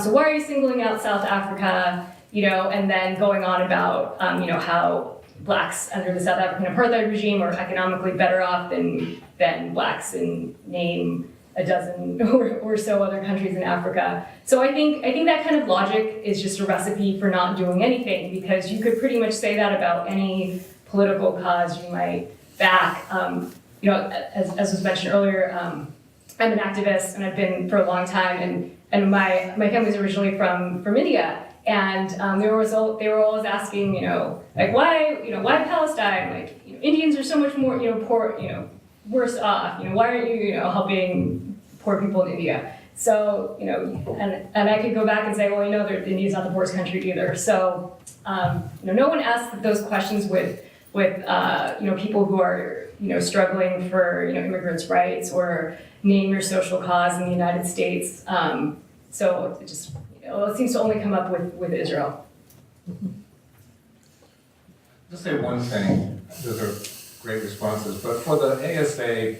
So why are you singling out South Africa? And then going on about, how blacks under the South African apartheid regime are economically better off than blacks in name a dozen or so other countries in Africa. So I think that kind of logic is just a recipe for not doing anything, because you could pretty much say that about any political cause you might back. As was mentioned earlier, I'm an activist and I've been for a long time, and my family's originally from India. And they were always asking, why Palestine? Indians are so much more, poor, worse off. Why aren't you, helping poor people in India? So, and I could go back and say, well, India's not the poorest country either. So, no one asks those questions with people who are, struggling for, immigrants' rights or name your social cause in the United States. So it just, it seems to only come up with Israel. just say one thing. Those are great responses. But for the ASA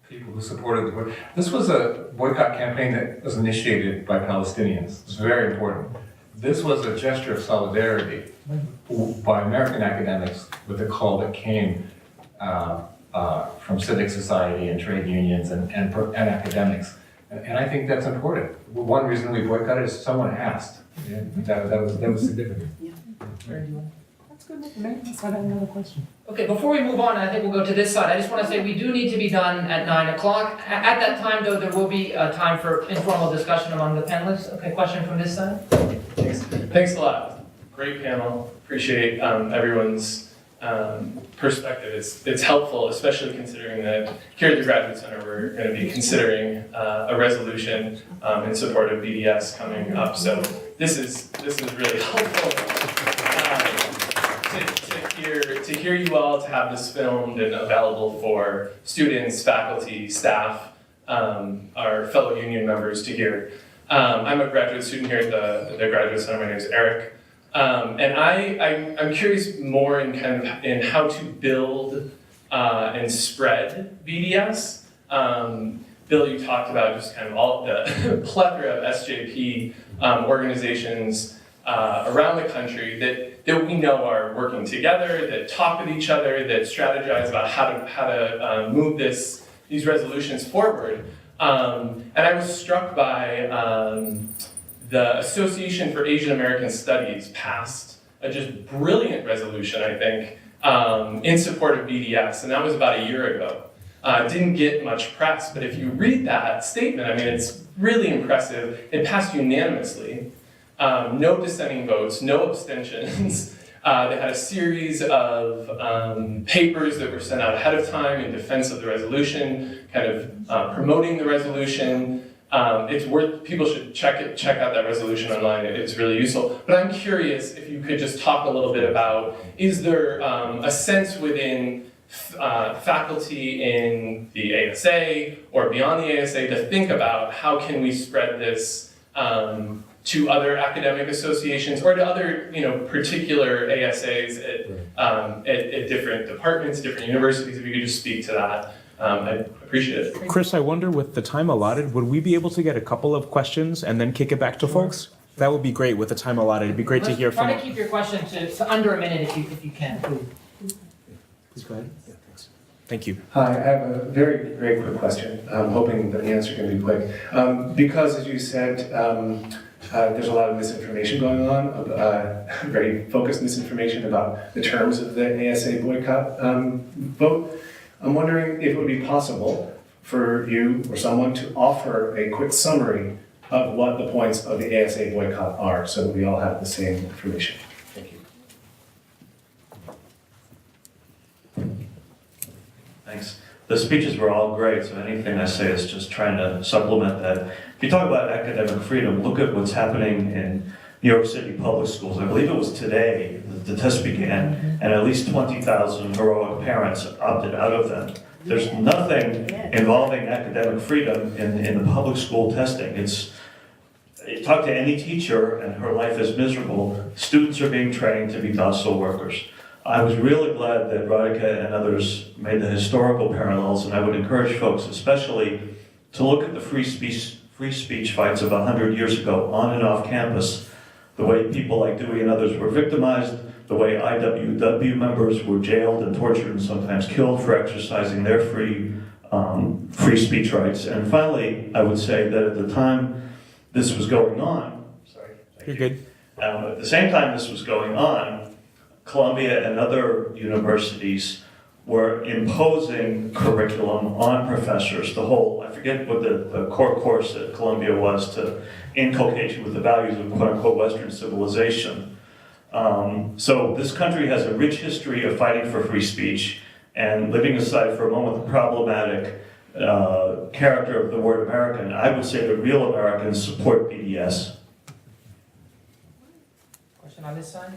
people who supported the boycott, this was a boycott campaign that was initiated by Palestinians. It's very important. This was a gesture of solidarity by American academics with a call that came from civic society and trade unions and academics. And I think that's important. One reason we boycotted is someone asked. Yeah, that was significant. Yeah. That's good with me. That's not another question. Okay, before we move on, I think we'll go to this side. I just want to say we do need to be done at 9 o'clock. At that time, though, there will be time for informal discussion among the panelists. Okay, question from this side? Thanks a lot. Great panel. Appreciate everyone's perspective. It's helpful, especially considering that here at the Graduate Center we're going to be considering a resolution in support of BDS coming up. So this is really helpful to hear you all, to have this filmed and available for students, faculty, staff, our fellow union members to hear. I'm a graduate student here at the Graduate Center. My name is Eric. And I'm curious more in in how to build and spread BDS. Bill, you talked about just kind of all the plethora of SJP organizations around the country that we know are working together, that talk with each other, that strategize about how to move these resolutions forward. And I was struck by the Association for Asian American Studies passed a just brilliant resolution, I think, in support of BDS, and that was about a year ago. It didn't get much press, but if you read that statement, I mean, it's really impressive. It passed unanimously. No dissenting votes, no abstentions. They had a series of papers that were sent out ahead of time in defense of the resolution, kind of promoting the resolution. It's worth, people should check out that resolution online. It's really useful. But I'm curious if you could just talk a little bit about, is there a sense within faculty in the ASA or beyond the ASA to think about how can we spread this to other academic associations or to other, particular ASAs at different departments, different universities? If you could just speak to that, I'd appreciate it. Chris, I wonder with the time allotted, would we be able to get a couple of questions and then kick it back to folks? That would be great with the time allotted. It'd be great to hear from. Try to keep your question to under a minute if you can. Please go ahead. Yeah, thanks. Thank you. Hi, I have a very quick question. I'm hoping that the answer can be quick. Because, as you said, there's a lot of misinformation going on, very focused misinformation about the terms of the ASA boycott vote. I'm wondering if it would be possible for you or someone to offer a quick summary of what the points of the ASA boycott are, so that we all have the same information. Thank you. Thanks. The speeches were all great, so anything I say is just trying to supplement that. If you talk about academic freedom, look at what's happening in New York City public schools. I believe it was today that the test began, and at least 20,000 heroic parents opted out of them. There's nothing involving academic freedom in the public school testing. Talk to any teacher, and her life is miserable. Students are being trained to be docile workers. I was really glad that Radhika and others made the historical parallels, and I would encourage folks especially to look at the free speech fights of 100 years ago on and off campus, the way people like Dewey and others were victimized, the way IWW members were jailed and tortured and sometimes killed for exercising their free speech rights. And finally, I would say that at the time this was going on, You're good. At the same time this was going on, Columbia and other universities were imposing curriculum on professors. The whole, I forget what the core course at Columbia was, to inculcate you with the values of quote-unquote Western civilization. So this country has a rich history of fighting for free speech, and leaving aside for a moment the problematic character of the word American, I would say the real Americans support BDS. Question on this side?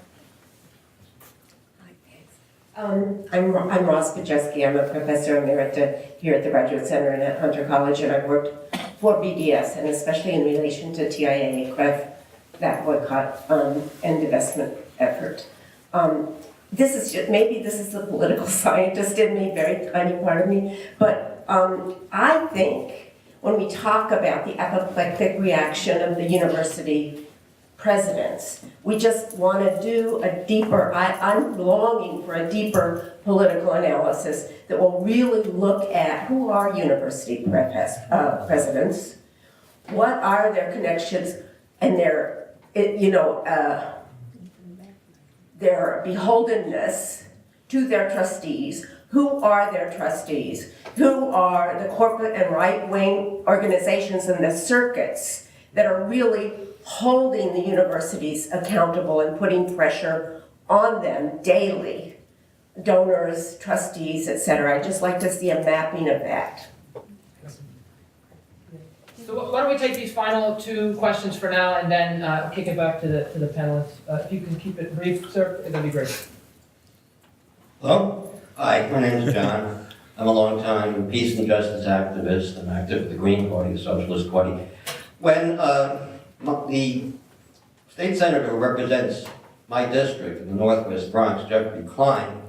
I'm Ross Pajeski. I'm a professor emerita here at the Graduate Center and at Hunter College, and I've worked for BDS, and especially in relation to TIAA-CREF, that boycott and divestment effort. this is just, maybe this is the political scientist in me, very tiny part of me, but I think when we talk about the apoplectic reaction of the university presidents, we just want to do a deeper, I'm longing for a deeper political analysis that will really look at who are university presidents, what are their connections and their beholdenness to their trustees. Who are their trustees? Who are the corporate and right-wing organizations and the circuits that are really holding the universities accountable and putting pressure on them daily? Donors, trustees, etc. I'd just like to see a mapping of that. So why don't we take these final two questions for now and then kick it back to the panelists. If you can keep it brief, sir, that'd be great. Hello? Hi, my name is John. I'm a long-time peace and justice activist. I'm active with the Green Party, the Socialist Party. When the state senator who represents my district in the Northwest Bronx, Jeffrey Klein,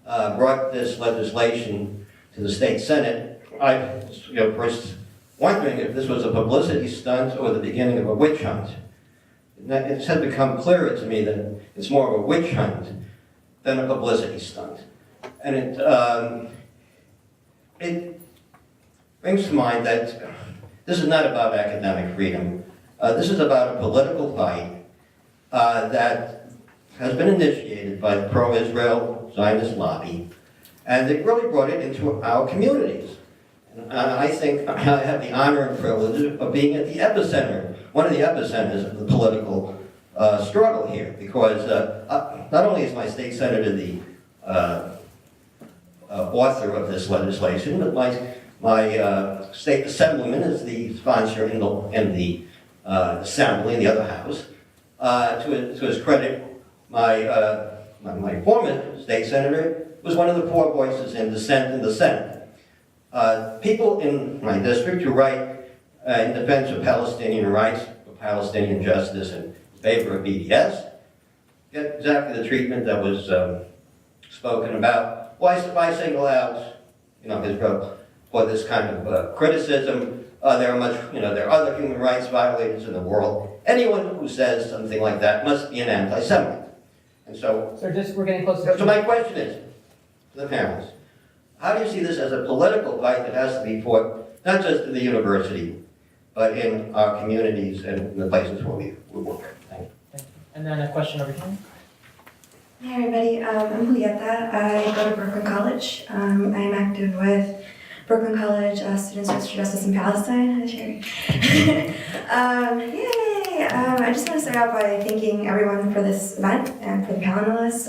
brought this legislation to the state Senate, I was first wondering if this was a publicity stunt or the beginning of a witch hunt. It has become clearer to me that it's more of a witch hunt than a publicity stunt. And it brings to mind that this is not about academic freedom. This is about a political fight that has been initiated by the pro-Israel Zionist lobby, and they really brought it into our communities. And I think I have the honor and privilege of being at the epicenter, one of the epicenters of the political struggle here, because not only is my state senator the author of this legislation, but my state assemblyman is the sponsor in the assembly in the other house. To his credit, my former state senator was one of the 4 voices in dissent in the Senate. People in my district who write in defense of Palestinian rights, of Palestinian justice, and in favor of BDS get exactly the treatment that was spoken about. Why single out, Israel for this kind of criticism? There are other human rights violators in the world. Anyone who says something like that must be an anti-Semite. And so, we're getting close to. So my question is to the panelists: how do you see this as a political fight that has to be fought not just in the university, but in our communities and in the places where we work? Thank you. And then a question over here. Hi everybody, I'm Julieta. I go to Brooklyn College. I'm active with Brooklyn College Students for Justice in Palestine. Hi, Sherry. Yay! I just want to start out by thanking everyone for this event and for the panelists.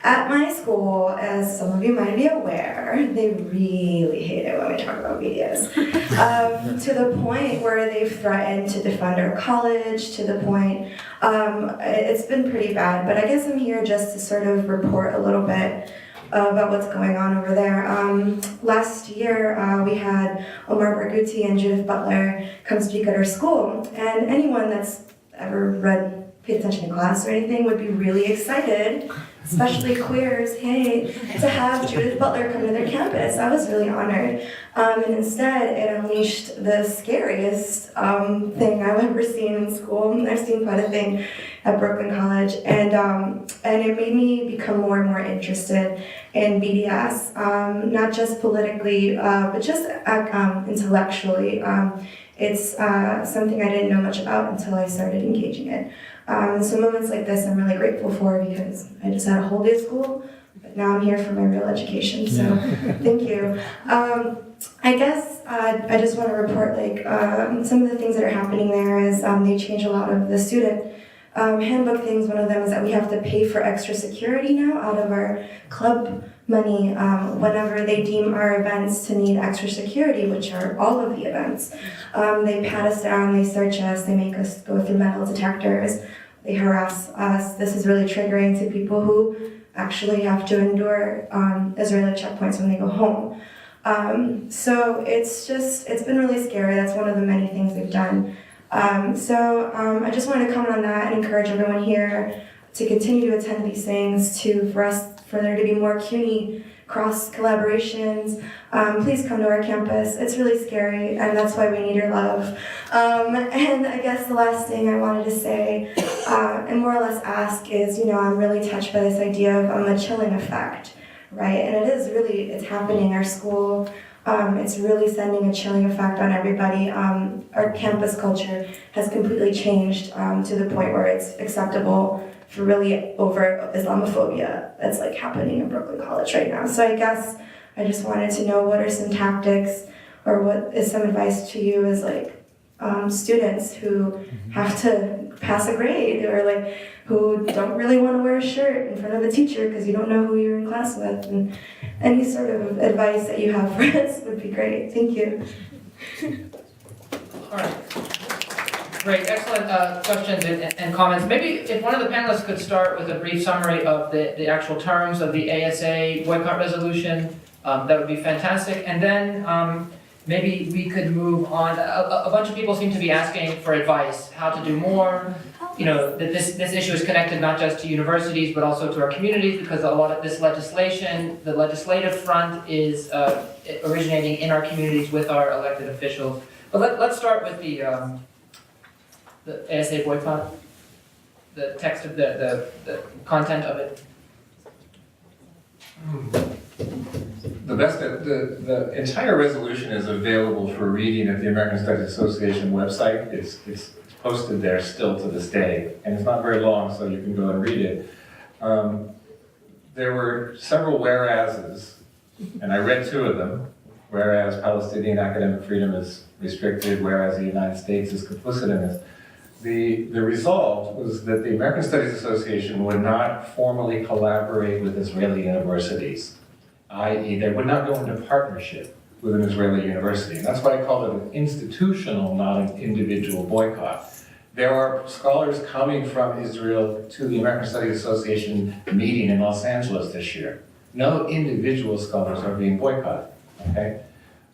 At my school, as some of you might be aware, they really hate it when we talk about BDS. To the point where they've threatened to defund our college, to the point, it's been pretty bad, but I guess I'm here just to sort of report a little bit about what's going on over there. Last year, we had Omar Barghouti and Judith Butler come speak at our school, and anyone that's ever paid attention to class or anything would be really excited, especially queers, to have Judith Butler come to their campus. I was really honored. And instead, it unleashed the scariest thing I've ever seen in school. I've seen quite a thing at Brooklyn College, and it made me become more and more interested in BDS, not just politically, but just intellectually. It's something I didn't know much about until I started engaging it. So moments like this I'm really grateful for, because I just had a whole day of school, but now I'm here for my real education, so thank you. I guess I just want to report some of the things that are happening there is they change a lot of the student handbook things. One of them is that we have to pay for extra security now out of our club money whenever they deem our events to need extra security, which are all of the events. They pat us down, they search us, they make us go through metal detectors, they harass us. This is really triggering to people who actually have to endure Israeli checkpoints when they go home. So it's been really scary. That's one of the many things they've done. I just wanted to comment on that and encourage everyone here to continue to attend these things, for there to be more CUNY cross collaborations. Please come to our campus. It's really scary, and that's why we need your love. And I guess the last thing I wanted to say, and more or less ask, is, I'm really touched by this idea of the chilling effect, right? And it's happening in our school. It's really sending a chilling effect on everybody. Our campus culture has completely changed to the point where it's acceptable for really over Islamophobia that's like happening in Brooklyn College right now. So I guess I just wanted to know, what are some tactics, or what is some advice to you as like students who have to pass a grade, or like who don't really want to wear a shirt in front of a teacher because you don't know who you're in class with, and any sort of advice that you have for us would be great. Thank you. All right. Great, excellent questions and comments. Maybe if one of the panelists could start with a brief summary of the actual terms of the ASA boycott resolution, that would be fantastic. And then maybe we could move on. A bunch of people seem to be asking for advice, how to do more. That this issue is connected not just to universities, but also to our communities, because a lot of this legislation, the legislative front, is originating in our communities with our elected officials. But let's start with the ASA boycott, the text of the content of it. The entire resolution is available for reading at the American Studies Association website. It's posted there still to this day, and it's not very long, so you can go and read it. There were several whereases, and I read two of them. Whereas Palestinian academic freedom is restricted, whereas the United States is complicit in this. The result was that the American Studies Association would not formally collaborate with Israeli universities, i.e. they would not go into partnership with an Israeli university. And that's why I call it an institutional, not an individual boycott. There are scholars coming from Israel to the American Studies Association meeting in Los Angeles this year. No individual scholars are being boycotted, okay?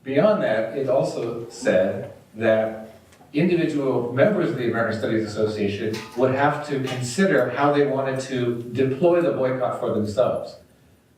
Beyond that, it also said that individual members of the American Studies Association would have to consider how they wanted to deploy the boycott for themselves.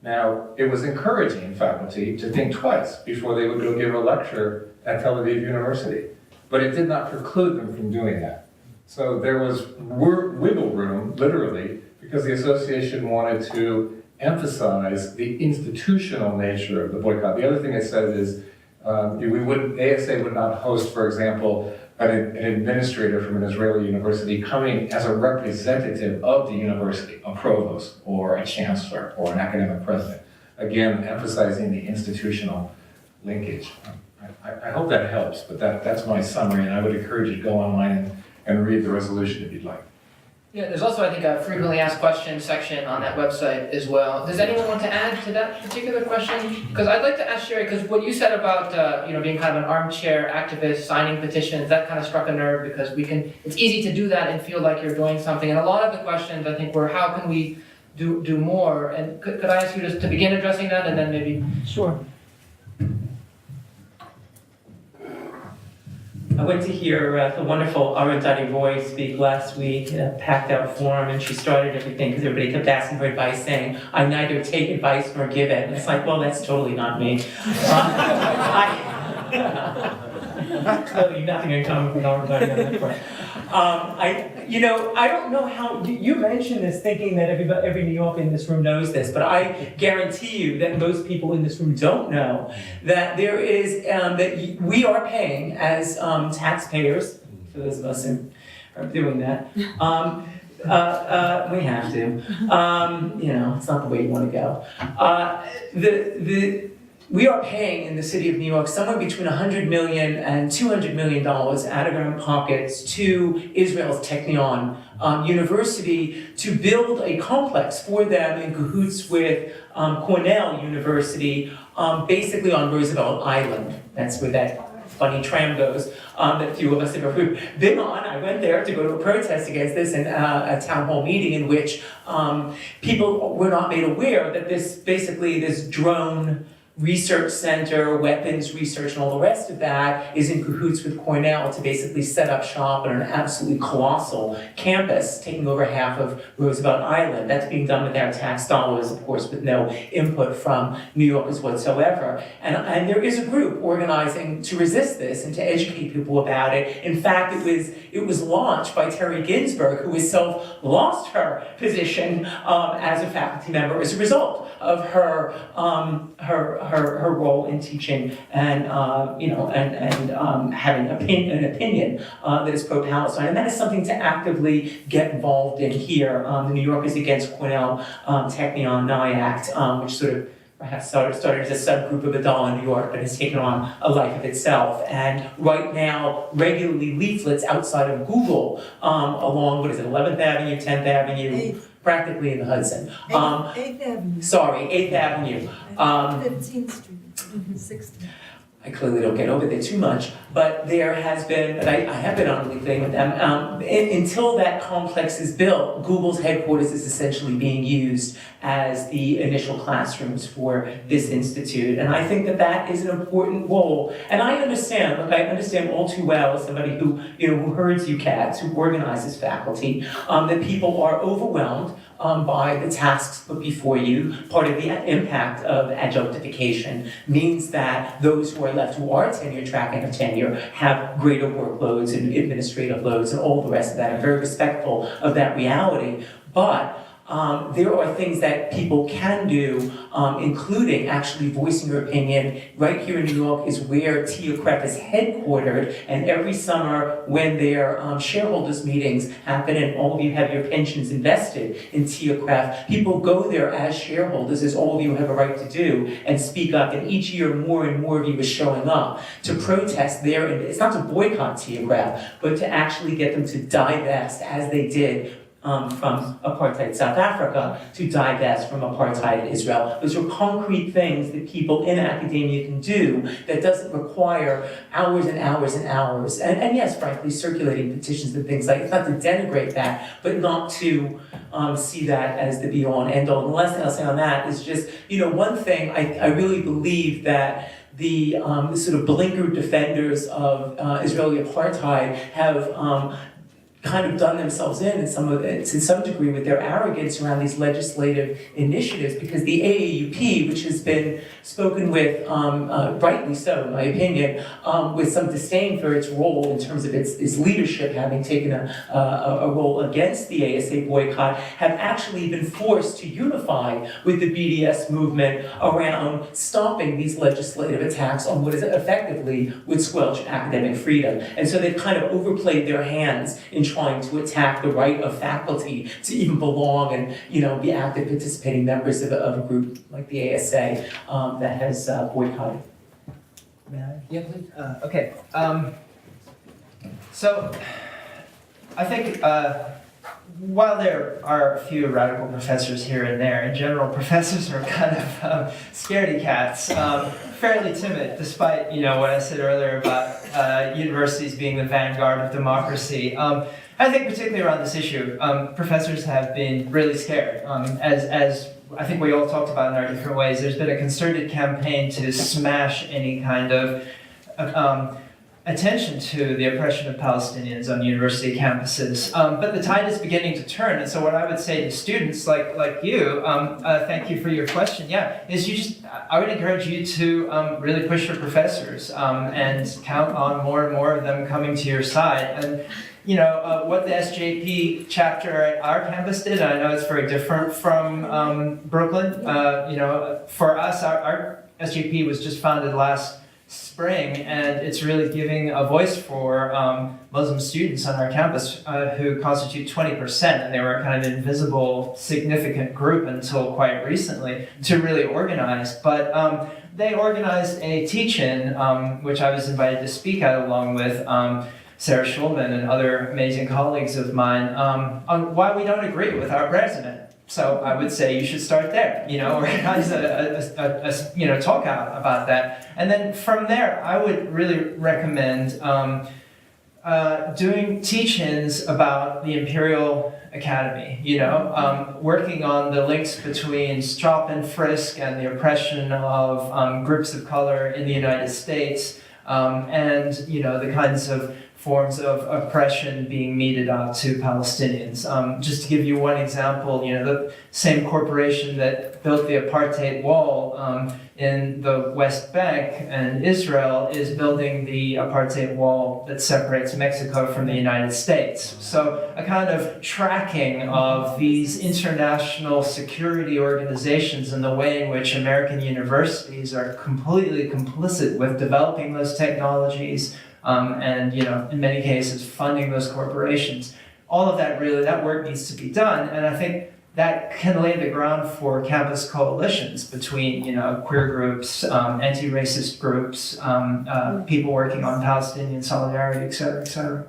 Now, it was encouraging faculty to think twice before they would go give a lecture at Tel Aviv University, but it did not preclude them from doing that. So there was wiggle room, literally, because the association wanted to emphasize the institutional nature of the boycott. The other thing it said is ASA would not host, for example, an administrator from an Israeli university coming as a representative of the university, a provost or a chancellor or an academic president. Again, emphasizing the institutional linkage. I hope that helps, but that's my summary, and I would encourage you to go online and read the resolution if you'd like. Yeah, there's also, I think, a frequently asked questions section on that website as well. Does anyone want to add to that particular question? Because I'd like to ask Sherry, because what you said about being kind of an armchair activist, signing petitions, that kind of struck a nerve, because it's easy to do that and feel like you're doing something. And a lot of the questions, I think, were how can we do more? And could I ask you just to begin addressing that, and then maybe... Sure. I went to hear the wonderful Arundhati Roy speak last week in a packed out forum, and she started everything because everybody kept asking for advice, saying, I neither take advice nor give it. And it's like, well, that's totally not me. Clearly nothing in common with Arundhati on that front. I don't know how, you mentioned this thinking that every New Yorker in this room knows this, but I guarantee you that most people in this room don't know that there is, that we are paying as taxpayers, for those of us who are doing that, we have to, it's not the way you want to go. We are paying in the city of New York somewhere between $100 million and $200 million out of our own pockets to Israel's Technion University to build a complex for them in cahoots with Cornell University, basically on Roosevelt Island. That's where that funny tram goes that few of us have ever been on. I went there to go to a protest against this in a town hall meeting in which people were not made aware that this drone research center, weapons research, and all the rest of that is in cahoots with Cornell to basically set up shop on an absolutely colossal campus, taking over half of Roosevelt Island. That's being done with our tax dollars, of course, with no input from New Yorkers whatsoever. And there is a group organizing to resist this and to educate people about it. In fact, it was launched by Terry Ginsburg, who herself lost her position as a faculty member as a result of her role in teaching and having an opinion that is pro-Palestine, and that is something to actively get involved in here. The New Yorkers Against Cornell Technion NIACT, which sort of perhaps started as a subgroup of Adal in New York, but has taken on a life of itself. And right now, regularly leaflets outside of Google along, 11th Avenue, 10th Avenue, practically in the Hudson. 8th Avenue. Sorry, 8th Avenue. 15th Street, 16th. I clearly don't get over there too much, but there has been, and I have been on a thing with them, until that complex is built, Google's headquarters is essentially being used as the initial classrooms for this institute. And I think that that is an important role. And I understand all too well, as somebody who herds UCATs, who organizes faculty, that people are overwhelmed by the tasks put before you. Part of the impact of adjunctification means that those who are left, who are tenure track and have tenure, have greater workloads and administrative loads and all the rest of that. I'm very respectful of that reality. But there are things that people can do, including actually voicing your opinion. Right here in New York is where TIACREF is headquartered, and every summer when their shareholders meetings happen and all of you have your pensions invested in TIACREF, people go there as shareholders, as all of you have a right to do, and speak up. And each year more and more of you are showing up to protest there. And it's not to boycott TIACREF, but to actually get them to divest, as they did from apartheid South Africa, to divest from apartheid Israel. Those are concrete things that people in academia can do that doesn't require hours and hours and hours. And yes, frankly, circulating petitions and things like, it's not to denigrate that, but not to see that as the be-all and end-all. And the last thing I'll say on that is just, one thing I really believe that the sort of blinkered defenders of Israeli apartheid have kind of done themselves in some degree with their arrogance around these legislative initiatives, because the AAUP, which has been spoken with, rightly so in my opinion, with some disdain for its role in terms of its leadership, having taken a role against the ASA boycott, have actually been forced to unify with the BDS movement around stopping these legislative attacks on what is effectively would squelch academic freedom. And so they've kind of overplayed their hands in trying to attack the right of faculty to even belong and be active participating members of a group like the ASA that has boycotted. Yeah, please. Okay. So I think while there are a few radical professors here and there, in general, professors are kind of scaredy cats, fairly timid, despite what I said earlier about universities being the vanguard of democracy. I think particularly around this issue, professors have been really scared. As I think we all talked about in our different ways, there's been a concerted campaign to smash any kind of attention to the oppression of Palestinians on university campuses. But the tide is beginning to turn, and so what I would say to students like you, thank you for your question, is I would encourage you to really push your professors and count on more and more of them coming to your side. And what the SJP chapter at our campus did, and I know it's very different from Brooklyn. For us, our SJP was just founded last spring, and it's really giving a voice for Muslim students on our campus who constitute 20%, and they were a kind of invisible, significant group until quite recently, to really organize. But they organized a teach-in, which I was invited to speak at along with Sarah Schulman and other amazing colleagues of mine, on why we don't agree with our president. So I would say you should start there, organize a talk out about that. And then from there, I would really recommend doing teach-ins about the Imperial Academy, working on the links between stop and frisk and the oppression of groups of color in the United States, and the kinds of forms of oppression being meted out to Palestinians. Just to give you one example, the same corporation that built the apartheid wall in the West Bank and Israel is building the apartheid wall that separates Mexico from the United States. So a kind of tracking of these international security organizations and the way in which American universities are completely complicit with developing those technologies, and in many cases funding those corporations. All of that that work needs to be done, and I think that can lay the ground for campus coalitions between queer groups, anti-racist groups, people working on Palestinian solidarity, et cetera, et cetera.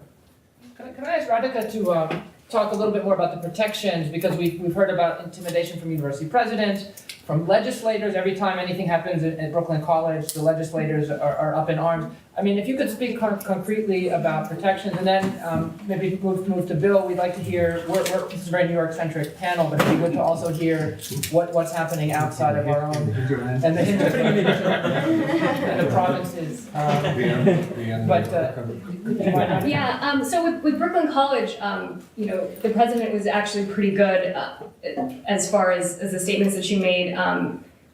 Can I ask Radhika to talk a little bit more about the protections, because we've heard about intimidation from university presidents, from legislators. Every time anything happens at Brooklyn College, the legislators are up in arms. I mean, if you could speak concretely about protections, and then maybe move to Bill. We'd like to hear, this is a very New York-centric panel, but it'd be good to also hear what's happening outside of our own, and the Hindu community, and the provinces. So with Brooklyn College, the president was actually pretty good as far as the statements that she made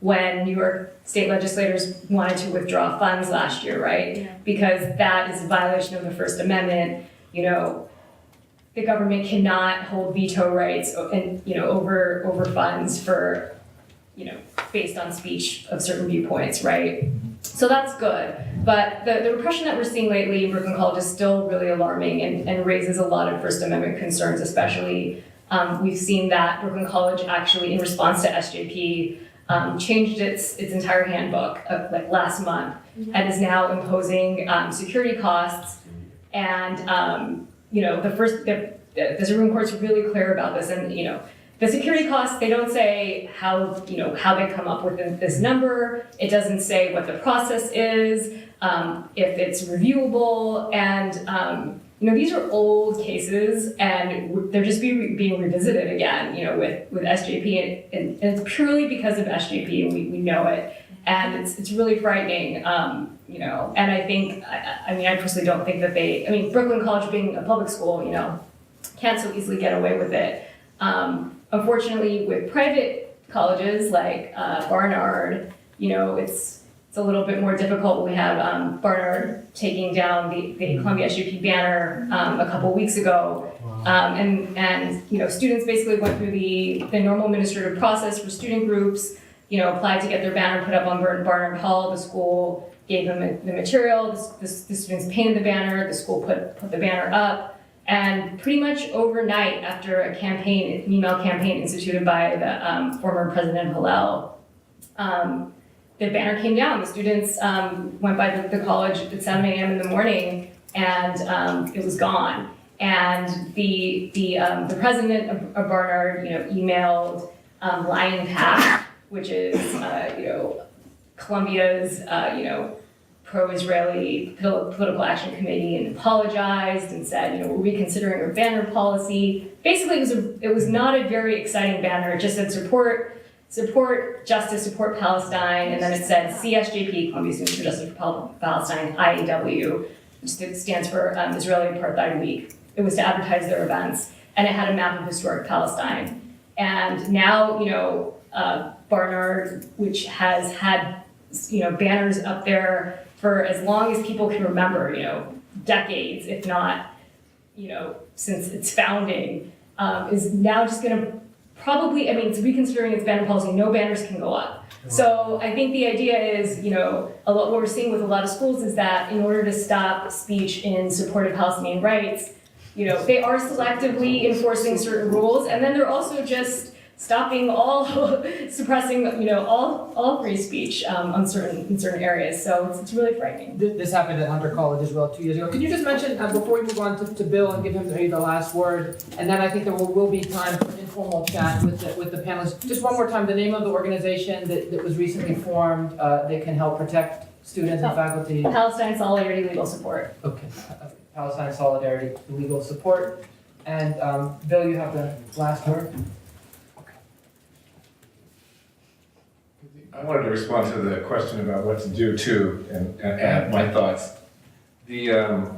when New York state legislators wanted to withdraw funds last year, right? Yeah. Because that is a violation of the First Amendment. The government cannot hold veto rights and over funds for based on speech of certain viewpoints, right? So that's good. But the repression that we're seeing lately in Brooklyn College is still really alarming and raises a lot of First Amendment concerns, especially we've seen that Brooklyn College actually, in response to SJP, changed its entire handbook last month, and is now imposing security costs. And the Supreme Court's really clear about this. And the security costs, they don't say how they come up with this number. It doesn't say what the process is, if it's reviewable, and these are old cases, and they're just being revisited again, with SJP, and it's purely because of SJP, and we know it, and it's really frightening, and I think, I personally don't think that Brooklyn College being a public school, can't so easily get away with it. Unfortunately, with private colleges like Barnard, it's a little bit more difficult. We have Barnard taking down the Columbia SJP banner a couple weeks ago. And students basically went through the normal administrative process for student groups, applied to get their banner put up on Barnard Hall. The school gave them the material, the students painted the banner, the school put the banner up. And pretty much overnight, after an email campaign instituted by the former President Hillel, the banner came down. The students went by the college at 7 a.m. in the morning, and it was gone. And the president of Barnard, emailed Lion Pack, which is Columbia's pro-Israeli political action committee, and apologized and said, we're reconsidering our banner policy. Basically, it was not a very exciting banner. It just said support justice, support Palestine, and then it said CSJP, Columbia Students for Justice for Palestine, IAW, which stands for Israeli Apartheid Week. It was to advertise their events, and it had a map of historic Palestine. And now, Barnard, which has had, banners up there for as long as people can remember, decades, if not, since its founding, is now just going to probably, it's reconsidering its banner policy. No banners can go up. So I think the idea is, what we're seeing with a lot of schools is that in order to stop speech in support of Palestinian rights, they are selectively enforcing certain rules, and then they're also just stopping suppressing, all free speech in certain areas. So it's really frightening. This happened at Hunter College as well 2 years ago. Could you just mention, before we move on to Bill and give him the last word, and then I think there will be time for informal chat with the panelists. Just one more time, the name of the organization that was recently formed that can help protect students and faculty. Palestine Solidarity Legal Support. Okay. Palestine Solidarity legal support. And Bill, you have the last word. I wanted to respond to the question about what to do too, and add my thoughts. The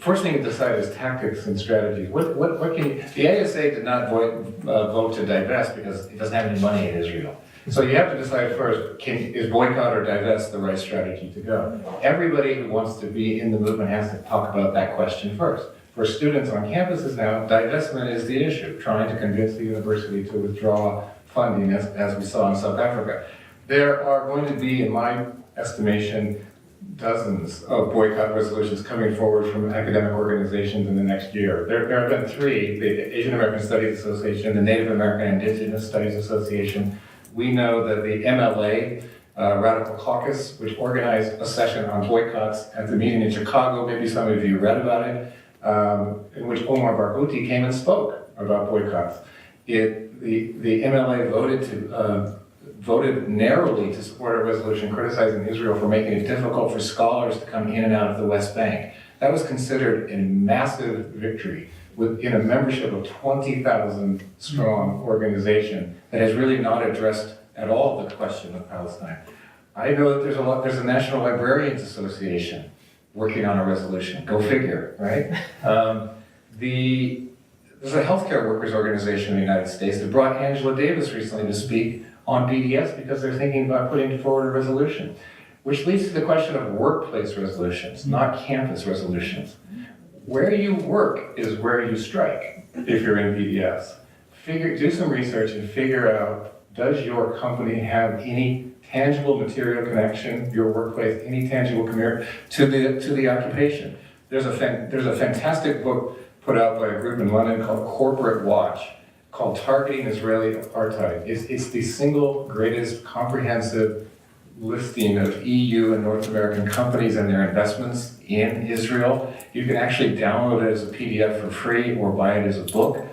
first thing to decide is tactics and strategies. What can you, the ASA did not vote to divest because it doesn't have any money in Israel. So you have to decide first, is boycott or divest the right strategy to go? Everybody who wants to be in the movement has to talk about that question first. For students on campuses now, divestment is the issue, trying to convince the university to withdraw funding as we saw in South Africa. There are going to be, in my estimation, dozens of boycott resolutions coming forward from academic organizations in the next year. There have been 3, the Asian American Studies Association, the Native American Indigenous Studies Association. We know that the MLA, Radical Caucus, which organized a session on boycotts at the meeting in Chicago, maybe some of you read about it, in which Omar Barghouti came and spoke about boycotts. The MLA voted narrowly to support a resolution criticizing Israel for making it difficult for scholars to come in and out of the West Bank. That was considered a massive victory within a membership of 20,000 strong organization that has really not addressed at all the question of Palestine. I know that there's a National Librarians Association working on a resolution. Go figure, right? There's a healthcare workers organization in the United States that brought Angela Davis recently to speak on BDS because they're thinking about putting forward a resolution, which leads to the question of workplace resolutions, not campus resolutions. Where you work is where you strike if you're in BDS. Do some research and figure out, does your company have any tangible material connection, your workplace, any tangible connection to the occupation? There's a fantastic book put out by a group in London called Corporate Watch, called Targeting Israeli Apartheid. It's the single greatest comprehensive listing of EU and North American companies and their investments in Israel. You can actually download it as a PDF for free or buy it as a book.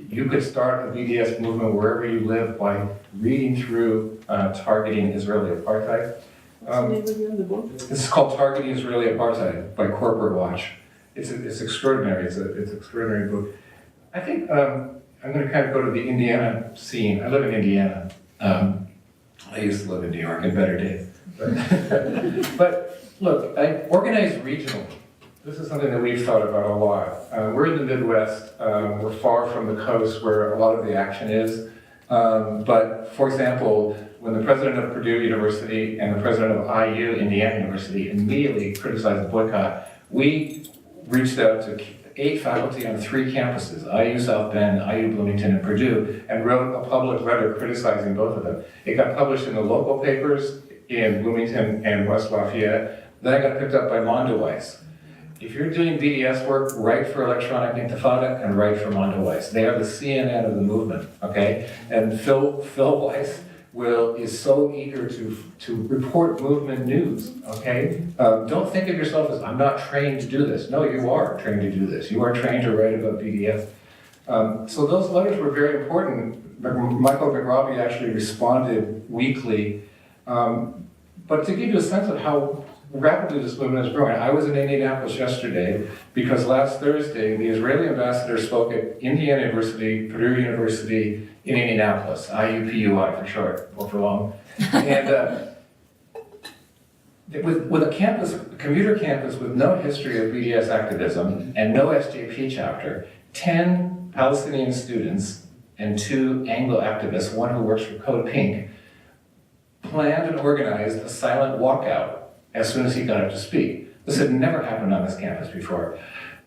You could start a BDS movement wherever you live by reading through Targeting Israeli Apartheid. What's the name of the book? This is called Targeting Israeli Apartheid by Corporate Watch. It's extraordinary. It's an extraordinary book. I think I'm going to kind of go to the Indiana scene. I live in Indiana. I used to live in New York in better days. But look, organized regionally. This is something that we've thought about a lot. We're in the Midwest. We're far from the coast where a lot of the action is. But for example, when the president of Purdue University and the president of IU, Indiana University, immediately criticized the boycott, we reached out to 8 faculty on 3 campuses, IU South Bend, IU Bloomington, and Purdue, and wrote a public letter criticizing both of them. It got published in the local papers in Bloomington and West Lafayette. Then it got picked up by Mondoweiss. If you're doing BDS work, write for Electronic Intifada and write for Mondoweiss. They are the CNN of the movement, okay? And Phil Weiss is so eager to report movement news, okay? Don't think of yourself as, I'm not trained to do this. No, you are trained to do this. You are trained to write about BDS. So those letters were very important. Michael McRobbie actually responded weekly. But to give you a sense of how rapidly this movement is growing, I was in Indianapolis yesterday because last Thursday, the Israeli ambassador spoke at Indiana University, Purdue University in Indianapolis, IUPUI for short, or for long. And with a campus, a commuter campus with no history of BDS activism and no SJP chapter, 10 Palestinian students and 2 Anglo activists, one who works for Code Pink, planned and organized a silent walkout as soon as he got up to speak. This had never happened on this campus before.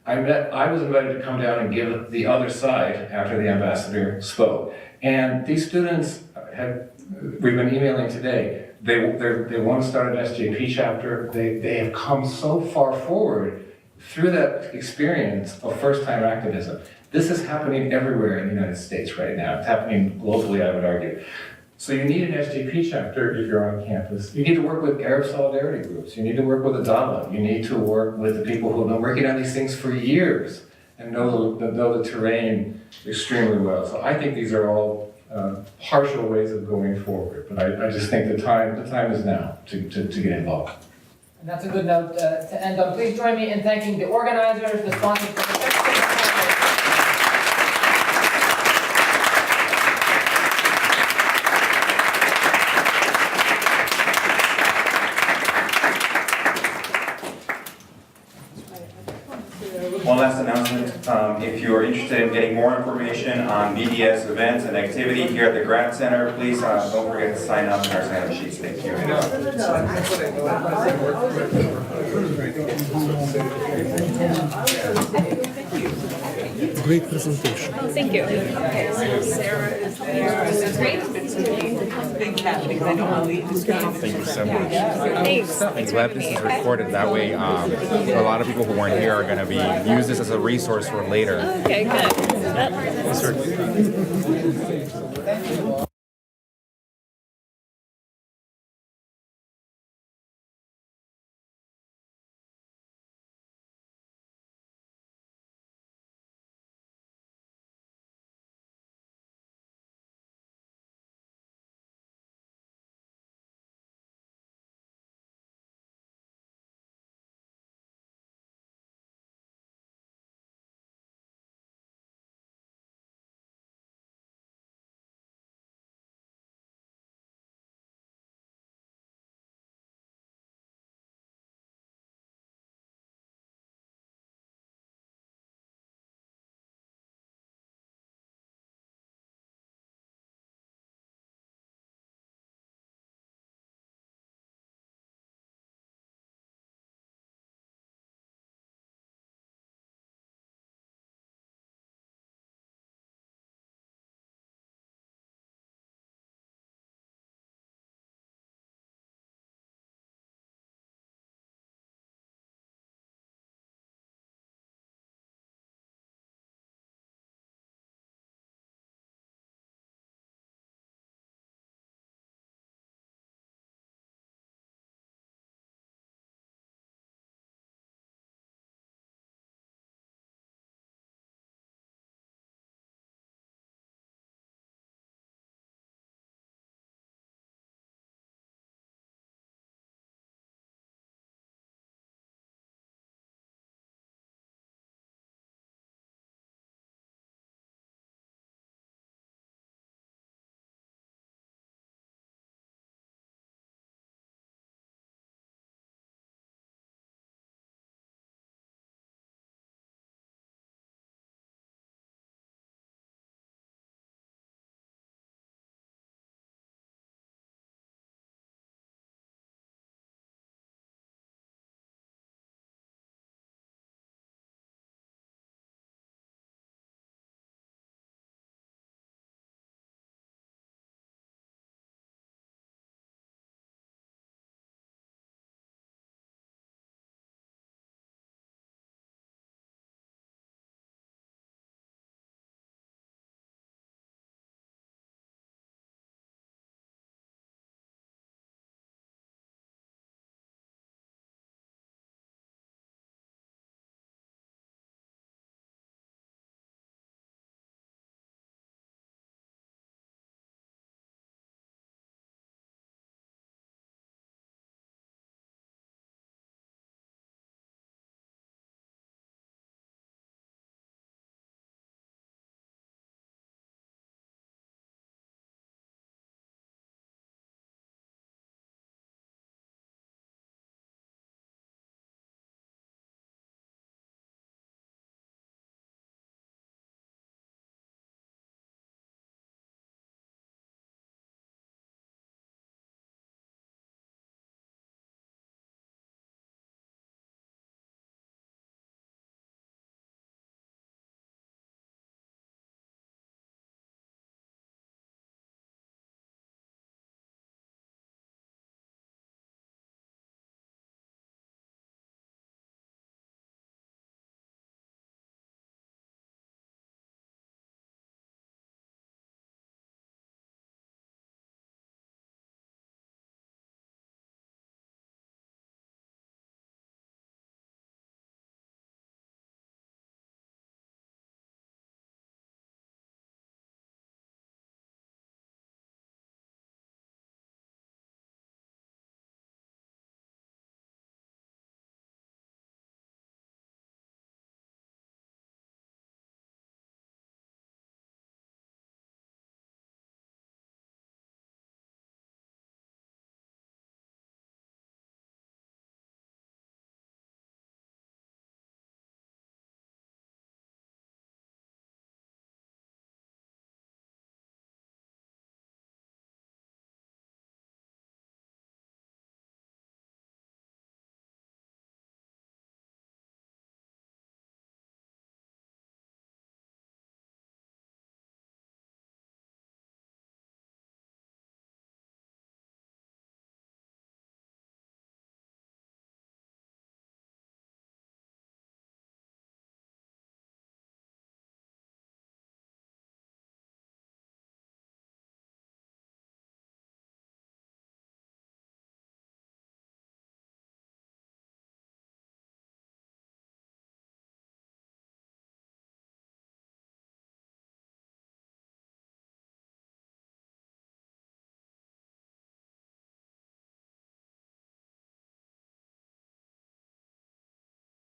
I was invited to come down and give the other side after the ambassador spoke. And these students we've been emailing today, they want to start an SJP chapter. They have come so far forward through that experience of first-time activism. This is happening everywhere in the United States right now. It's happening globally, I would argue. So you need an SJP chapter if you're on campus. You need to work with Arab solidarity groups. You need to work with Adala. You need to work with the people who have been working on these things for years and know the terrain extremely well. So I think these are all partial ways of going forward. But I just think the time is now to get involved. And that's a good note to end on. Please join me in thanking the organizers, the sponsors, the One last announcement, if you are interested in getting more information on BDS events and activity here at the Grad Center, please don't forget to sign up in our sign-up sheets. Thank you. Great presentation. Oh, thank you. Sarah is there. That's great. Big cat because I don't want to leave this game. Thank you so much. Thanks. I'm glad this is recorded. That way, a lot of people who weren't here are going to use this as a resource for later. Okay, good.